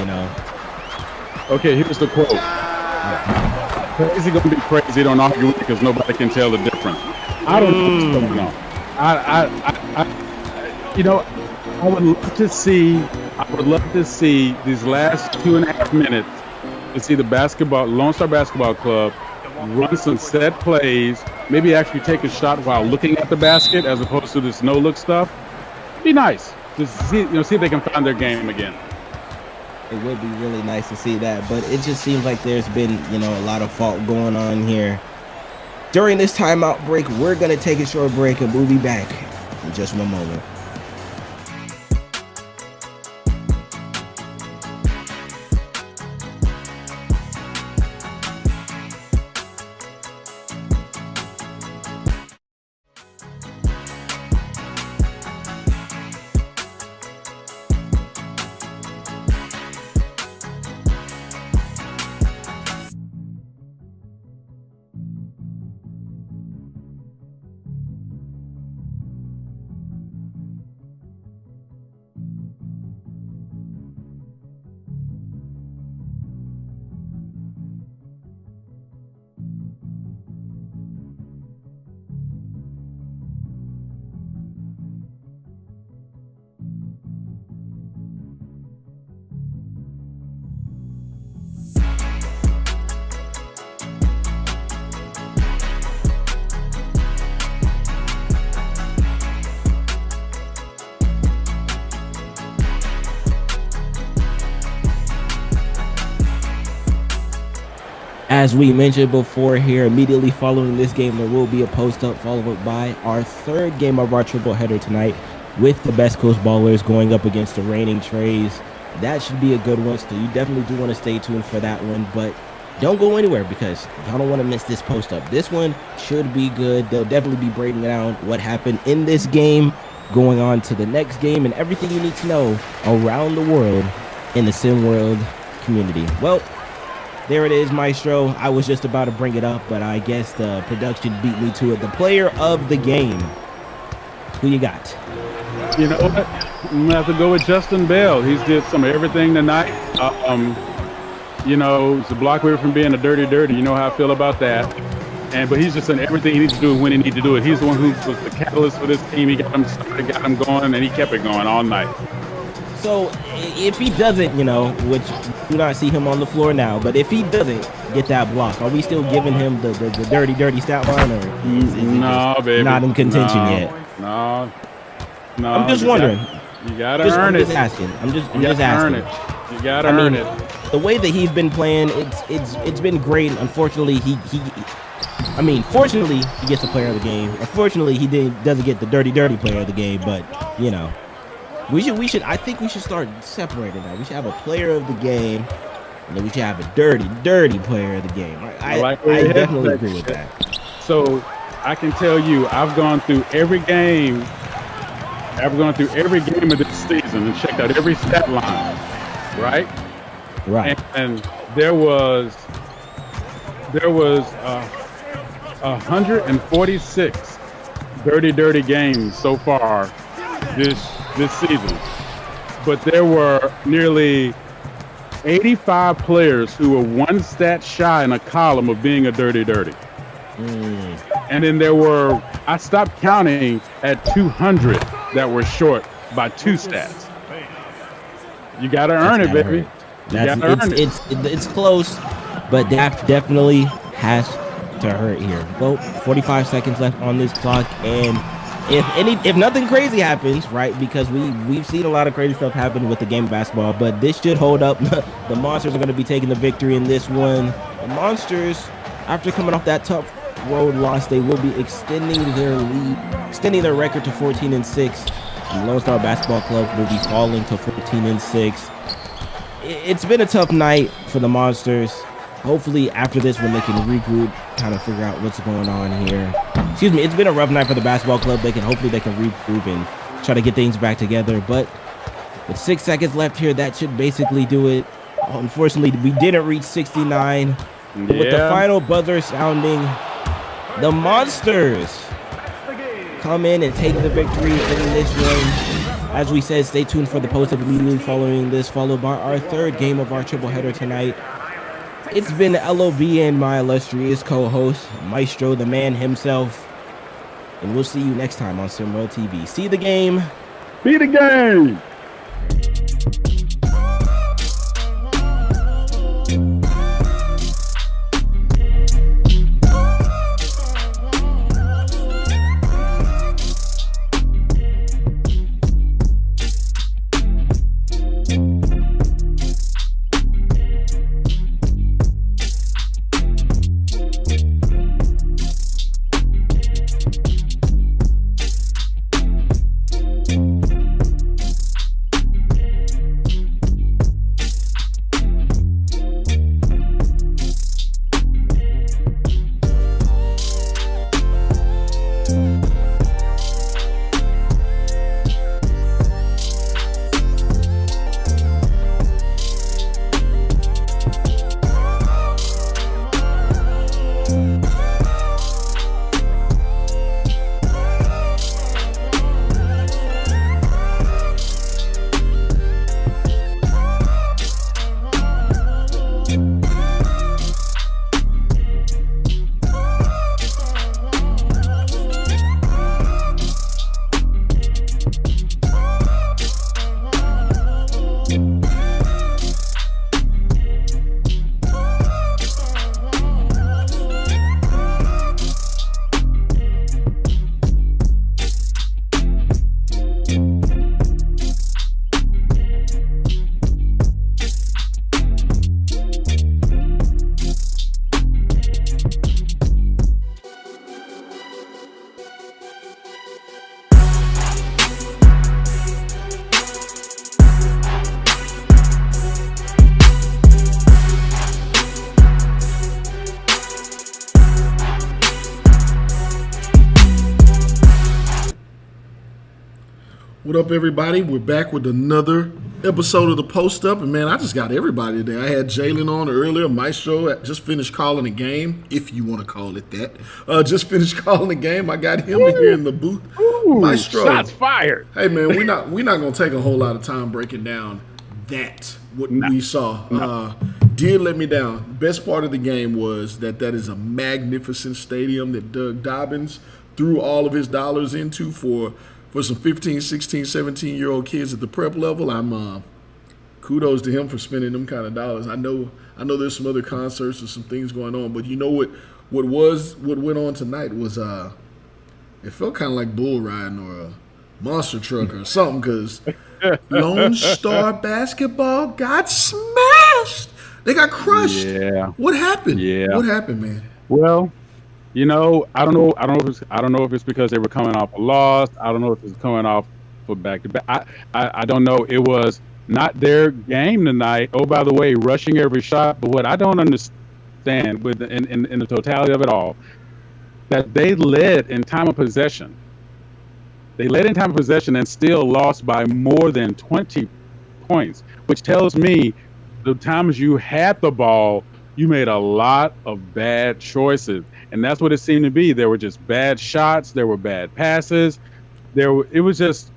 Okay, here's the quote. Crazy gonna be crazy. Don't argue with it because nobody can tell the difference. I don't know what's going on. I would love to see these last 2.5 minutes to see the Lonestar Basketball Club run some set plays, maybe actually take a shot while looking at the basket as opposed to this no-look stuff. Be nice. Just see if they can find their game again. It would be really nice to see that, but it just seems like there's been, a lot of fault going on here. During this timeout break, we're going to take a short break, and we'll be back in just one moment. As we mentioned before here, immediately following this game, there will be a post-up followed by our third game of our triple header tonight with the Best Coast Ballers going up against the Reigning Trays. That should be a good one, so you definitely do want to stay tuned for that one, but don't go anywhere because y'all don't want to miss this post-up. This one should be good. They'll definitely be breaking down what happened in this game, going on to the next game, and everything you need to know around the world in the Sim World community. Well, There it is, Maestro. I was just about to bring it up, but I guess the production beat me to it. The player of the game. Who you got? You know what? I'm gonna have to go with Justin Bell. He's did some of everything tonight. You know, it's a block away from being a dirty. You know how I feel about that. But he's just done everything he needs to do when he needs to do it. He's the one who was the catalyst for this team. He got him started, got him going, and he kept it going all night. So if he doesn't, you know, which do not see him on the floor now, but if he doesn't get that block, are we still giving him the dirty stat line, or is it baby, not in contention yet? No. I'm just wondering. You gotta earn it. I'm just asking. You gotta earn it. The way that he's been playing, it's been great. Unfortunately, fortunately, he gets the player of the game. Unfortunately, he doesn't get the dirty player of the game. But you know, I think we should start separating that. We should have a player of the game, and then we should have a dirty player of the game. I definitely agree with that. So I can tell you, I've gone through every game. I've gone through every game of this season and checked out every stat line. Right. And there was 146 dirty games so far this season, but there were nearly 85 players who were one stat shy in a column of being a dirty. And then I stopped counting at 200 that were short by 2 stats. You gotta earn it, baby. It's close, but that definitely has to hurt here. Well, 45 seconds left on this clock, and if nothing crazy happens, right? Because we've seen a lot of crazy stuff happen with the game of basketball, but this should hold up. The Monsters are going to be taking the victory in this one. The Monsters, after coming off that tough road loss, they will be extending their lead, extending their record to 14-6. And Lonestar Basketball Club will be falling to 14-6. It's been a tough night for the Monsters. Hopefully after this one they can regroup, kind of figure out what's going on here. Excuse me, it's been a rough night for the basketball club. Hopefully they can regroup and try to get things back together. But with 6 seconds left here, that should basically do it. Unfortunately, we didn't reach 69. Yeah. With the final buzzer sounding, the Monsters come in and take the victory in this one. As we said, stay tuned for the post-up immediately following this, followed by our third game of our triple header tonight. It's been LOB and my illustrious co-host, Maestro, the man himself. And we'll see you next time on SimWorld TV. See the game. Be the game. What up, everybody? We're back with another episode of the Post Up, and man, I just got everybody today. I had Jalen on earlier. Maestro just finished calling a game, if you want to call it that. Just finished calling a game. I got him in here in the booth. Maestro, shots fired. Hey man, we're not gonna take a whole lot of time breaking down what we saw. Did let me down. Best part of the game was that is a magnificent stadium that Doug Dobbins threw all of his dollars into for some 15, 16, 17-year-old kids at the prep level. I'm kudos to him for spending them kind of dollars. I know there's some other concerts and some things going on, but you know what went on tonight was it felt kind of like bull riding or a monster truck or something, because Lone Star basketball got smashed. They got crushed. Yeah. What happened? Yeah. What happened, man? Well, I don't know if it's because they were coming off a loss. I don't know if it's coming off for back to back. I don't know. It was not their game tonight. Oh, by the way, rushing every shot. But what I don't understand in the totality of it all, that they led in time of possession. They led in time of possession and still lost by more than 20 points, which tells me the times you had the ball, you made a lot of bad choices. And that's what it seemed to be. There were just bad shots. There were bad passes. It was just,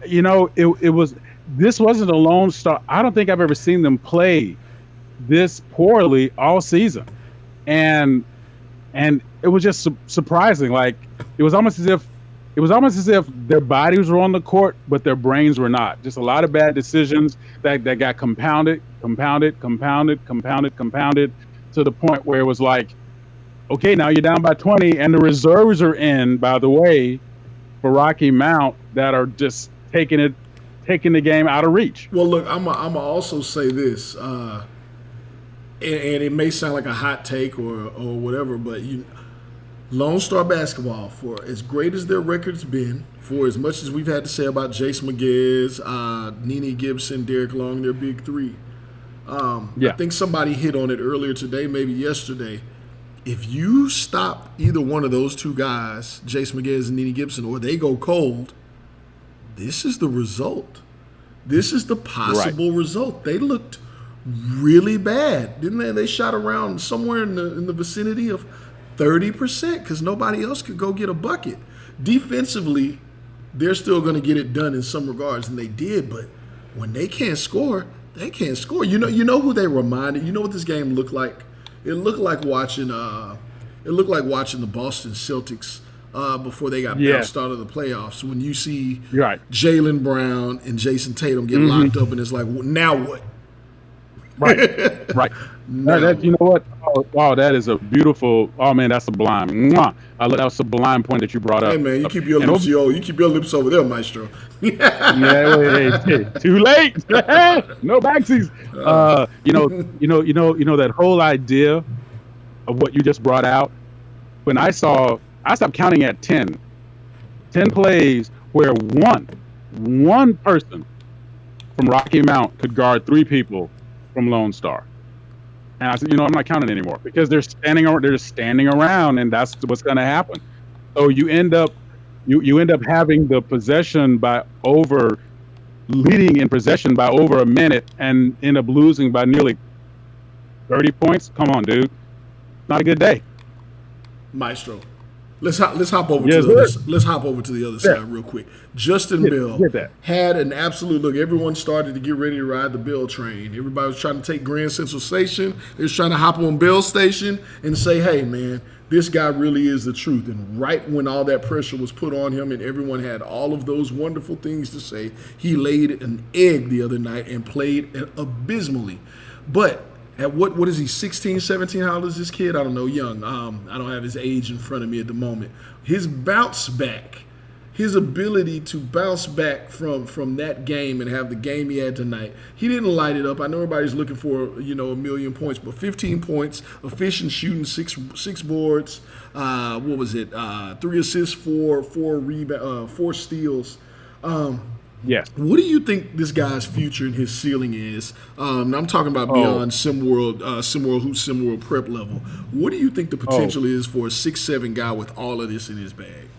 this wasn't a Lone Star. I don't think I've ever seen them play this poorly all season. And it was just surprising. Like, it was almost as if their bodies were on the court, but their brains were not. Just a lot of bad decisions that got compounded to the point where it was like, okay, now you're down by 20, and the reserves are in, by the way, for Rocky Mount, that are just taking the game out of reach. Well, look, I'm also say this, and it may sound like a hot take or whatever, but Lone Star basketball, for as great as their record's been, for as much as we've had to say about Jace McGiz, Nene Gibson, Derek Long, their big three, I think somebody hit on it earlier today, maybe yesterday. If you stop either one of those two guys, Jace McGiz and Nene Gibson, or they go cold, this is the result. This is the possible result. They looked really bad, didn't they? They shot around somewhere in the vicinity of 30% because nobody else could go get a bucket. Defensively, they're still going to get it done in some regards, and they did. But when they can't score, they can't score. You know who they reminded. You know what this game looked like? It looked like watching. It looked like watching the Boston Celtics before they got bounced out of the playoffs. When you see Jaylen Brown and Jason Tatum get locked up, and it's like, now what? Right. You know what? Oh, that is a beautiful. Oh man, that's sublime. Mwah. That was a sublime point that you brought up. Hey man, you keep your lips. You keep your lips over there, Maestro. Hey, too late. No backsies. That whole idea of what you just brought out. When I stopped counting at 10 plays where one person from Rocky Mount could guard three people from Lone Star. And I said, I'm not counting anymore because they're just standing around, and that's what's going to happen. So you end up having the possession leading in possession by over a minute, and end up losing by nearly 30 points. Come on, dude, not a good day. Maestro, let's hop over to the other side real quick. Justin Bell had an absolute look. Everyone started to get ready to ride the Bell train. Everybody was trying to take Grand Central Station. They was trying to hop on Bell Station and say, hey, man, this guy really is the truth. And right when all that pressure was put on him and everyone had all of those wonderful things to say, he laid an egg the other night and played abysmally. But at what is he, 16, 17? How old is this kid? I don't know, young. I don't have his age in front of me at the moment. His bounce back, his ability to bounce back from that game and have the game he had tonight, he didn't light it up. I know everybody's looking for, a million points, but 15 points, efficient shooting, six boards, 3 assists, four steals. What do you think this guy's future and his ceiling is? I'm talking about beyond SimWorld Hoops, SimWorld Prep level. What do you think the potential is for a 6'7" guy with all of this in his bag?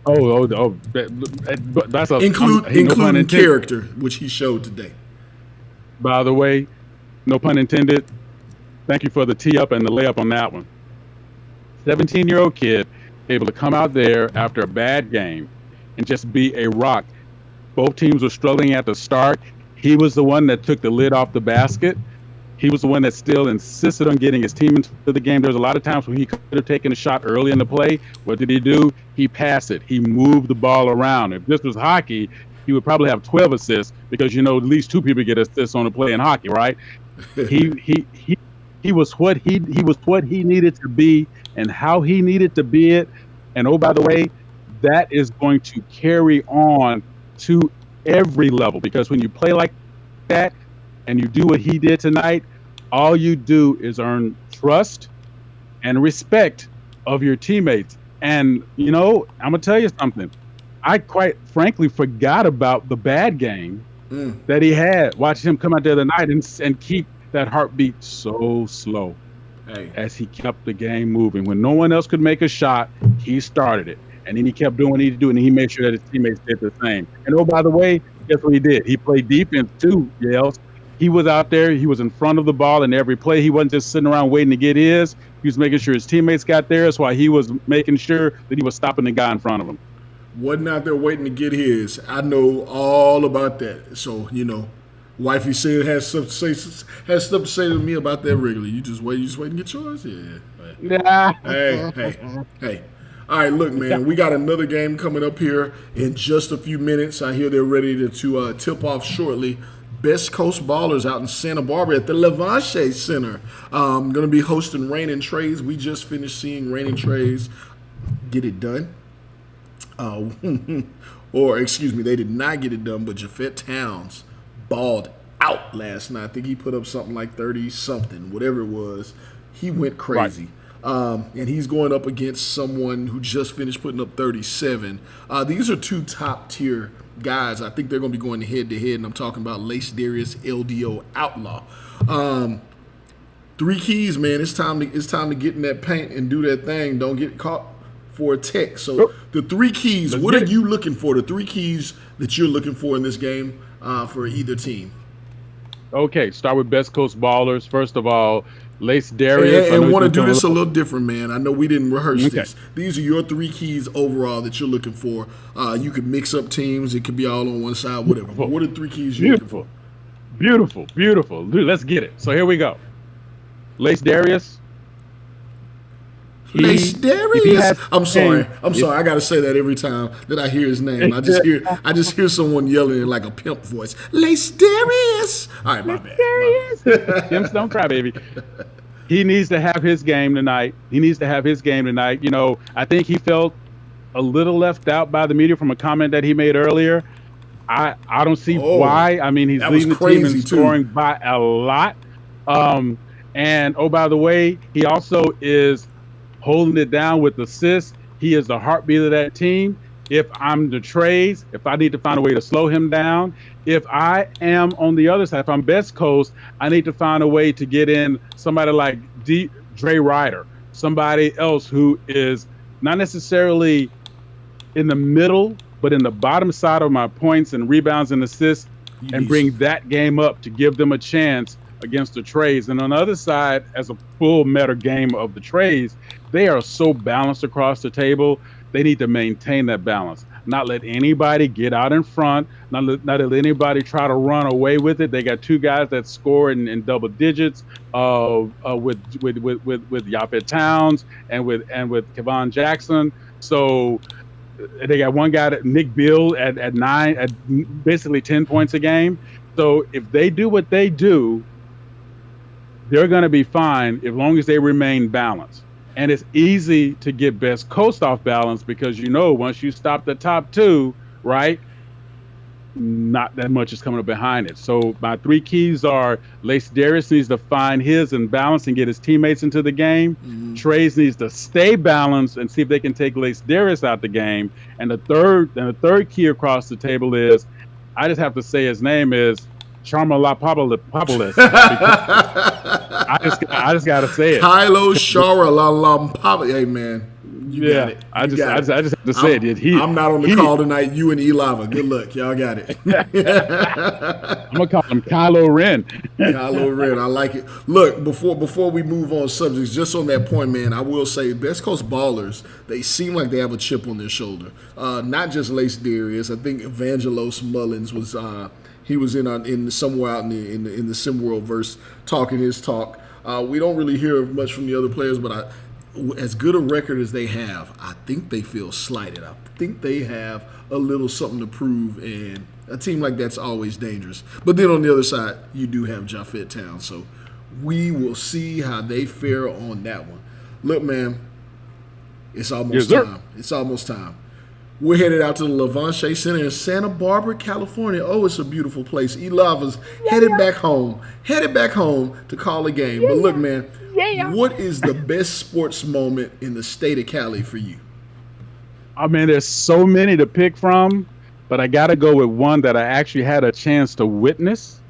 That's a including no pun intended. character, which he showed today. By the way, no pun intended. Thank you for the tee up and the layup on that one. 17-year-old kid able to come out there after a bad game and just be a rock. Both teams were struggling at the start. He was the one that took the lid off the basket. He was the one that still insisted on getting his team into the game. There was a lot of times where he could have taken a shot early in the play. What did he do? He passed it. He moved the ball around. If this was hockey, he would probably have 12 assists because, you know, at least 2 people get assists on a play in hockey, right? He was what he needed to be and how he needed to be it. And oh, by the way, that is going to carry on to every level, because when you play like that and you do what he did tonight, all you do is earn trust and respect of your teammates. And, you know, I'm going to tell you something. I quite frankly forgot about the bad game that he had, watching him come out there the night and keep that heartbeat so slow as he kept the game moving. When no one else could make a shot, he started it. And then he kept doing what he did, and he made sure that his teammates did the same. And oh, by the way, guess what he did? He played defense too, Yales. He was out there. He was in front of the ball in every play. He wasn't just sitting around waiting to get his. He was making sure his teammates got theirs while he was making sure that he was stopping the guy in front of him. Wasn't out there waiting to get his. I know all about that. So, you know, wifey said has stuff to say to me about that regularly. You just wait and get yours? Yeah. Hey. All right, look, man, we got another game coming up here in just a few minutes. I hear they're ready to tip off shortly. Best Coast Ballers out in Santa Barbara at the Levanche Center. Going to be hosting Rain and Trays. We just finished seeing Rain and Trays get it done. Or, excuse me, they did not get it done, but Jafet Towns balled out last night. I think he put up something like 30-something, whatever it was. He went crazy. Right. And he's going up against someone who just finished putting up 37. These are 2 top-tier guys. I think they're going to be going head-to-head, and I'm talking about Lace Darius, LDO Outlaw. 3 keys, man. It's time to get in that paint and do that thing. Don't get caught for a tech. So the 3 keys, what are you looking for? The 3 keys that you're looking for in this game for either team. Okay, start with Best Coast Ballers. First of all, Lace Darius. And want to do this a little different, man. I know we didn't rehearse this. These are your 3 keys overall that you're looking for. You could mix up teams. It could be all on one side, whatever. But what are 3 keys you're looking for? Beautiful. Dude, let's get it. So here we go. Lace Darius. Lace Darius. I'm sorry. I got to say that every time that I hear his name. I just hear someone yelling in like a pimp voice. Lace Darius. All right, my bad. Pimps don't cry, baby. He needs to have his game tonight. You know, I think he felt a little left out by the media from a comment that he made earlier. I don't see why. I mean, he's leading the team in scoring by a lot. And oh, by the way, he also is holding it down with assists. He is the heartbeat of that team. If I'm the Trays, if I need to find a way to slow him down, if I am on the other side, if I'm Best Coast, I need to find a way to get in somebody like Dre Ryder, somebody else who is not necessarily in the middle, but in the bottom side of my points and rebounds and assists, and bring that game up to give them a chance against the Trays. And on the other side, as a full meta game of the Trays, they are so balanced across the table. They need to maintain that balance. Not let anybody get out in front. Not let anybody try to run away with it. They got 2 guys that score in double digits with Yapet Towns and with Kevon Jackson. So they got 1 guy, Nick Bill, at 9, at basically 10 points a game. So if they do what they do, they're going to be fine as long as they remain balanced. And it's easy to get Best Coast off balance because, you know, once you stop the top 2, right, not that much is coming up behind it. So my 3 keys are Lace Darius needs to find his and balance and get his teammates into the game. Trays needs to stay balanced and see if they can take Lace Darius out the game. And the third key across the table is, I just have to say his name is Charmalapopoulos. I just gotta say it. Kylo Charalampopoulos. Hey man, You got it. I just got it. have to say it. I'm not on the call tonight. You and Elava. Good luck. Y'all got it. I'm gonna call him Kylo Ren. Kylo Ren. I like it. Look, before we move on subjects, just on that point, man, I will say Best Coast ballers, they seem like they have a chip on their shoulder. Not just Lace Darius. I think Evangelos Mullins was he was in somewhere out in the SimWorld verse talking his talk. We don't really hear much from the other players, but as good a record as they have, I think they feel slighted. I think they have a little something to prove, and a team like that's always dangerous. But then on the other side, you do have Japhet Town, so we will see how they fare on that one. Look, man, it's almost time. It's almost time. We're headed out to the Levante Center in Santa Barbara, California. Oh, it's a beautiful place. Elava's headed back home to call a game. But look, man, what is the best sports moment in the state of Cali for you? I mean, there's so many to pick from, but I got to go with one that I actually had a chance to witness,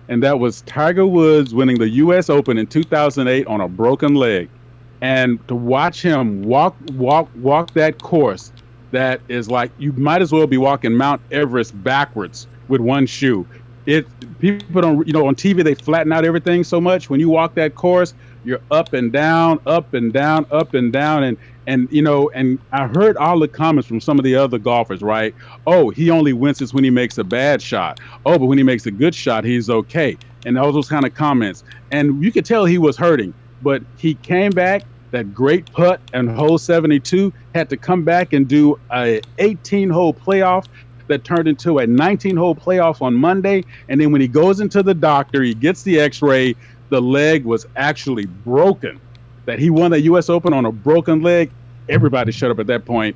and that was Tiger Woods winning the U.S. Open in 2008 on a broken leg. And to watch him walk that course, that is like you might as well be walking Mount Everest backwards with one shoe. People don't, on TV they flatten out everything so much. When you walk that course, you're up and down, up and down, up and down, and I heard all the comments from some of the other golfers, right? Oh, he only winces when he makes a bad shot. Oh, but when he makes a good shot, he's okay. And all those kind of comments, and you could tell he was hurting, but he came back. That great putt and hole 72, had to come back and do a 18-hole playoff that turned into a 19-hole playoff on Monday. And then when he goes into the doctor, he gets the x-ray, the leg was actually broken. That he won the U.S. Open on a broken leg, everybody shut up at that point.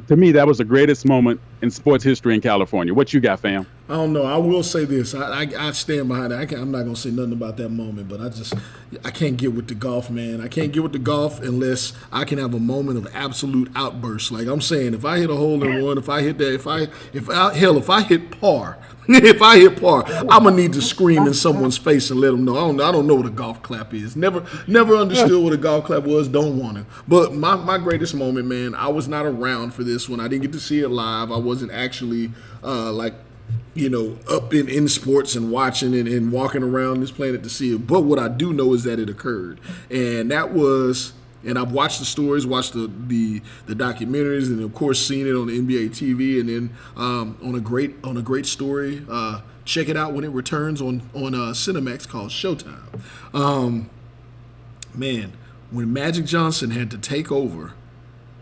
To me, that was the greatest moment in sports history in California. What you got, fam? I don't know. I will say this. I stand behind it. I'm not going to say nothing about that moment, but I can't get with the golf, man. I can't get with the golf unless I can have a moment of absolute outburst. Like I'm saying, if I hit a hole in one, if I hit that, if I hit par, I'm gonna need to scream in someone's face and let them know. I don't know what a golf clap is. Never understood what a golf clap was. Don't want to. But my greatest moment, man. I was not around for this one. I didn't get to see it live. I wasn't actually up in sports and watching it and walking around this planet to see it. But what I do know is that it occurred, and that was. And I've watched the stories, watched the documentaries, and of course seen it on the NBA TV, and then on a great story. Check it out when it returns on Cinemax called Showtime. Man, when Magic Johnson had to take over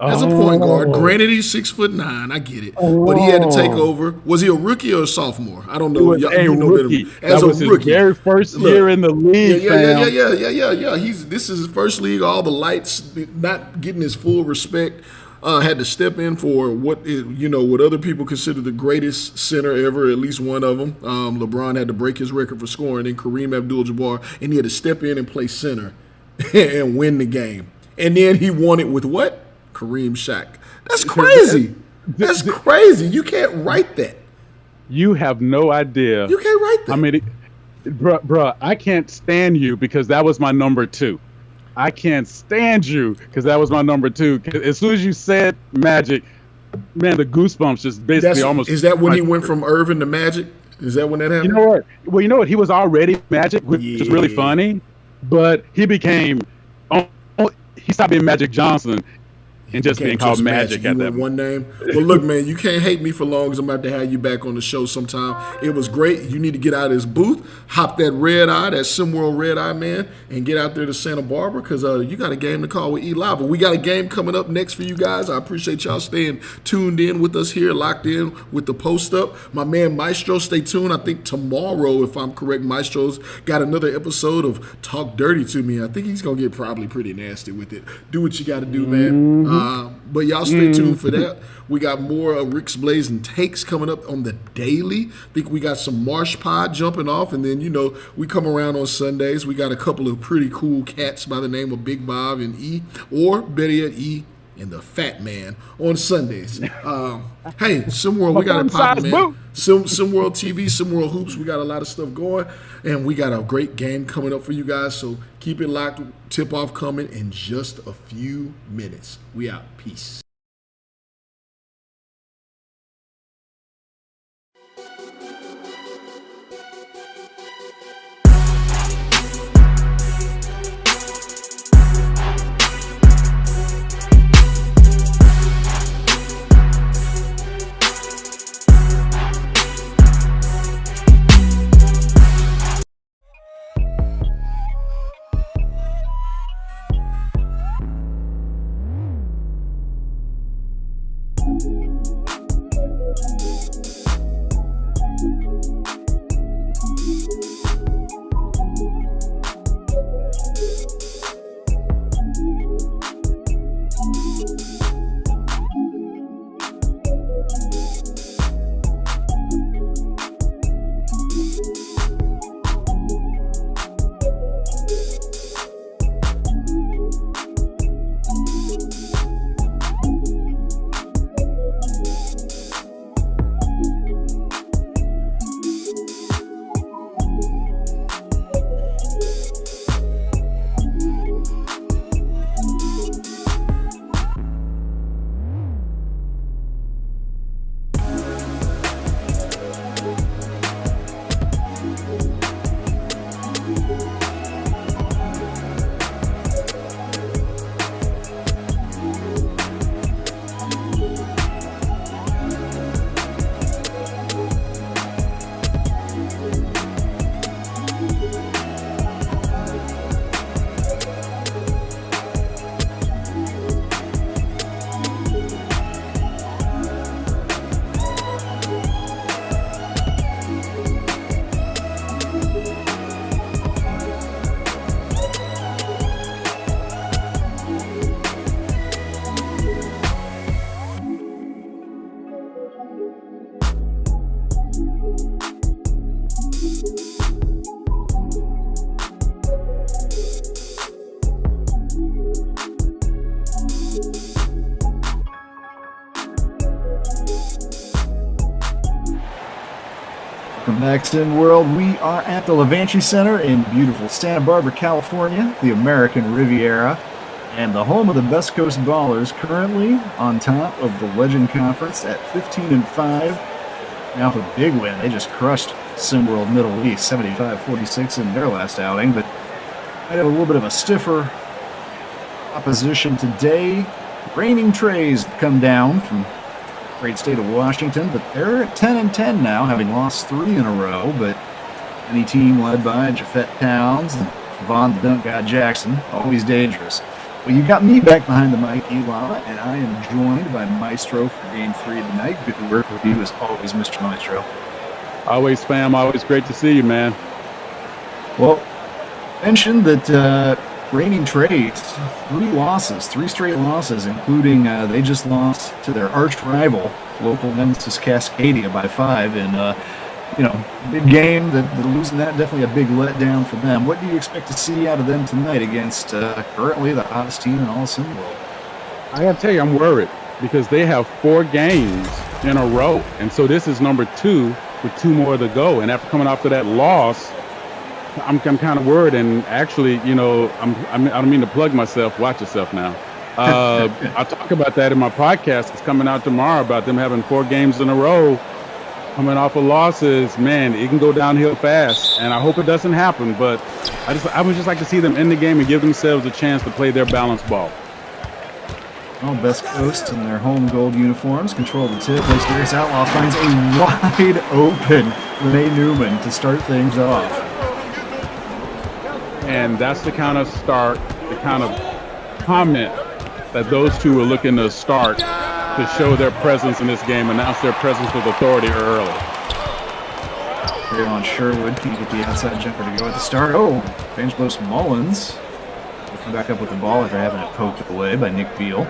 as a point guard, granted he's 6'9", I get it, but he had to take over. Was he a rookie or a sophomore? I don't know. He was a rookie. As a rookie, his very first year in the league. Yeah. This is his first league. All the lights, not getting his full respect. Had to step in for what other people consider the greatest center ever, at least one of them. LeBron had to break his record for scoring, and Kareem Abdul-Jabbar, and he had to step in and play center and win the game. And then he won it with what? Kareem Shaq. That's crazy. That's crazy. You can't write that. You have no idea. You can't write that. I mean, bruh, I can't stand you because that was my number 2. I can't stand you because that was my number 2. As soon as you said Magic, man, the goosebumps just basically almost. Is that when he went from Irvin to Magic? Is that when that happened? You know what? Well, you know what? He was already Magic, which is really funny, but he became. He stopped being Magic Johnson and just being called Magic at that one name. Well, look, man, you can't hate me for long because I'm about to have you back on the show sometime. It was great. You need to get out of this booth, hop that red eye, that SimWorld red eye, man, and get out there to Santa Barbara because you got a game to call with E-Live. We got a game coming up next for you guys. I appreciate y'all staying tuned in with us here, locked in with the post up. My man Maestro, stay tuned. I think tomorrow, if I'm correct, Maestro's got another episode of Talk Dirty to Me. I think he's going to get probably pretty nasty with it. Do what you got to do, man. But y'all stay tuned for that. We got more Rick's Blazing Takes coming up on the daily. I think we got some Marsh Pod jumping off. And then, we come around on Sundays. We got a couple of pretty cool cats by the name of Big Bob and E. Or better yet, E and the Fat Man on Sundays. Hey, SimWorld, we got it popping, man. SimWorld TV, SimWorld Hoops, we got a lot of stuff going, and we got a great game coming up for you guys, so keep it locked. Tip-off coming in just a few minutes. We out. Peace. Welcome back, SimWorld. We are at the Levanchi Center in beautiful Santa Barbara, California, the American Riviera, and the home of the Best Coast Ballers, currently on top of the Legend Conference at 15-5. Now with a big win, they just crushed SimWorld Middle East 75-46 in their last outing, but might have a little bit of a stiffer opposition today. Reigning Trays come down from great state of Washington, but they're at 10-10 now, having lost 3 in a row. But any team led by Jafet Towns and Vaughn the Dunk God Jackson, always dangerous. Well, you got me back behind the mic, Eli, and I am joined by Maestro for Game 3 tonight. Good to work with you as always, Mr. Maestro. Always, fam. Always great to see you, man. Well, mentioned that Reigning Trays, 3 straight losses, including they just lost to their arch rival, local Nemesis Cascadia by 5, and big game. That losing that, definitely a big letdown for them. What do you expect to see out of them tonight against currently the hottest team in all of SimWorld? I gotta tell you, I'm worried because they have 4 games in a row, and so this is number 2 with 2 more to go. And after coming off of that loss, I'm kind of worried, and actually, I don't mean to plug myself. Watch yourself now. I'll talk about that in my podcast. It's coming out tomorrow about them having 4 games in a row, coming off of losses. Man, it can go downhill fast, and I hope it doesn't happen. But I would just like to see them in the game and give themselves a chance to play their balanced ball. Well, Best Coast in their home gold uniforms control the tip. Mysterious Outlaw finds a wide open Renee Newman to start things off. And that's the kind of start, the kind of comment that those two are looking to start to show their presence in this game, announce their presence with authority early. Braylon Sherwood can get the outside jumper to go at the start. Oh, Angelos Mullins will come back up with the ball after having it poked away by Nick Beal.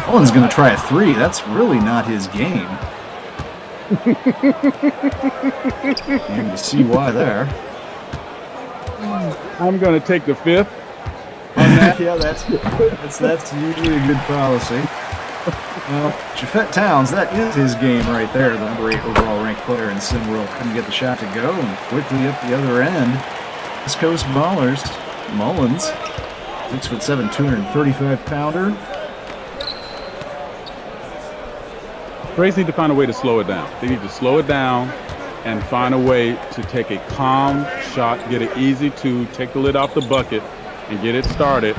Mullins going to try a 3. That's really not his game. And you see why there. I'm going to take the 5th on that. Yeah, that's usually a good policy. Well, Jafet Towns, that is his game right there. The number 8 overall ranked player in SimWorld couldn't get the shot to go, and quickly up the other end, West Coast Ballers, Mullins, 6'7", 235-pounder. Braves need to find a way to slow it down. They need to slow it down and find a way to take a calm shot, get it easy to take the lid off the bucket and get it started.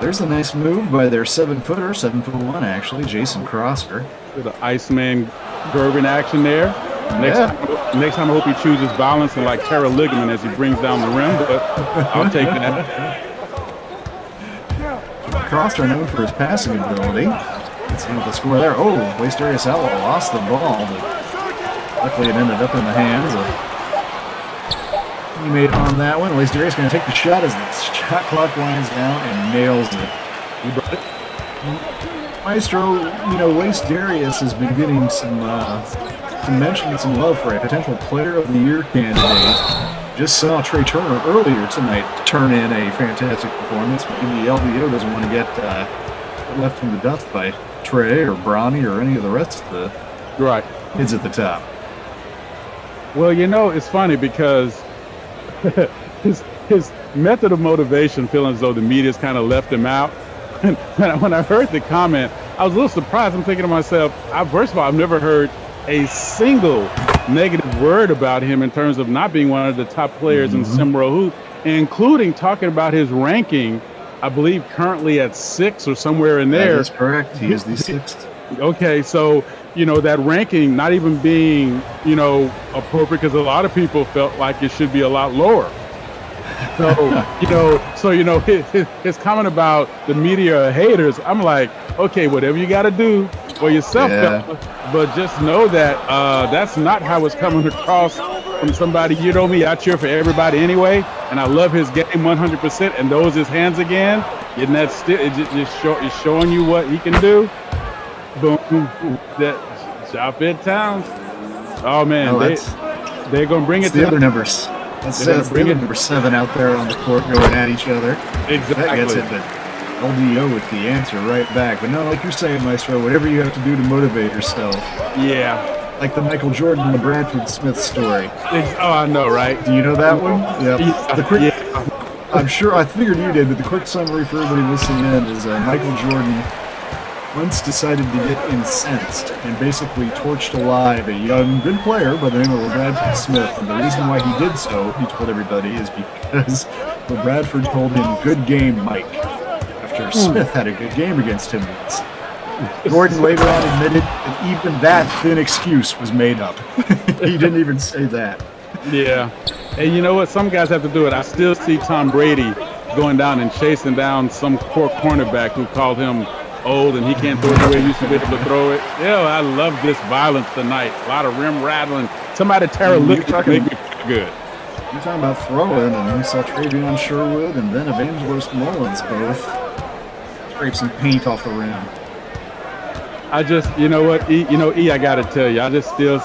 There's a nice move by their 7-footer, 7'1" actually, Jason Crosser. The Iceman Gervin action there. Next time I hope he chooses balance and like Terra ligament as he brings down the rim, but I'll take that. Crosser known for his passing ability. Let's see what the score there. Oh, Lonestar lost the ball, but luckily it ended up in the hands of teammate on that one. Lonestar is going to take the shot as the shot clock winds down and nails it. He brought it. Maestro, Lonestar has been getting some mention and some love for a potential Player of the Year candidate. Just saw Trey Turner earlier tonight turn in a fantastic performance, but the LVO doesn't want to get left in the dust by Trey or Bronny or any of the rest of the kids at the top. Well, it's funny because his method of motivation, feeling as though the media's kind of left him out. And when I heard the comment, I was a little surprised. I'm thinking to myself, first of all, I've never heard a single negative word about him in terms of not being one of the top players in SimWorld Hoop, including talking about his ranking, I believe currently at 6 or somewhere in there. That is correct. He is the 6th. Okay, so, that ranking not even being, appropriate because a lot of people felt like it should be a lot lower. So, his comment about the media haters, I'm like, okay, whatever you got to do for yourself, but just know that that's not how it's coming across from somebody. You know me, I cheer for everybody anyway, and I love his game 100%, and those his hands again, getting that still, it's showing you what he can do. Boom, that Jafet Towns. Oh, man, they're going to bring it to the other numbers. That's the other number 7 out there on the court going at each other. Exactly. That gets it, but LDO with the answer right back. But no, like you're saying, Maestro, whatever you have to do to motivate yourself. Yeah. Like the Michael Jordan and the Bradford Smith story. Oh, I know, right? Do you know that one? Yep. Yeah. I'm sure, I figured you did, but the quick summary for everybody listening in is Michael Jordan once decided to get incensed and basically torched alive a young, good player by the name of Bradford Smith. And the reason why he did so, he told everybody, is because Bradford told him, "Good game, Mike," after Smith had a good game against him once. Gordon later on admitted that even that thin excuse was made up. He didn't even say that. Yeah. And you know what? Some guys have to do it. I still see Tom Brady going down and chasing down some poor cornerback who called him old and he can't throw it the way he used to be able to throw it. Yeah, I love this violence tonight. A lot of rim rattling. Somebody Terra look to make me feel good. You're talking about throwing, and we saw Travion Sherwood and then Evangelos Mullins both scrape some paint off the rim. I just, you know what, E, I gotta tell you, I still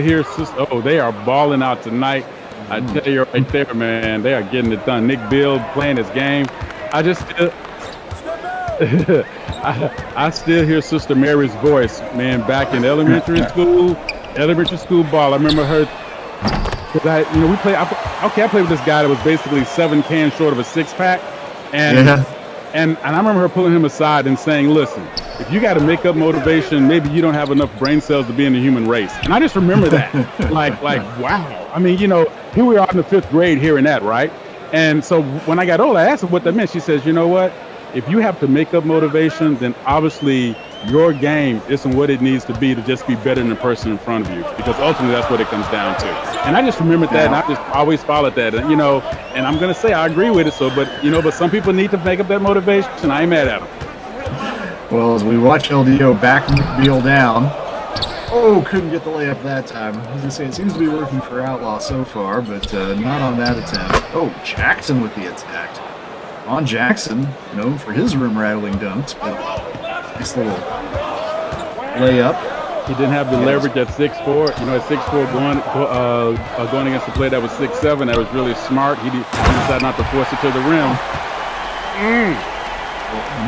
hear, they are balling out tonight. I tell you right there, man, they are getting it done. Nick Bill playing his game. I still hear Sister Mary's voice, man, back in elementary school ball. I remember her, because I played with this guy that was basically 7 cans short of a 6-pack, and I remember her pulling him aside and saying, "Listen, if you got to make up motivation, maybe you don't have enough brain cells to be in the human race." And I just remember that, like, wow. I mean, here we are in the 5th grade hearing that, right? And so when I got older, I asked her what that meant. She says, "You know what? If you have to make up motivation, then obviously your game isn't what it needs to be to just be better than the person in front of you, because ultimately that's what it comes down to." And I just remembered that, and I just always followed that, and and I'm gonna say I agree with it. So, but some people need to make up that motivation, and I ain't mad at them. Well, as we watch LDO back McBeal down, couldn't get the layup that time. I was gonna say it seems to be working for Outlaw so far, but not on that attempt. Oh, Jackson with the attack. On Jackson, known for his rim rattling dunks, but nice little layup. He didn't have the leverage at 6'4". You know, at 6'4", going against the play that was 6'7", that was really smart. He decided not to force it to the rim.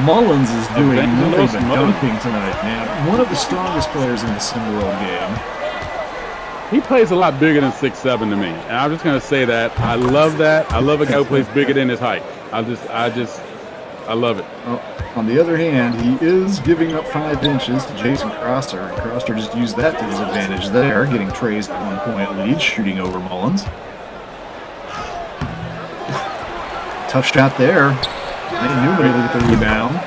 Mullins is doing nothing but dunking tonight, man. One of the strongest players in the SimWorld game. He plays a lot bigger than 6'7" to me, and I'm just gonna say that. I love that. I love a guy who plays bigger than his height. I love it. Well, on the other hand, he is giving up 5 inches to Jason Crosser, and Crosser just used that to his advantage there, getting Trey's 1-point lead, shooting over Mullins. Tough shot there. Newman able to get the rebound.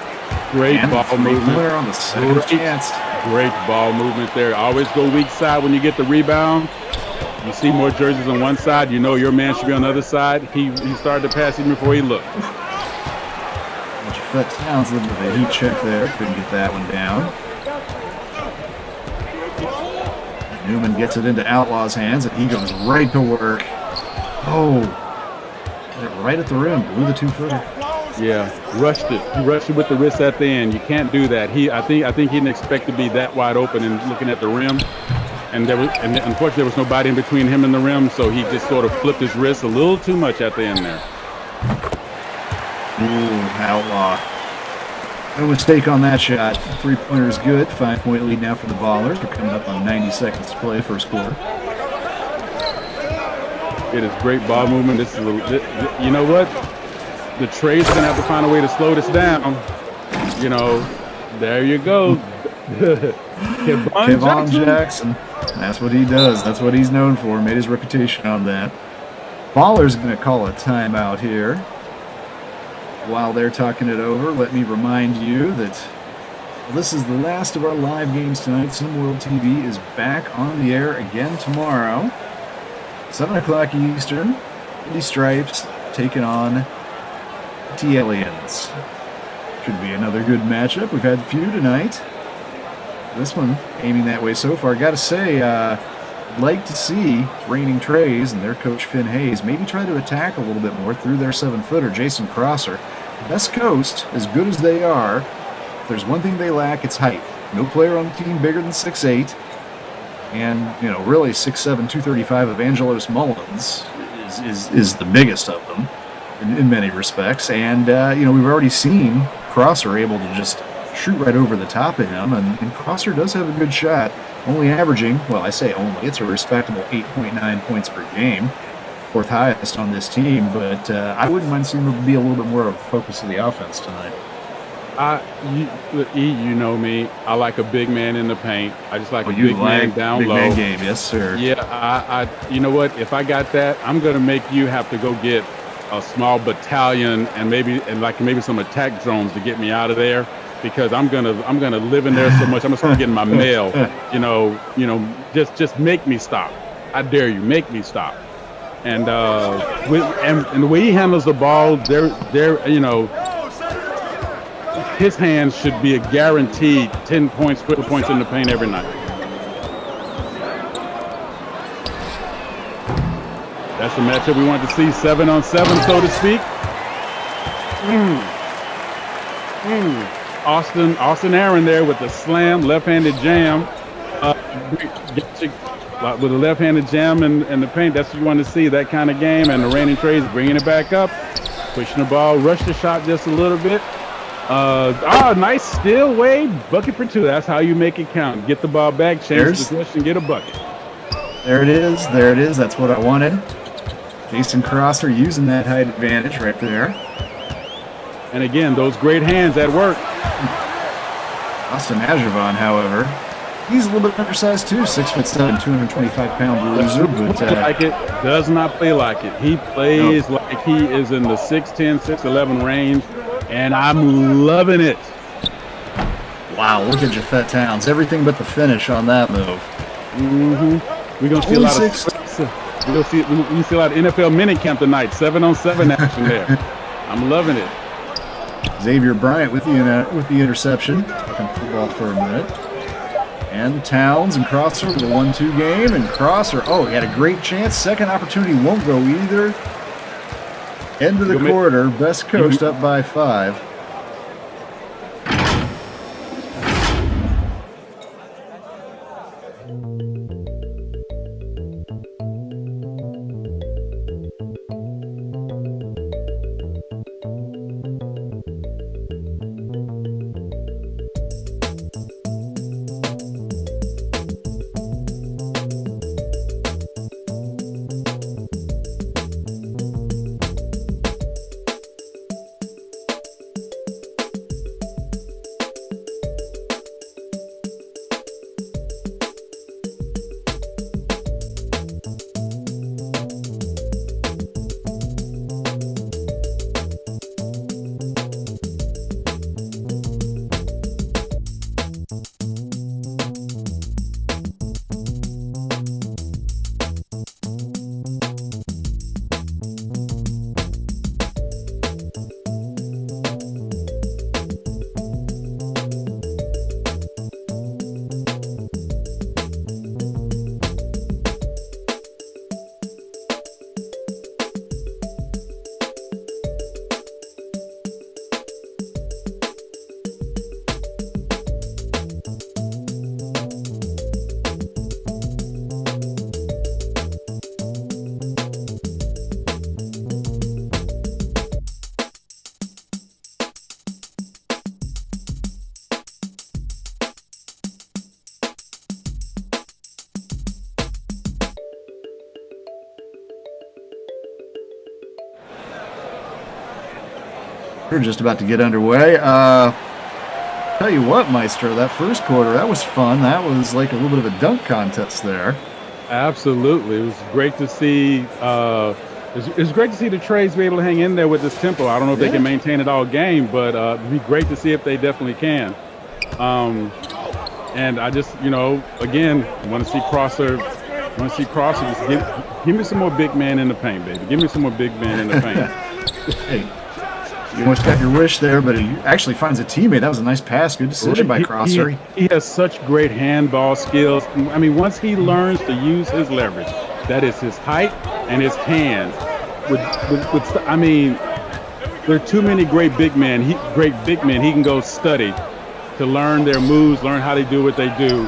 Great ball movement. On the second chance. Great ball movement there. Always go weak side when you get the rebound. You see more jerseys on one side, you know your man should be on the other side. He started to pass even before he looked. Fett Townsend with a heat check there. Couldn't get that one down. Newman gets it into Outlaw's hands, and he goes right to work. Oh, right at the rim. Blew the 2-footer. Yeah, rushed it. He rushed it with the wrist at the end. You can't do that. I think he didn't expect to be that wide open and looking at the rim. And unfortunately there was nobody in between him and the rim, so he just sort of flipped his wrist a little too much at the end there. Ooh, Outlaw. No mistake on that shot. 3-pointer is good. 5-point lead now for the Ballers. We're coming up on 90 seconds to play first quarter. It is great ball movement. You know what? The Trey's going to have to find a way to slow this down. You know, there you go. Kevon Jackson. That's what he does. That's what he's known for. Made his reputation on that. Ballers going to call a timeout here. While they're talking it over, let me remind you that this is the last of our live games tonight. SimWorld TV is back on the air again tomorrow. 7 o'clock Eastern. Indy Stripes taking on the Aliens. Should be another good matchup. We've had a few tonight. This one aiming that way so far. Got to say, I'd like to see reigning Trays and their coach Finn Hayes maybe try to attack a little bit more through their 7-footer, Jason Crosser. Best Coast, as good as they are, if there's one thing they lack, it's height. No player on the team bigger than 6'8", and really 6'7", 235 Evangelos Mullins is the biggest of them in many respects. And we've already seen Crosser able to just shoot right over the top of him, and Crosser does have a good shot, only averaging, well, I say only, it's a respectable 8.9 points per game. 4th highest on this team, but I wouldn't mind seeing him be a little bit more of the focus of the offense tonight. You know me. I like a big man in the paint. I just like a big man down big low. Man game, yes, sir. Yeah, you know what? If I got that, I'm gonna make you have to go get a small battalion and maybe some attack drones to get me out of there, because I'm gonna live in there so much. I'm gonna start getting my mail. Just make me stop. I dare you, make me stop. And the way he handles the ball, his hands should be a guaranteed 10 points, 20 points in the paint every night. That's the matchup we want to see, 7-on-7, so to speak. Austin Aaron there with the slam, left-handed jam. With a left-handed jam in the paint, that's what you want to see, that kind of game. And the reigning Trays bringing it back up, pushing the ball, rush the shot just a little bit. Nice steal, Wade, bucket for 2. That's how you make it count. Get the ball back, change the possession, get a bucket. There it is. That's what I wanted. Jason Crosser using that height advantage right there. And again, those great hands at work. Austin Ajervon, however, he's a little bit undersized too, 6'7", 225-pound bruiser, but does not play like it. He plays like he is in the 6'10", 6'11" range, and I'm loving it. Wow, look at Jafet Towns. Everything but the finish on that move. We're gonna see a lot of we see a lot of NFL minicamp tonight. 7-on-7 action there. I'm loving it. Xavier Bryant with the interception. Talking football for a minute. And Towns and Crosser with a 1-2 game. And Crosser, he had a great chance. Second opportunity won't go either. End of the quarter. Best Coast up by 5. We're just about to get underway. Tell you what, Maestro, that first quarter, that was fun. That was like a little bit of a dunk contest there. Absolutely. It was great to see. It's great to see the Trays be able to hang in there with this tempo. I don't know if they can maintain it all game, but it'd be great to see if they definitely can. And I just, again, want to see Crosser. Just give me some more big man in the paint, baby. Give me some more big man in the paint. Hey, you almost got your wish there, but he actually finds a teammate. That was a nice pass. Good decision by Crosser. He has such great handball skills. I mean, once he learns to use his leverage, that is his height and his hands. I mean, there are too many great big men. He can go study to learn their moves, learn how they do what they do.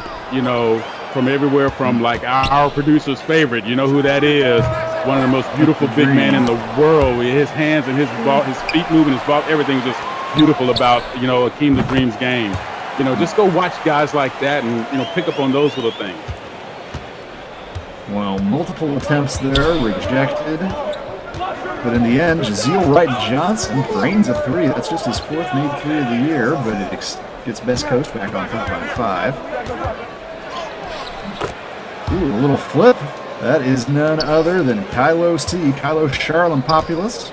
From everywhere from like our producer's favorite. You know who that is? One of the most beautiful big men in the world. His hands and his ball, his feet moving, his ball, everything's just beautiful about, Akeem the Dream's game. Just go watch guys like that and, pick up on those little things. Well, multiple attempts there, rejected. But in the end, Jaziel Wright Johnson drains a three. That's just his fourth made three of the year, but it gets Best Coast back on top by 5. Ooh, a little flip. That is none other than Kylo Charlem Populous.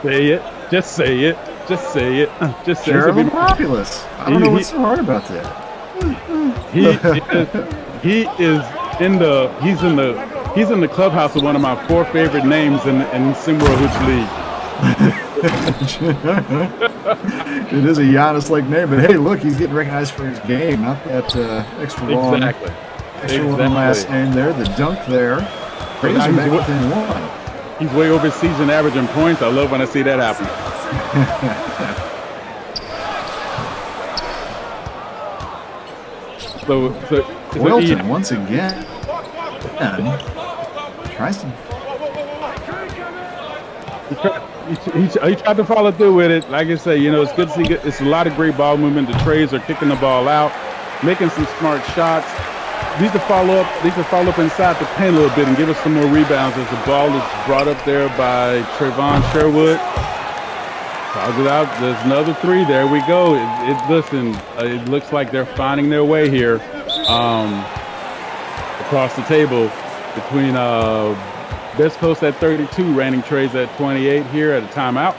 Say it. Just say it. Just say it. Just say it. Charlem Populous. I don't know what's so hard about that. He's in the clubhouse with one of my 4 favorite names in SimWorld Hoops League. It is a Giannis-like name, but hey, look, he's getting recognized for his game, not that extra long. Exactly. One last name there, the dunk there. Rays are back within 1. He's way over his season average in points. I love when I see that happen. so Wilton once again tries to. He tried to follow through with it. Like I say, it's good to see. It's a lot of great ball movement. The Trays are kicking the ball out, making some smart shots. These to follow up inside the paint a little bit and give us some more rebounds as the ball is brought up there by Trayvon Sherwood. Calls it out. There's another 3. There we go. It looks like they're finding their way here across the table between Best Coast at 32, Reigning Trays at 28 here at a timeout.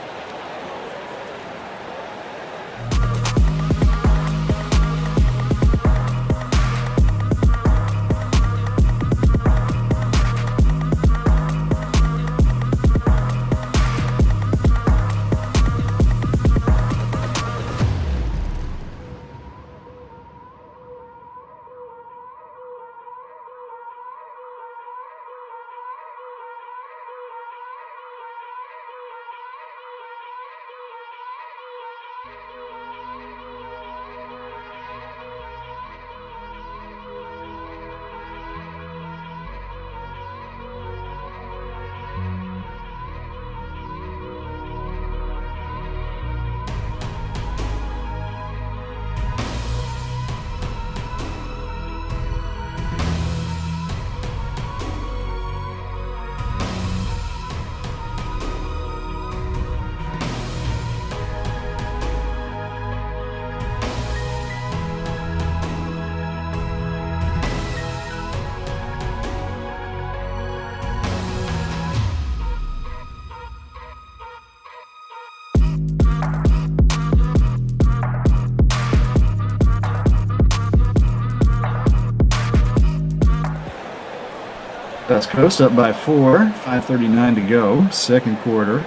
Best Coast up by 4, 5:39 to go, second quarter. I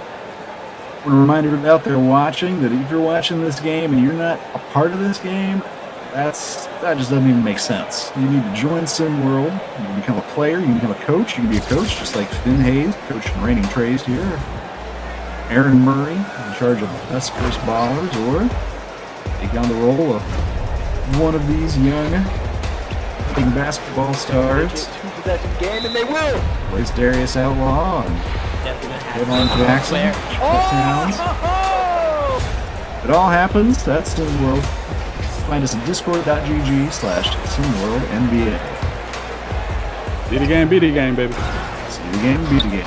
want to remind everybody out there watching that if you're watching this game and you're not a part of this game, that just doesn't even make sense. You need to join SimWorld. You can become a player. You can become a coach. You can be a coach just like Finn Hayes, coach and Reigning Trays here. Aaron Murray in charge of Best Coast Ballers, or take on the role of one of these young big basketball stars. Two-possession game, and they will. Plays Darius Outlaw and Devon Jackson. Touchdowns. It all happens. That's SimWorld. Find us at discord.gg/SimWorldNBA. Be the game, baby. See the game, be the game.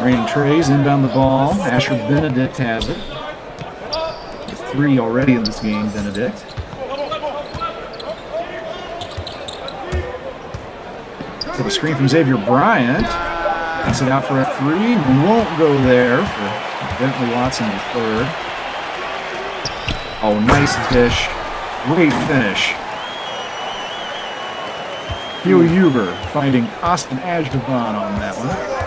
Reigning Trays inbound the ball. Asher Benedict has it. With 3 already in this game, Benedict. So the screen from Xavier Bryant. Pass it out for a 3. Won't go there for Bentley Watson the third. Oh, nice dish. Great finish. Hugh Huber finding Austin Ashdovan on that one.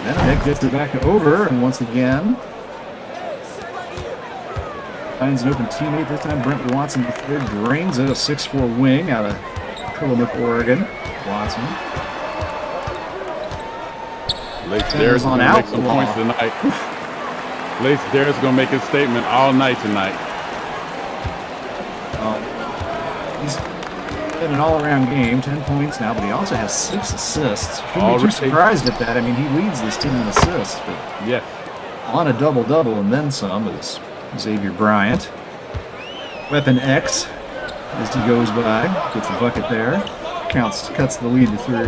Benedict gets it back over, and once again finds an open teammate. This time Brent Watson the third drains it, a 6'4" wing out of Tillamook, Oregon. Watson. Lace Darris going to make some points tonight. Lace Darris going to make his statement all night tonight. He's in an all-around game, 10 points now, but he also has 6 assists. Shouldn't be too surprised at that. I mean, he leads this team in assists, but on a double-double and then some is Xavier Bryant. Weapon X, as he goes by, gets a bucket there. Cuts the lead to 3.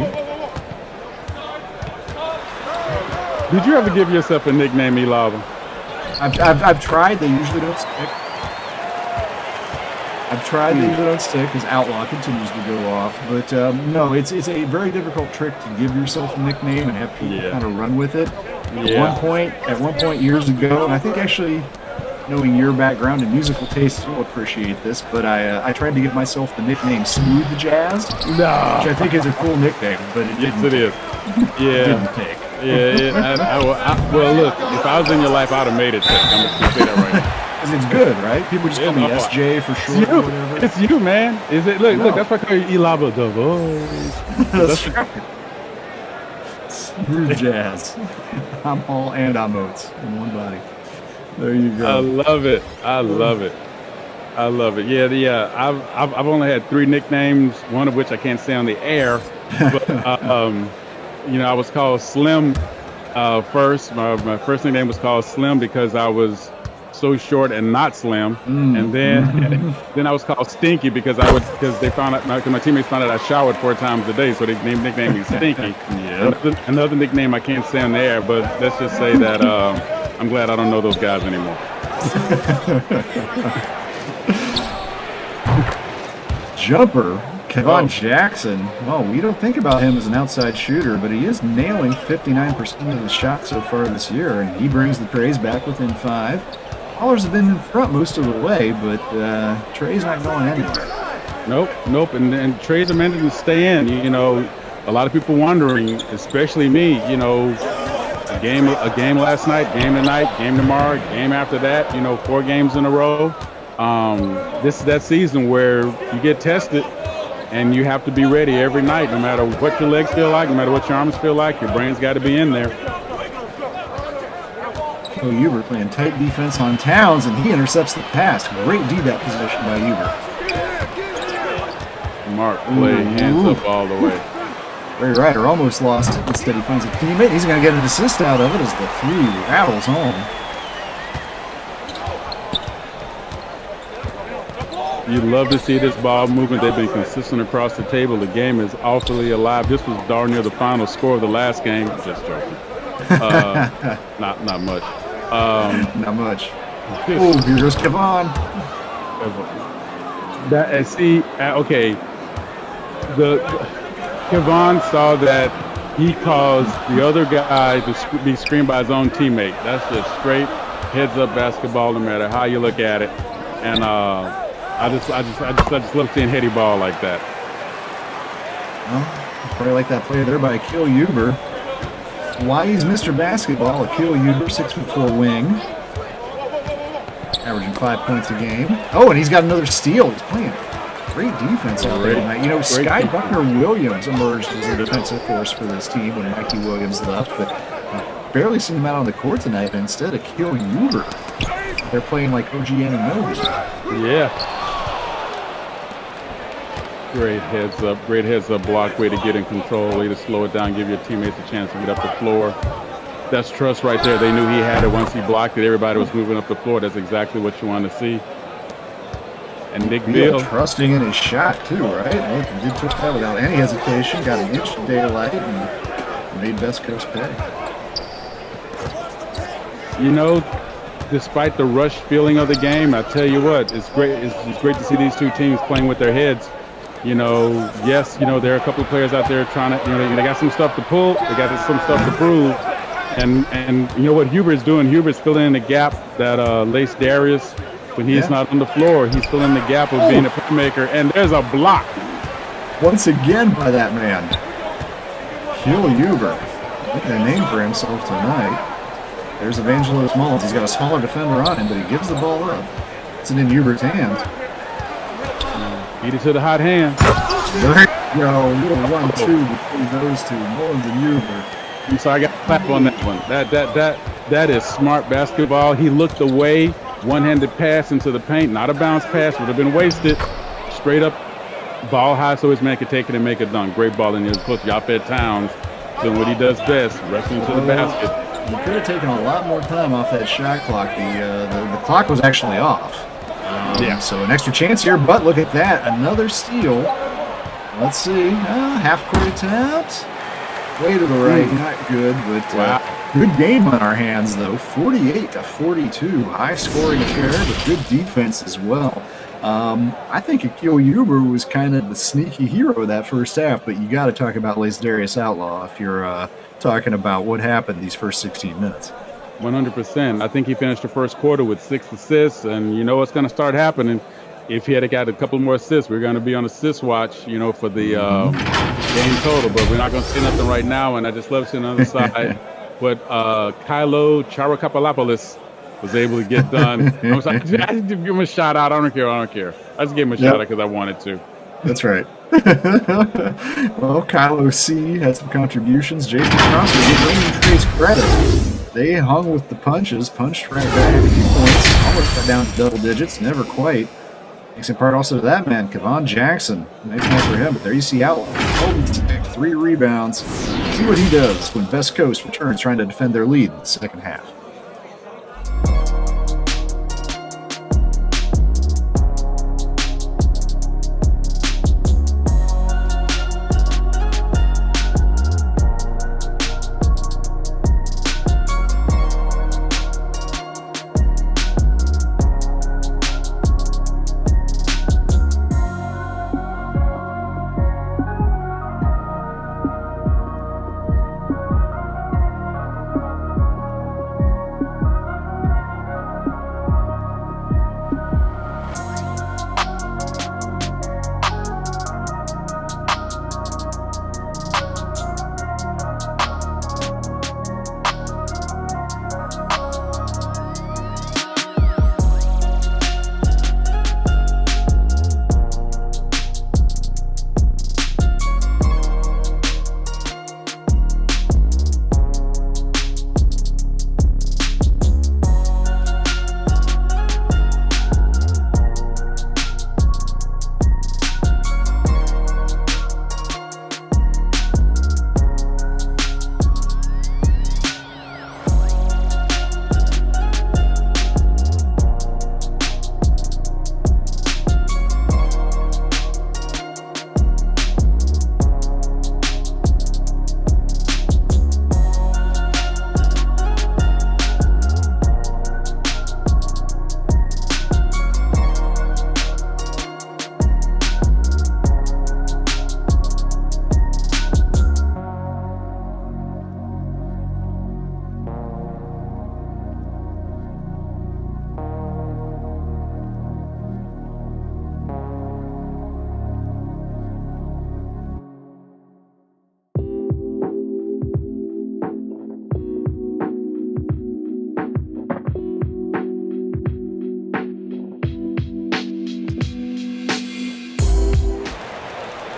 Did you ever give yourself a nickname, Elava? I've tried. They usually don't stick. I've tried. They usually don't stick because Outlaw continues to go off. But no, it's a very difficult trick to give yourself a nickname and have people kind of run with it. At one point years ago, and I think actually knowing your background and musical taste, you'll appreciate this. But I tried to give myself the nickname Smooth Jazz, which I think is a cool nickname, but it didn't. Yes, it is. It didn't take. Well, look, if I was in your life, I'd have made it take. I'm just gonna say that right now. Because it's good, right? People just call me SJ for short or whatever. It's you, man. Is it? Look, that's why I call you Elava the Voice. That's right. Smooth Jazz. I'm all and I'm oats in one body. There you go. I love it. Yeah. I've only had 3 nicknames, one of which I can't say on the air. But I was called Slim first. My first nickname was called Slim because I was so short and not slim. And then I was called Stinky because they found out my teammates found out I showered 4 times a day, so they nicknamed me Stinky. Another nickname I can't say on the air, but let's just say that I'm glad I don't know those guys anymore. Jumper, Kevon Jackson. Well, we don't think about him as an outside shooter, but he is nailing 59% of his shots so far this year, and he brings the Trays back within 5. Ballers have been in front most of the way, but Trey's not going anywhere. Nope. And Trey's are meant to stay in. A lot of people wondering, especially me. A game last night, game tonight, game tomorrow, game after that. 4 games in a row. This is that season where you get tested, and you have to be ready every night, no matter what your legs feel like, no matter what your arms feel like. Your brain's got to be in there. Huber playing tight defense on Towns, and he intercepts the pass. Great D-back position by Huber. Mark play hands up all the way. Ray Ryder almost lost it. Instead, he finds a teammate. He's going to get an assist out of it as the 3 rattles home. You'd love to see this ball movement. They've been consistent across the table. The game is awfully alive. This was darn near the final score of the last game. Just joking. Not much. Not much. Oh, here goes Kevon. Kevon saw that he caused the other guy to be screened by his own teammate. That's just straight heads-up basketball, no matter how you look at it. And I just love seeing heady ball like that. Well, probably like that play there by Akil Huber. Why he's Mr. Basketball, Akil Huber, 6'4" wing. Averaging 5 points a game. Oh, and he's got another steal. He's playing great defense out there tonight. Sky Buckner-Williams emerged as a defensive force for this team when Mikey Williams left, but barely seen him out on the court tonight. But instead, Akil Huber. They're playing like OG Anunoby. Yeah. Great heads up block, way to get in control, way to slow it down, give your teammates a chance to get up the floor. That's trust right there. They knew he had it once he blocked it. Everybody was moving up the floor. That's exactly what you want to see. And Nick Beal Beal trusting in his shot too, right? Look, he did took that without any hesitation. Got an inch of daylight and made West Coast pay. You know, despite the rush feeling of the game, I tell you what, it's great. It's great to see these two teams playing with their heads. You know, yes, you know, there are a couple of players out there trying to, you know, they got some stuff to pull, they got some stuff to prove. And you know what Hubert's doing? Hubert's filling in the gap that Lace Darius, when he's not on the floor, he's filling the gap of being a playmaker. And there's a block. Once again by that man. Phil Huber. Making a name for himself tonight. There's Evangelos Mullins. He's got a smaller defender on him, but he gives the ball up. It's in Hubert's hands. Beat it to the hot hand. There you go. Little 1-2 between those two, Mullins and Huber. I'm sorry, I got to clap on that one. That is smart basketball. He looked away, one-handed pass into the paint, not a bounce pass, would have been wasted. Straight up, ball high so his man could take it and make a dunk. Great ball in his coach, Yaphet Towns, doing what he does best, wrestling to the basket. He could have taken a lot more time off that shot clock. The clock was actually off. So an extra chance here, but look at that. Another steal. Let's see. Half-court attempt. Way to the right. Not good, but good game on our hands, though. 48-42. High-scoring affair, but good defense as well. I think Akil Huber was kind of the sneaky hero of that first half, but you got to talk about Lace Darius Outlaw if you're talking about what happened these first 16 minutes. 100%. I think he finished the first quarter with 6 assists, and you know what's going to start happening. If he had got a couple more assists, we're going to be on assist watch, you know, for the game total, but we're not going to see nothing right now, and I just love seeing on the other side what Kylo Charakapalopoulos was able to get done. I just give him a shout out. I don't care. I just gave him a shout out because I wanted to. That's right. Well, Kylo C had some contributions. Jason Cross will give Raymond Trey's credit. They hung with the punches, punched right back a few points, almost got down to double digits, never quite. Thanks in part also to that man, Kevon Jackson. Nice night for him, but there you see Outlaw. 3 rebounds. See what he does when West Coast returns trying to defend their lead in the second half.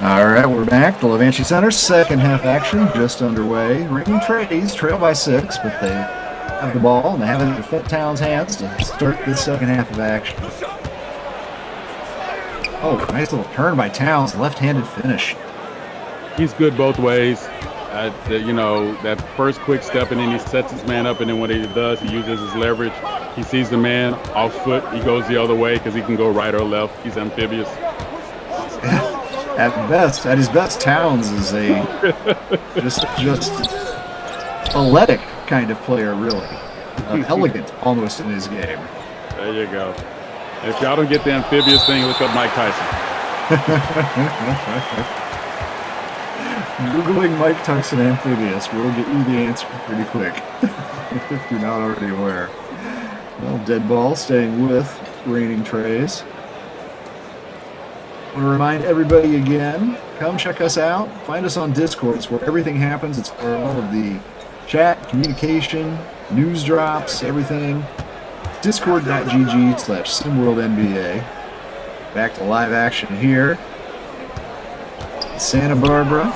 All right, we're back. The Levanchi Center, second half action just underway. Raymond Trey's trail by 6, but they have the ball and they have it in Fett Town's hands to start this second half of action. Oh, nice little turn by Towns, left-handed finish. He's good both ways. that first quick step, and then he sets his man up, and then what he does, he uses his leverage. He sees the man off foot. He goes the other way because he can go right or left. He's amphibious. At his best, Towns is a just athletic kind of player, really. Elegant almost in his game. There you go. If y'all don't get the amphibious thing, look up Mike Tyson. Googling Mike Tyson amphibious will get you the answer pretty quick, if you're not already aware. Well, dead ball staying with reigning trays. I want to remind everybody again, come check us out. Find us on Discord. It's where everything happens. It's where all of the chat, communication, news drops, everything. Discord.gg/SimWorldNBA. Back to live action here. Santa Barbara.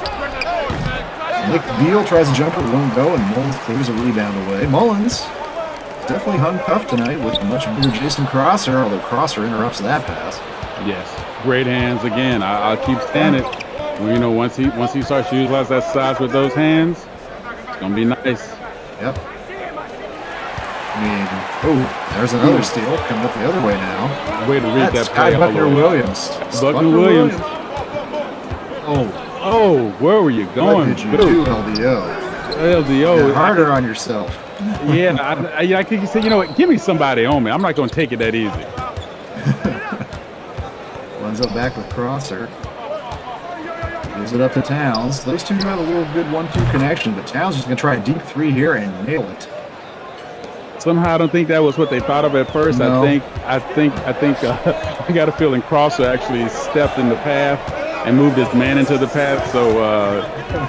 Nick Beal tries a jumper, won't go, and Mullins clears a rebound away. Mullins definitely hung tough tonight with a much bigger Jason Crosser, although Crosser interrupts that pass. Yes, great hands again. I'll keep saying it. Well, once he starts to utilize that size with those hands, it's gonna be nice. Yep. There's another steal coming up the other way now. Way to read that play. Buckner Williams. Buckner Williams. Oh, where were you going? What did you do, LDO? LDO. Harder on yourself. Yeah, I think you said, you know what? Give me somebody on me. I'm not going to take it that easy. Runs up back with Crosser. Gives it up to Towns. Those two have a little good 1-2 connection, but Towns is going to try a deep three here and nail it. Somehow I don't think that was what they thought of at first. No. I got a feeling Crosser actually stepped in the path and moved his man into the path, so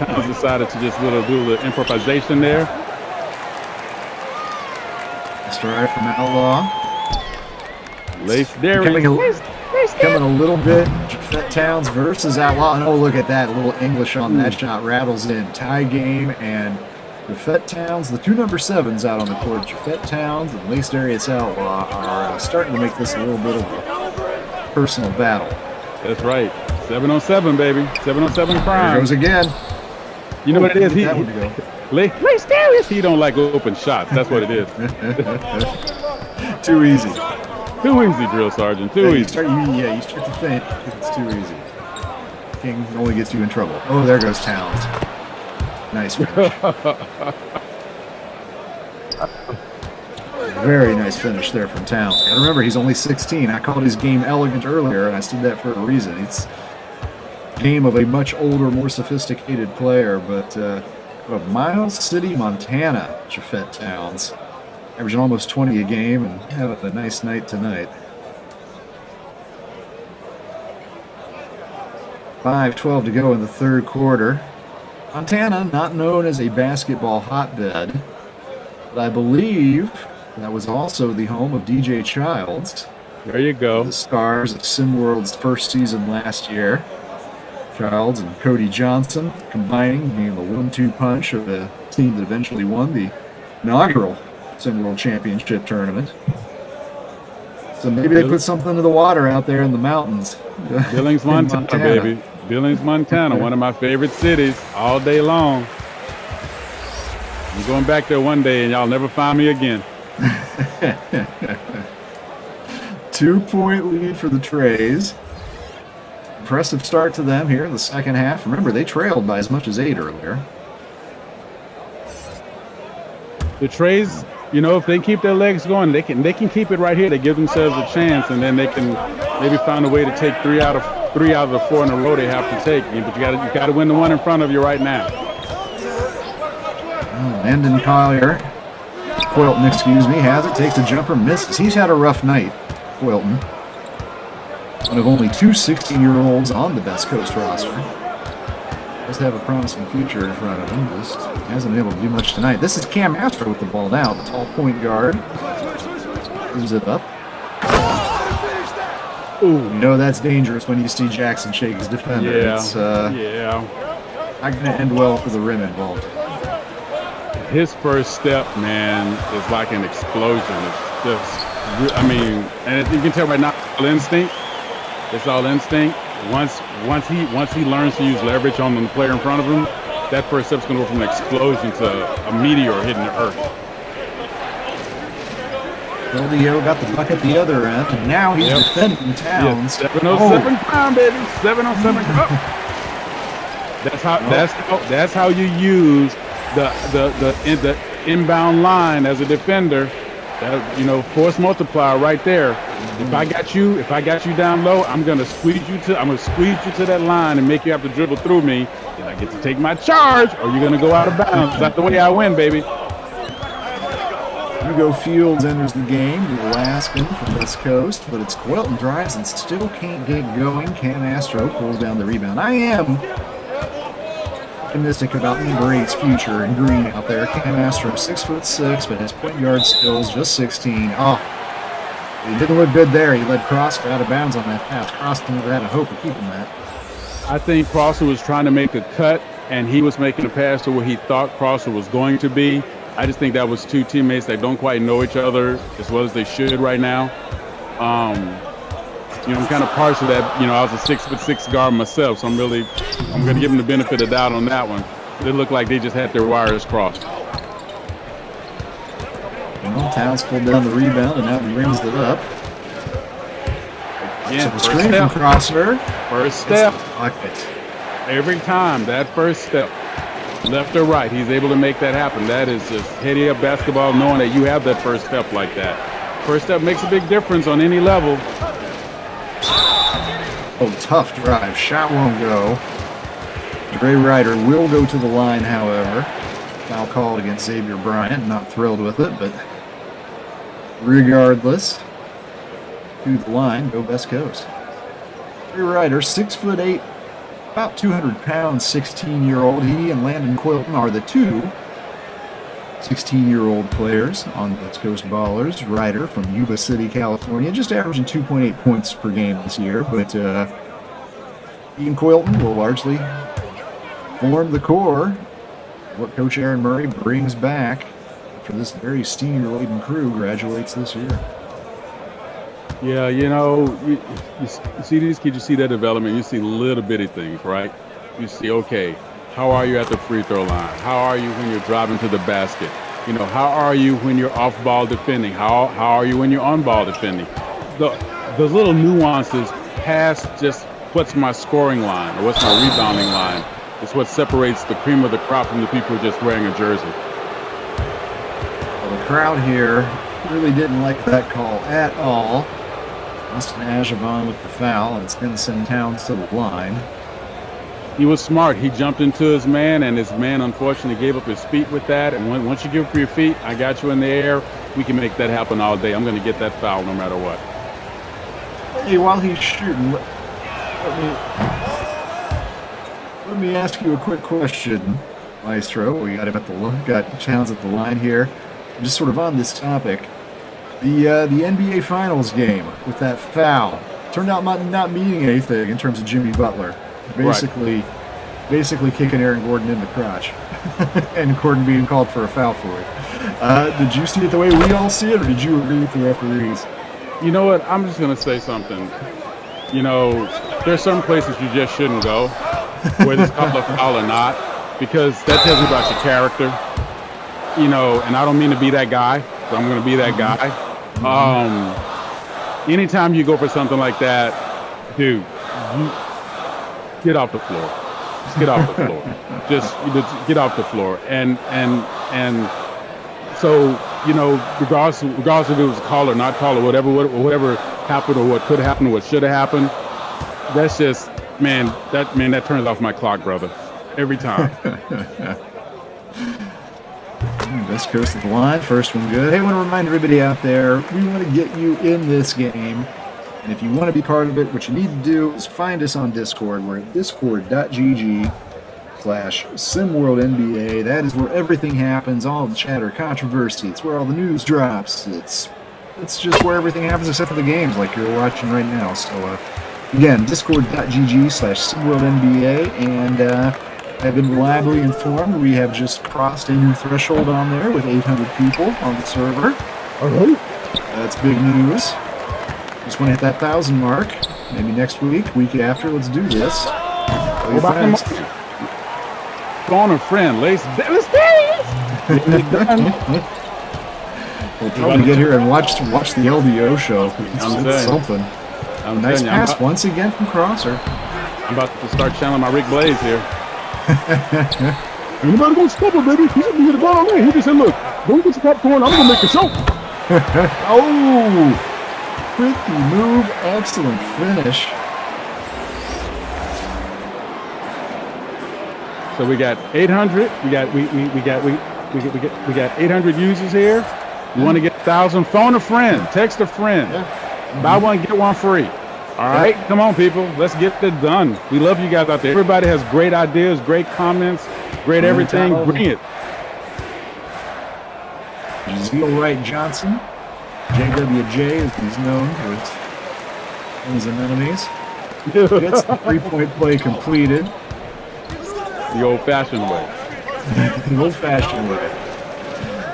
Towns decided to just do a little improvisation there. Stride from Outlaw. Coming a little bit. Towns versus Outlaw. And look at that. A little English on that shot. Rattles in. Tie game, and Jafet Towns, the two number 7s out on the court. Jafet Towns and Lace Darius Outlaw are starting to make this a little bit of a personal battle. That's right. 7-on-7, baby. 7-on-7 crime. There goes again. You know what it is? Lace Darius, he don't like open shots. That's what it is. Too easy. Too easy, drill sergeant. Too easy. You start to think it's too easy. King only gets you in trouble. Oh, there goes Towns. Nice finish. Very nice finish there from Towns. And remember, he's only 16. I called his game elegant earlier, and I said that for a reason. It's a game of a much older, more sophisticated player, but of Miles City, Montana, Jafet Towns. Averaging almost 20 a game and having a nice night tonight. 5:12 to go in the third quarter. Montana, not known as a basketball hotbed, but I believe that was also the home of DJ Childs. There you go. The stars of SimWorld's first season last year. Childs and Cody Johnson combining, being the 1-2 punch of the team that eventually won the inaugural SimWorld Championship tournament. So maybe they put something in the water out there in the mountains. Billings, Montana, baby. Billings, Montana, one of my favorite cities all day long. I'm going back there one day and y'all never find me again. 2-point lead for the Trays. Impressive start to them here in the second half. Remember, they trailed by as much as 8 earlier. The Trays, if they keep their legs going, they can keep it right here. They give themselves a chance, and then they can maybe find a way to take three out of the 4 in a row they have to take. But you got to win the one in front of you right now. Landon Collier, Quilton, has it. Takes a jumper, misses. He's had a rough night, Quilton. One of only 2 16-year-olds on the Best Coast roster. Does have a promising future in front of him. Just hasn't been able to do much tonight. This is Cam Mastro with the ball now, the tall point guard. Moves it up. Ooh. You know that's dangerous when you see Jackson shake his defender. Yeah. It's not going to end well for the rim involved. His first step, man, is like an explosion. It's just, and you can tell right now, it's all instinct. Once he learns to use leverage on the player in front of him, that first step's going to go from an explosion to a meteor hitting the earth. Dio got the buck at the other end, and now he's defending Towns. 707 crown, baby. 707 crown. That's how you use the inbound line as a defender. That, force multiplier right there. If I got you down low, I'm gonna squeeze you to that line and make you have to dribble through me. Then I get to take my charge, or you're gonna go out of bounds. That's the way I win, baby. Hugo Fields enters the game, the Alaskan from West Coast, but it's Quelton drives and still can't get going. Cam Astro pulls down the rebound. I am optimistic about number 8's future in green out there. Cam Astro, 6'6", but his point guard skills just 16. Oh, he didn't look good there. He led Crosser out of bounds on that pass. Crosser never had a hope of keeping that. I think Crosser was trying to make a cut, and he was making a pass to where he thought Crosser was going to be. I just think that was two teammates that don't quite know each other as well as they should right now. I'm kind of partial to that. I was a 6'6" guard myself, so I'm going to give them the benefit of the doubt on that one. It looked like they just had their wires crossed. Well, Towns pulled down the rebound and now he brings it up. Yeah, so the screen from Crosser. First step. Bucket. Every time, that first step. Left or right, he's able to make that happen. That is just heady up basketball, knowing that you have that first step like that. First step makes a big difference on any level. Oh, tough drive. Shot won't go. Dre Ryder will go to the line, however. Foul called against Xavier Bryant. Not thrilled with it, but regardless, to the line, go West Coast. Dre Ryder, 6'8", about 200 pounds, 16-year-old. He and Landon Quilton are the two 16-year-old players on West Coast Ballers. Ryder from Yuba City, California, just averaging 2.8 points per game this year. But he and Quilton will largely form the core. What Coach Aaron Murray brings back after this very senior-laden crew graduates this year. Yeah, you see these kids, you see their development, you see little bitty things, right? You see, okay, how are you at the free throw line? How are you when you're driving to the basket? How are you when you're off ball defending? How are you when you're on ball defending? The little nuances past just what's my scoring line or what's my rebounding line is what separates the cream of the crop from the people who are just wearing a jersey. Well, the crowd here really didn't like that call at all. Austin Ajavon with the foul, and it's going to send Towns to the line. He was smart. He jumped into his man, and his man unfortunately gave up his feet with that. And once you give up your feet, I got you in the air. We can make that happen all day. I'm going to get that foul no matter what. Hey, while he's shooting, let me ask you a quick question, Maestro. We got Towns at the line here. Just sort of on this topic. The NBA Finals game with that foul turned out not meaning anything in terms of Jimmy Butler. Basically kicking Aaron Gordon in the crotch. And Gordon being called for a foul for it. Did you see it the way we all see it, or did you agree with the referees? You know what? I'm just going to say something. There's some places you just shouldn't go, whether it's called a foul or not, because that tells you about your character. And I don't mean to be that guy, so I'm going to be that guy. Anytime you go for something like that, dude, you get off the floor. Just get off the floor. Just get off the floor. And so, regardless if it was a call or not call or whatever happened or what could happen or what should have happened, that's just, that turns off my clock, brother. Every time. West Coast of the line, first one good. Hey, I want to remind everybody out there, we want to get you in this game. And if you want to be part of it, what you need to do is find us on Discord. We're at discord.gg/SimWorldNBA. That is where everything happens, all the chatter, controversy. It's where all the news drops. It's just where everything happens except for the games like you're watching right now. So, again, discord.gg/SimWorldNBA. And I've been reliably informed we have just crossed a new threshold on there with 800 people on the server. All right. That's big news. Just want to hit that 1,000 mark. Maybe next week after. Let's do this. phone a friend. Let's dance. We'll probably get here and watch the LDO show. It's something. Nice pass once again from Crosser. I'm about to start channeling my Rick Blaze here. Anybody gonna stop him, baby? He said we get a ball on there. He just said, look, don't get your popcorn. I'm gonna make a show. Oh, quick move, excellent finish. So we got 800. We got 800 users here. You want to get 1,000? Phone a friend, text a friend. Buy one, get one free. All right, come on, people. Let's get it done. We love you guys out there. Everybody has great ideas, great comments, great everything. Bring it. Zeal Wright Johnson, JWJ, as he's known to his enemies, gets the 3-point play completed. The old-fashioned way. The old-fashioned way.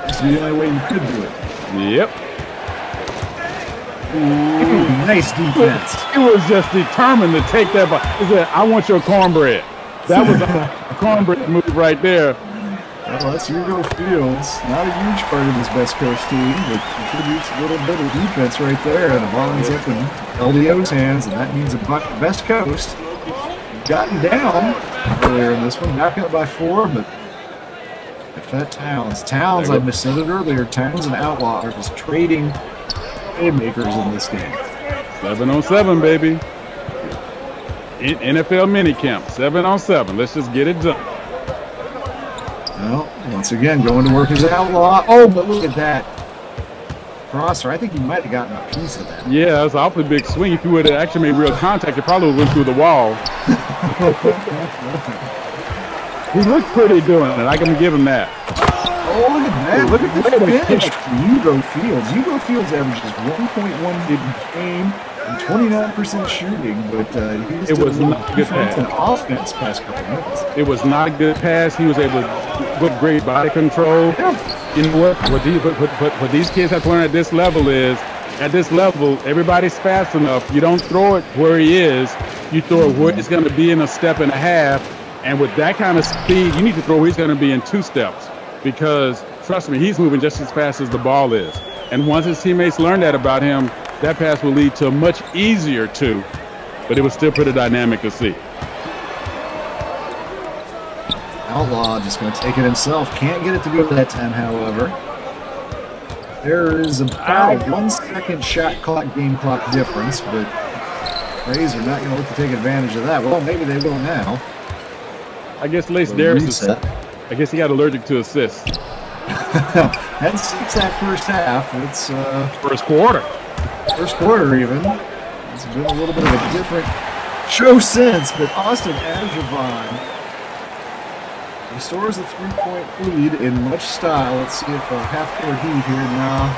That's the only way you could do it. Yep. Ooh, nice defense. He was just determined to take that ball. He said, I want your cornbread. That was a cornbread move right there. Well, that's Hugo Fields. Not a huge part of this West Coast team, but contributes a little bit of defense right there. And the ball ends up in LDO's hands, and that means the West Coast gotten down earlier in this one. Back up by 4, but if that Towns, I said it earlier, Towns and Outlaw are just trading playmakers in this game. 7-on-7, baby. NFL minicamp, 7-on-7. Let's just get it done. Well, once again, going to work as Outlaw. Oh, but look at that. Crosser, I think he might have gotten a piece of that. Yeah, that's an awfully big swing. If you would have actually made real contact, it probably would have went through the wall. He looked pretty doing it. I can give him that. Oh, look at that. Look at the finish from Hugo Fields. Hugo Fields averages 1.1 in game and 29% shooting, but it was not a good pass. An offense past couple minutes. It was not a good pass. He was able to put great body control. Yeah. You know what these kids have to learn at this level is, at this level, everybody's fast enough. You don't throw it where he is. You throw it where it's going to be in a step and a half. And with that kind of speed, you need to throw where he's going to be in 2 steps. Because, trust me, he's moving just as fast as the ball is. And once his teammates learn that about him, that pass will lead to a much easier 2. But it was still pretty dynamic to see. Outlaw just going to take it himself. Can't get it to go that time, however. There is about a 1 second shot clock, game clock difference, but Rays are not going to look to take advantage of that. Well, maybe they will now. I guess Lace Darius I guess he got allergic to assists. That's 6 that first half. It's first quarter. First quarter even. It's been a little bit of a different show since, but Austin Adjavon restores the 3-point lead in much style. Let's see if half-court heat here now.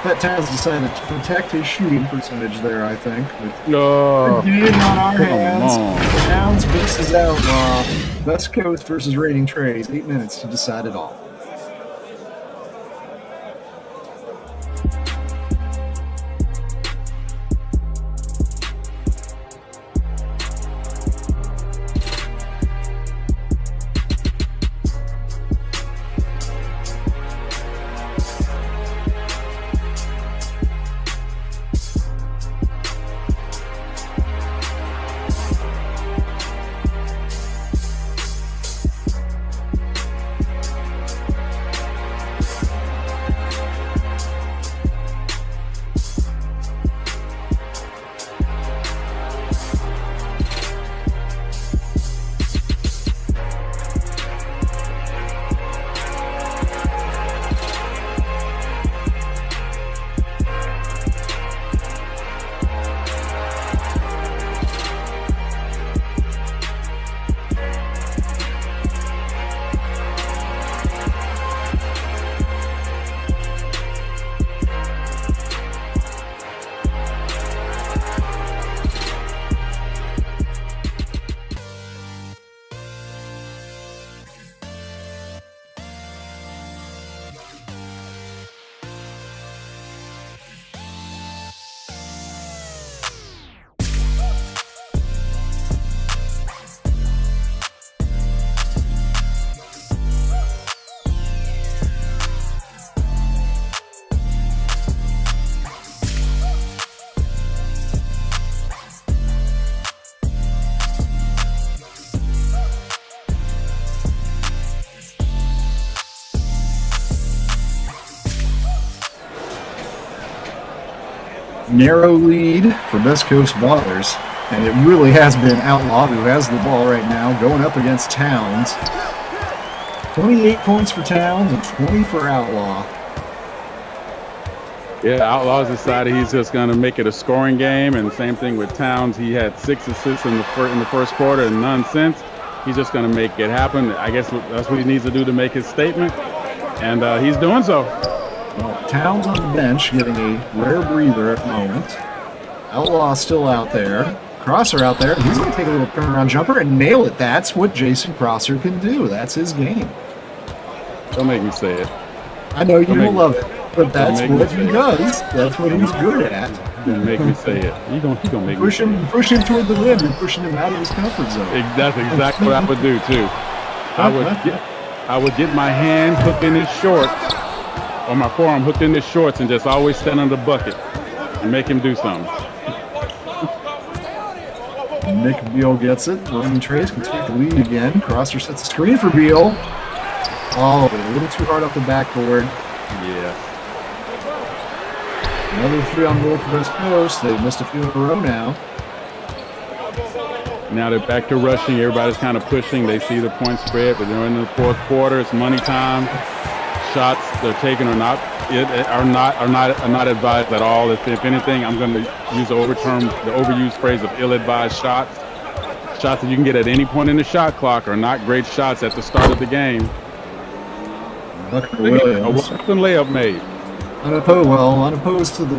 That Towns decided to protect his shooting percentage there, I think. No. Game on our hands. Towns versus Outlaw. West Coast versus Reigning Trays. 8 minutes to decide it all. narrow lead for Best Coast Ballers, and it really has been Outlaw who has the ball right now, going up against Towns. 28 points for Towns and 20 for Outlaw. Yeah, Outlaw's decided he's just going to make it a scoring game, and same thing with Towns. He had 6 assists in the first quarter and none since. He's just going to make it happen. I guess that's what he needs to do to make his statement, and he's doing so. Well, Towns on the bench getting a rare breather at the moment. Outlaw still out there. Crosser out there. He's going to take a little turnaround jumper and nail it. That's what Jason Crosser can do. That's his game. Don't make me say it. I know you don't love it, but that's what he does. That's what he's good at. Don't make me say it. He gonna make push him toward the rim and pushing him out of his comfort zone. That's exactly what I would do too. I would get my hand hooked in his shorts, or my forearm hooked in his shorts, and just always stand on the bucket and make him do something. Nick Beal gets it. Roman Trace can take the lead again. Crosser sets a screen for Beal. Oh, a little too hard off the backboard. Yeah. Another 3 on Northwest Coast. They've missed a few in a row now. Now they're back to rushing. Everybody's kind of pushing. They see the point spread, but they're in the fourth quarter. It's money time. Shots they're taking are not advised at all. If anything, I'm going to use the overused phrase of ill-advised shots. Shots that you can get at any point in the shot clock are not great shots at the start of the game. A Wilson layup made. Unopposed to the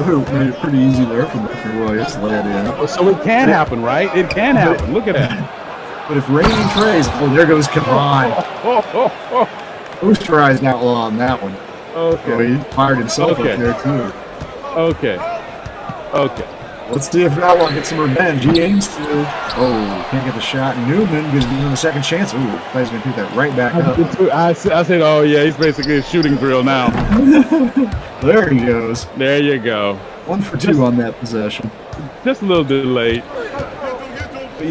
hoop, made it pretty easy there for Buckner Williams to lay it in. So it can happen, right? It can happen. Look at that. But if Rain Trace, there goes Kavan. Posterized Outlaw on that one. Okay. So he fired himself up there too. Okay. Let's see if Outlaw gets some revenge. He aims to. Oh, can't get the shot. Newman gives him a second chance. Ooh, player's going to pick that right back up. I said, oh, yeah, he's basically a shooting drill now. There he goes. There you go. 1 for 2 on that possession. Just a little bit late. But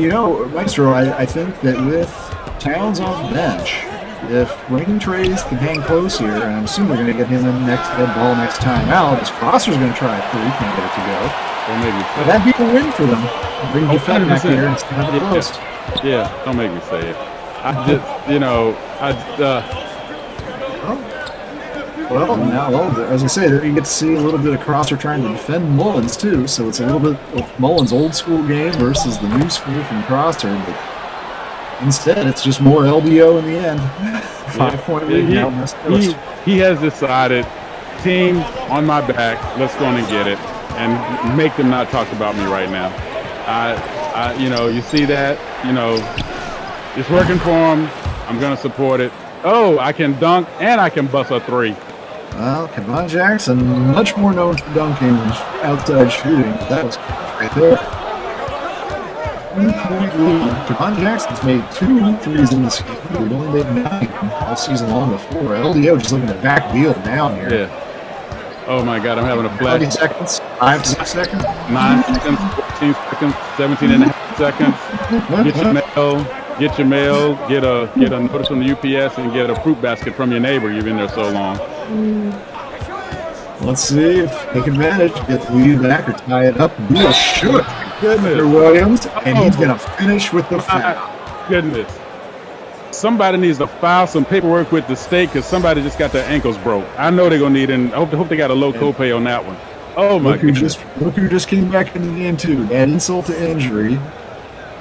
Maestro, I think that with Towns on the bench, if Ranking Trace can hang close here, and I'm assuming they're going to get him in the ball next time out, this Crosser's going to try it, but he can't get it to go. But that'd be a win for them. Bring the defense back here and have it close. Yeah, don't make me say it. As I say, there you get to see a little bit of Crosser trying to defend Mullins too, so it's a little bit of Mullins' old school game versus the new school from Crosser, but instead it's just more LDO in the end. 5-point lead now. He has decided, team on my back, let's go and get it. And make them not talk about me right now. You see that, it's working for him. I'm going to support it. Oh, I can dunk and I can bust a 3. Well, Kavan Jackson, much more known for dunking than outside shooting. That was right there. 3-point lead. Kavan Jackson's made 2 threes in this game. We've only made 9 all season long before. LDO just looking at back Beal down here. Yeah. Oh my God, I'm having a flash. 30 seconds, 5 to 6 seconds, 9 seconds, 14 seconds, 17 and a half seconds. Get your mail, get a notice from the UPS, and get a fruit basket from your neighbor. You've been there so long. Let's see if they can manage to get the lead back or tie it up. Beal shoot. Goodness. Williams, and he's going to finish with the foul. Goodness. Somebody needs to file some paperwork with the state because somebody just got their ankles broke. I know they're going to need it. I hope they got a low copay on that one. Oh, my goodness. Look who just came back into the game, too. Add insult to injury.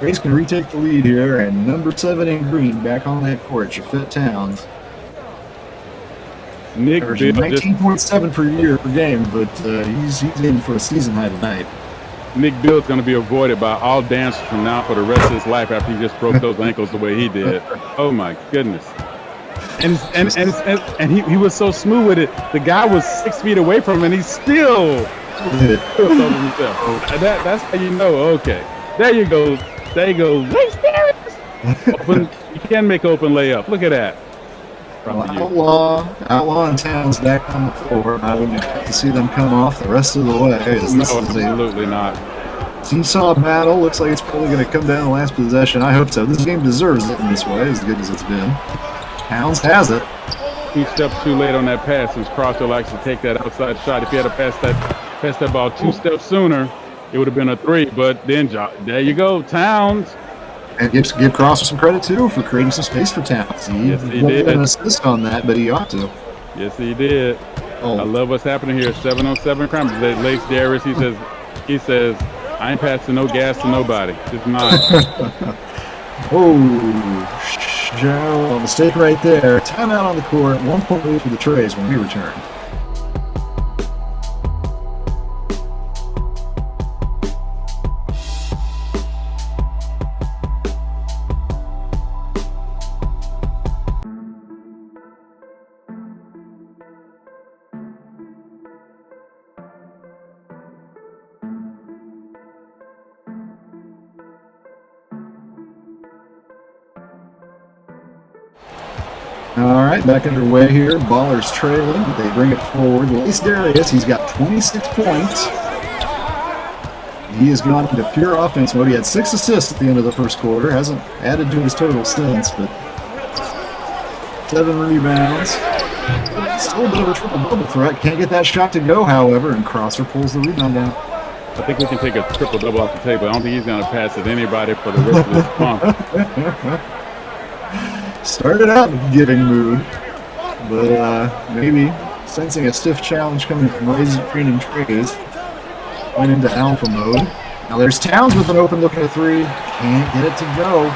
Grace can retake the lead here, and number 7 in green back on that court, Jafet Towns. Nick Bill 19.7 per year per game, but he's in for a season high tonight. Nick Bill's going to be avoided by all dancers from now for the rest of his life after he just broke those ankles the way he did. Oh my goodness! And he was so smooth with it. The guy was 6 feet away from him, and he still over himself. That's how you know. Okay, there you go. There you go. Open. You can make open layup. Look at that. Well, Outlaw and Towns back on the floor. I wouldn't expect to see them come off the rest of the way. Absolutely not. Seesaw battle. Looks like it's probably going to come down the last possession. I hope so. This game deserves it in this way, as good as it's been. Towns has it. 2 steps too late on that pass since Crosser likes to take that outside shot. If he had to pass that passed that ball 2 steps sooner, it would have been a 3. But then, there you go, Towns. And give Crosser some credit, too, for creating some space for Towns. He did an assist on that, but he ought to. Yes, he did. Oh. I love what's happening here. 7-on-7 crime. Lace Darius, he says, I ain't passing no gas to nobody. Just mine. Oh, Joe, mistake right there. Timeout on the court. 1 point lead for the Trays when we return. All right, back underway here. Ballers trailing. They bring it forward. Lace Darius, he's got 26 points. He has gone into pure offense mode. He had 6 assists at the end of the first quarter. Hasn't added to his total since, but 7 rebounds. Still a bit of a triple-double threat. Can't get that shot to go, however, and Crosser pulls the rebound down. I think we can take a triple-double off the table. I don't think he's going to pass it to anybody for the rest of this month. Started out in a giving mood, but maybe sensing a stiff challenge coming from reigning Trays, went into alpha mode. Now there's Towns with an open look at a 3. Can't get it to go.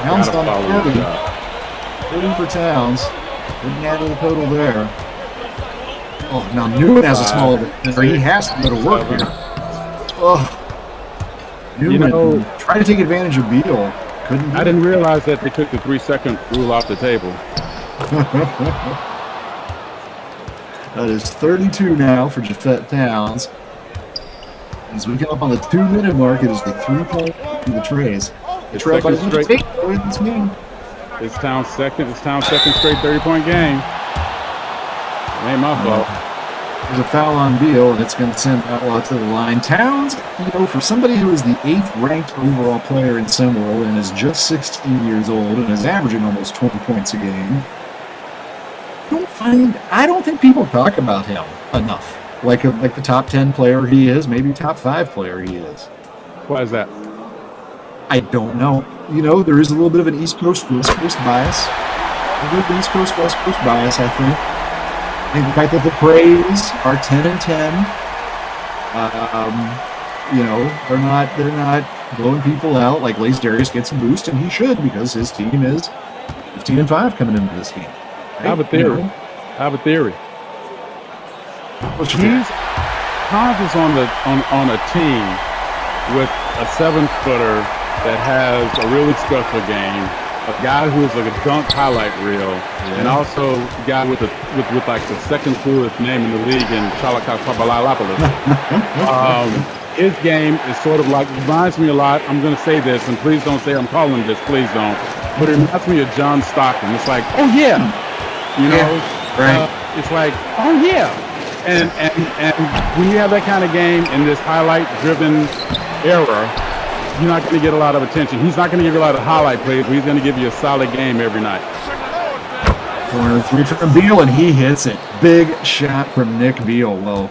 Towns on 30. 30 for Towns. Didn't add to the total there. Oh, now Newman has a small defender. He has to go to work here. Oh, Newman trying to take advantage of Beal. I didn't realize that they took the 3-second rule off the table. That is 32 now for Jafet Towns. As we come up on the 2-minute mark, it is the 3-point for the Trays. It's Towns' second straight 30-point game. It ain't my fault. There's a foul on Beal, and it's going to send Outlaw to the line. Towns, for somebody who is the 8th ranked overall player in SimWorld and is just 16 years old and is averaging almost 20 points a game, I don't think people talk about him enough. Like the top 10 player he is, maybe top 5 player he is. Why is that? I don't know. There is a little bit of an East Coast, West Coast bias. A bit of East Coast, West Coast bias, I think. I think the fact that the Braves are 10-10, they're not blowing people out. Like Lace Darius gets a boost, and he should, because his team is 15-5 coming into this game. Right? I have a theory. Towns is on a team with a 7-footer that has a really special game. A guy who is like a dunk highlight reel, and also a guy with like the second coolest name in the league in Chalakapabalalopolis. His game is sort of like, reminds me a lot, I'm going to say this, and please don't say I'm calling this, please don't, but it reminds me of John Stockton. It's like, oh yeah, right. It's like, oh yeah. And when you have that kind of game in this highlight-driven era, you're not going to get a lot of attention. He's not going to give you a lot of highlight plays, but he's going to give you a solid game every night. Corner 3 from Beal, and he hits it. Big shot from Nick Beal. Well,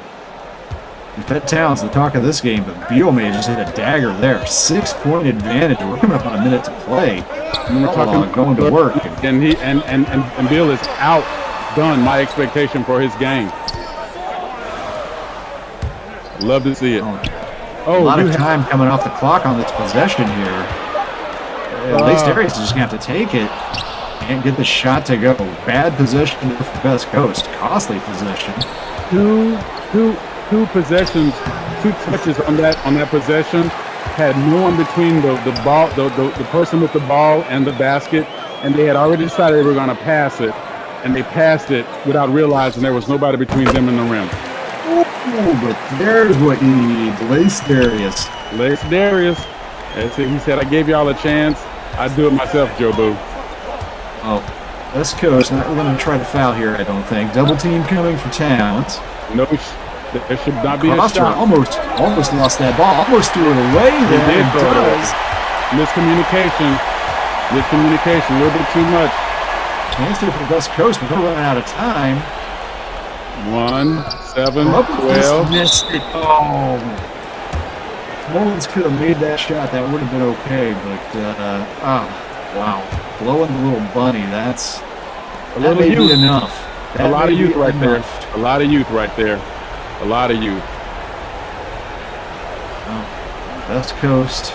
Jafet Towns, the talk of this game, but Beal may just hit a dagger there. 6-point advantage. We're coming up on a minute to play. We're talking going to work. And Beal has outdone my expectation for his game. Love to see it. A lot of time coming off the clock on this possession here. Lace Darius is just going to have to take it and get the shot to go. Bad possession for West Coast. Costly possession. Two possessions, 2 touches on that possession. Had no one between the ball, the person with the ball and the basket, and they had already decided they were going to pass it, and they passed it without realizing there was nobody between them and the rim. But there's what you need. Lace Darius. He said, I gave y'all a chance. I'd do it myself, Joe Boo. Oh, West Coast not going to try to foul here, I don't think. Double team coming for Towns. No, there should not be a shot. Almost lost that ball. Almost threw it away there. He did throw it away. Miscommunication. A little bit too much. Chance here for the West Coast, but they're running out of time. 1 7, Just 12. missed it. Oh. Mullins could have made that shot. That would have been okay, but wow. Blowing the little bunny. That little may be youth. enough. A lot of youth right there. A lot of youth right there. A lot of youth. West Coast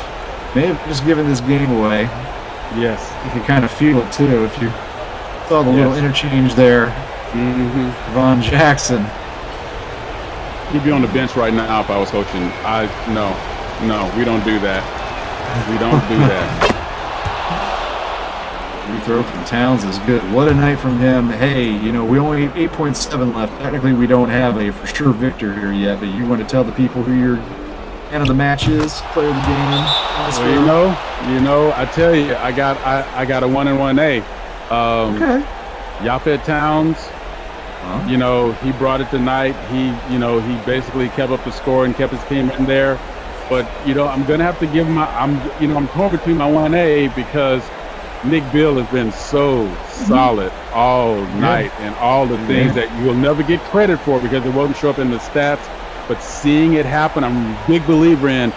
may have just given this game away. Yes. You can kind of feel it too if you saw the little interchange there. Von Jackson. He'd be on the bench right now if I was coaching. No, we don't do that. We don't do that. Free throw from Towns is good. What a night from him. Hey, we only 8.7 left. Technically, we don't have a for sure victor here yet, but you want to tell the people who your man of the match is, player of the game? Well, I tell you, I got a 1 and 1A. Okay. Yaphet Towns. He brought it tonight. He basically kept up the score and kept his team in there. But I'm gonna have to give him I'm torn between my 1A because Nick Bill has been so solid all night and all the things that you'll never get credit for because it won't show up in the stats. But seeing it happen, I'm a big believer in.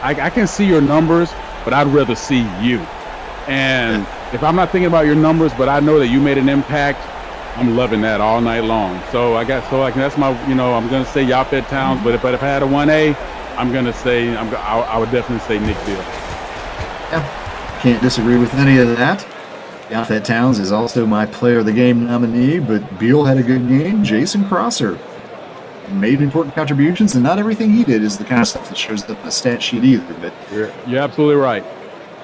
I can see your numbers, but I'd rather see you. And if I'm not thinking about your numbers, but I know that you made an impact, I'm loving that all night long. So that's my I'm gonna say Yaphet Towns, but if I had a 1A, I'm gonna say I would definitely say Nick Bill. Yeah. Can't disagree with any of that. Yaphet Towns is also my player of the game nominee, but Beal had a good game. Jason Crosser made important contributions, and not everything he did is the kind of stuff that shows up in the stat sheet either. But you're absolutely right.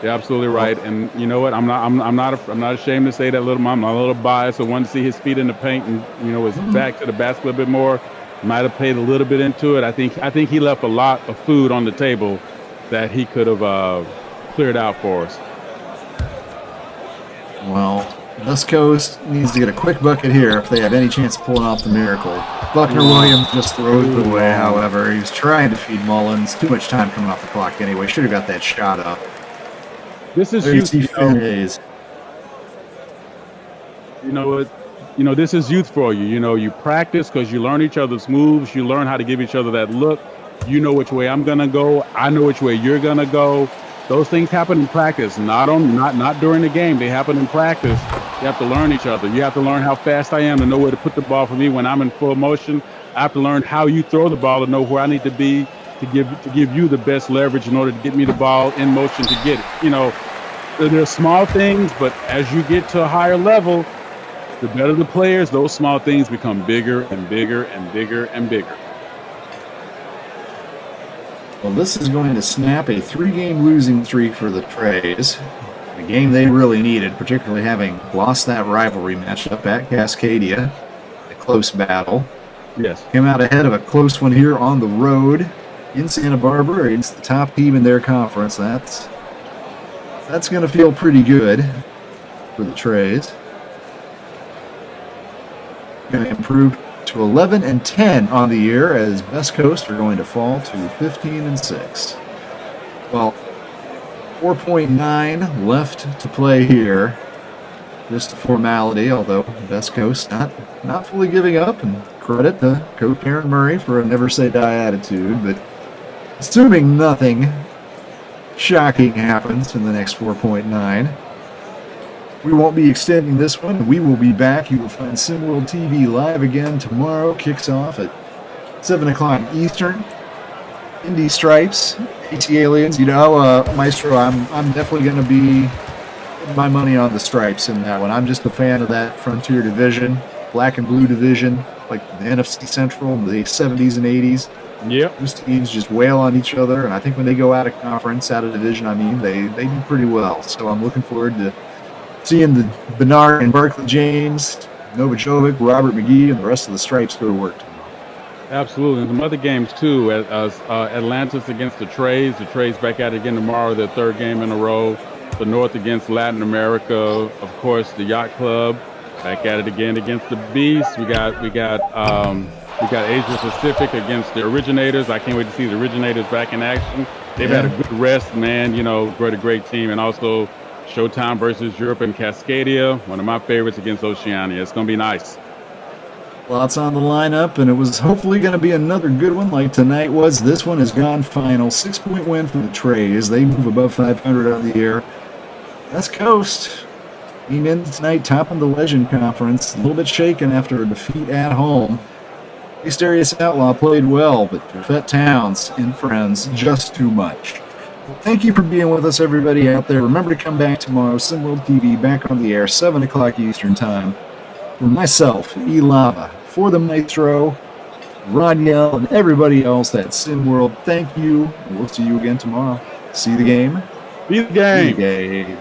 You're absolutely right. And you know what? I'm not ashamed to say that I'm a little biased. I wanted to see his feet in the paint and his back to the basket a little bit more. Might have paid a little bit into it. I think he left a lot of food on the table that he could have cleared out for us. Well, West Coast needs to get a quick bucket here if they have any chance of pulling off the miracle. Buckner Williams just throws it away, however. He was trying to feed Mullins. Too much time coming off the clock anyway. Should have got that shot up. This is youth. This is youth for you. You practice because you learn each other's moves. You learn how to give each other that look. You know which way I'm going to go. I know which way you're going to go. Those things happen in practice, not during the game. They happen in practice. You have to learn each other. You have to learn how fast I am to know where to put the ball for me when I'm in full motion. I have to learn how you throw the ball to know where I need to be to give you the best leverage in order to get me the ball in motion to get it. They're small things, but as you get to a higher level, the better the players, those small things become bigger and bigger and bigger and bigger. Well, this is going to snap a 3-game losing streak for the Trays. A game they really needed, particularly having lost that rivalry matchup at Cascadia. A close battle. Yes. Came out ahead of a close one here on the road in Santa Barbara against the top team in their conference. That's going to feel pretty good for the Trays. Going to improve to 11 and 10 on the year as West Coast are going to fall to 15 and 6. Well, 4.9 left to play here. Just a formality, although West Coast not fully giving up, and credit to Coach Aaron Murray for a never say die attitude, but assuming nothing shocking happens in the next 4.9. We won't be extending this one. We will be back. You will find SimWorld TV live again tomorrow. Kicks off at 7 o'clock Eastern. Indy Stripes, AT Aliens. Maestro, I'm definitely going to be putting my money on the Stripes in that one. I'm just a fan of that Frontier division, black and blue division, like the NFC Central in the 70s and 80s. Yep. Those teams just wail on each other, and I think when they go out of conference, out of division, they do pretty well. So I'm looking forward to seeing the Bernard and Barkley James, Novajovic, Robert McGee, and the rest of the Stripes go to work tomorrow. Absolutely. And some other games, too. Atlantis against the Trays. The Trays back at it again tomorrow, their 3rd game in a row. The North against Latin America. Of course, the Yacht Club back at it again against the Beast. We got Asia Pacific against the Originators. I can't wait to see the Originators back in action. They've had a good rest, man. Great team. And also Showtime versus Europe and Cascadia, one of my favorites against Oceania. It's going to be nice. Lots on the lineup, and it was hopefully going to be another good one like tonight was. This one has gone final. 6-point win for the Trays. They move above 500 on the year. West Coast came in tonight topping the Legend Conference. A little bit shaken after a defeat at home. East Area Outlaw played well, but Jafet Towns and friends just too much. Well, thank you for being with us, everybody out there. Remember to come back tomorrow. SimWorld TV back on the air, 7 o'clock Eastern Time. For myself, E-Lava, for the Maestro, Rodiel, and everybody else at SimWorld, thank you. And we'll see you again tomorrow. See the game? Be the game. Be the game.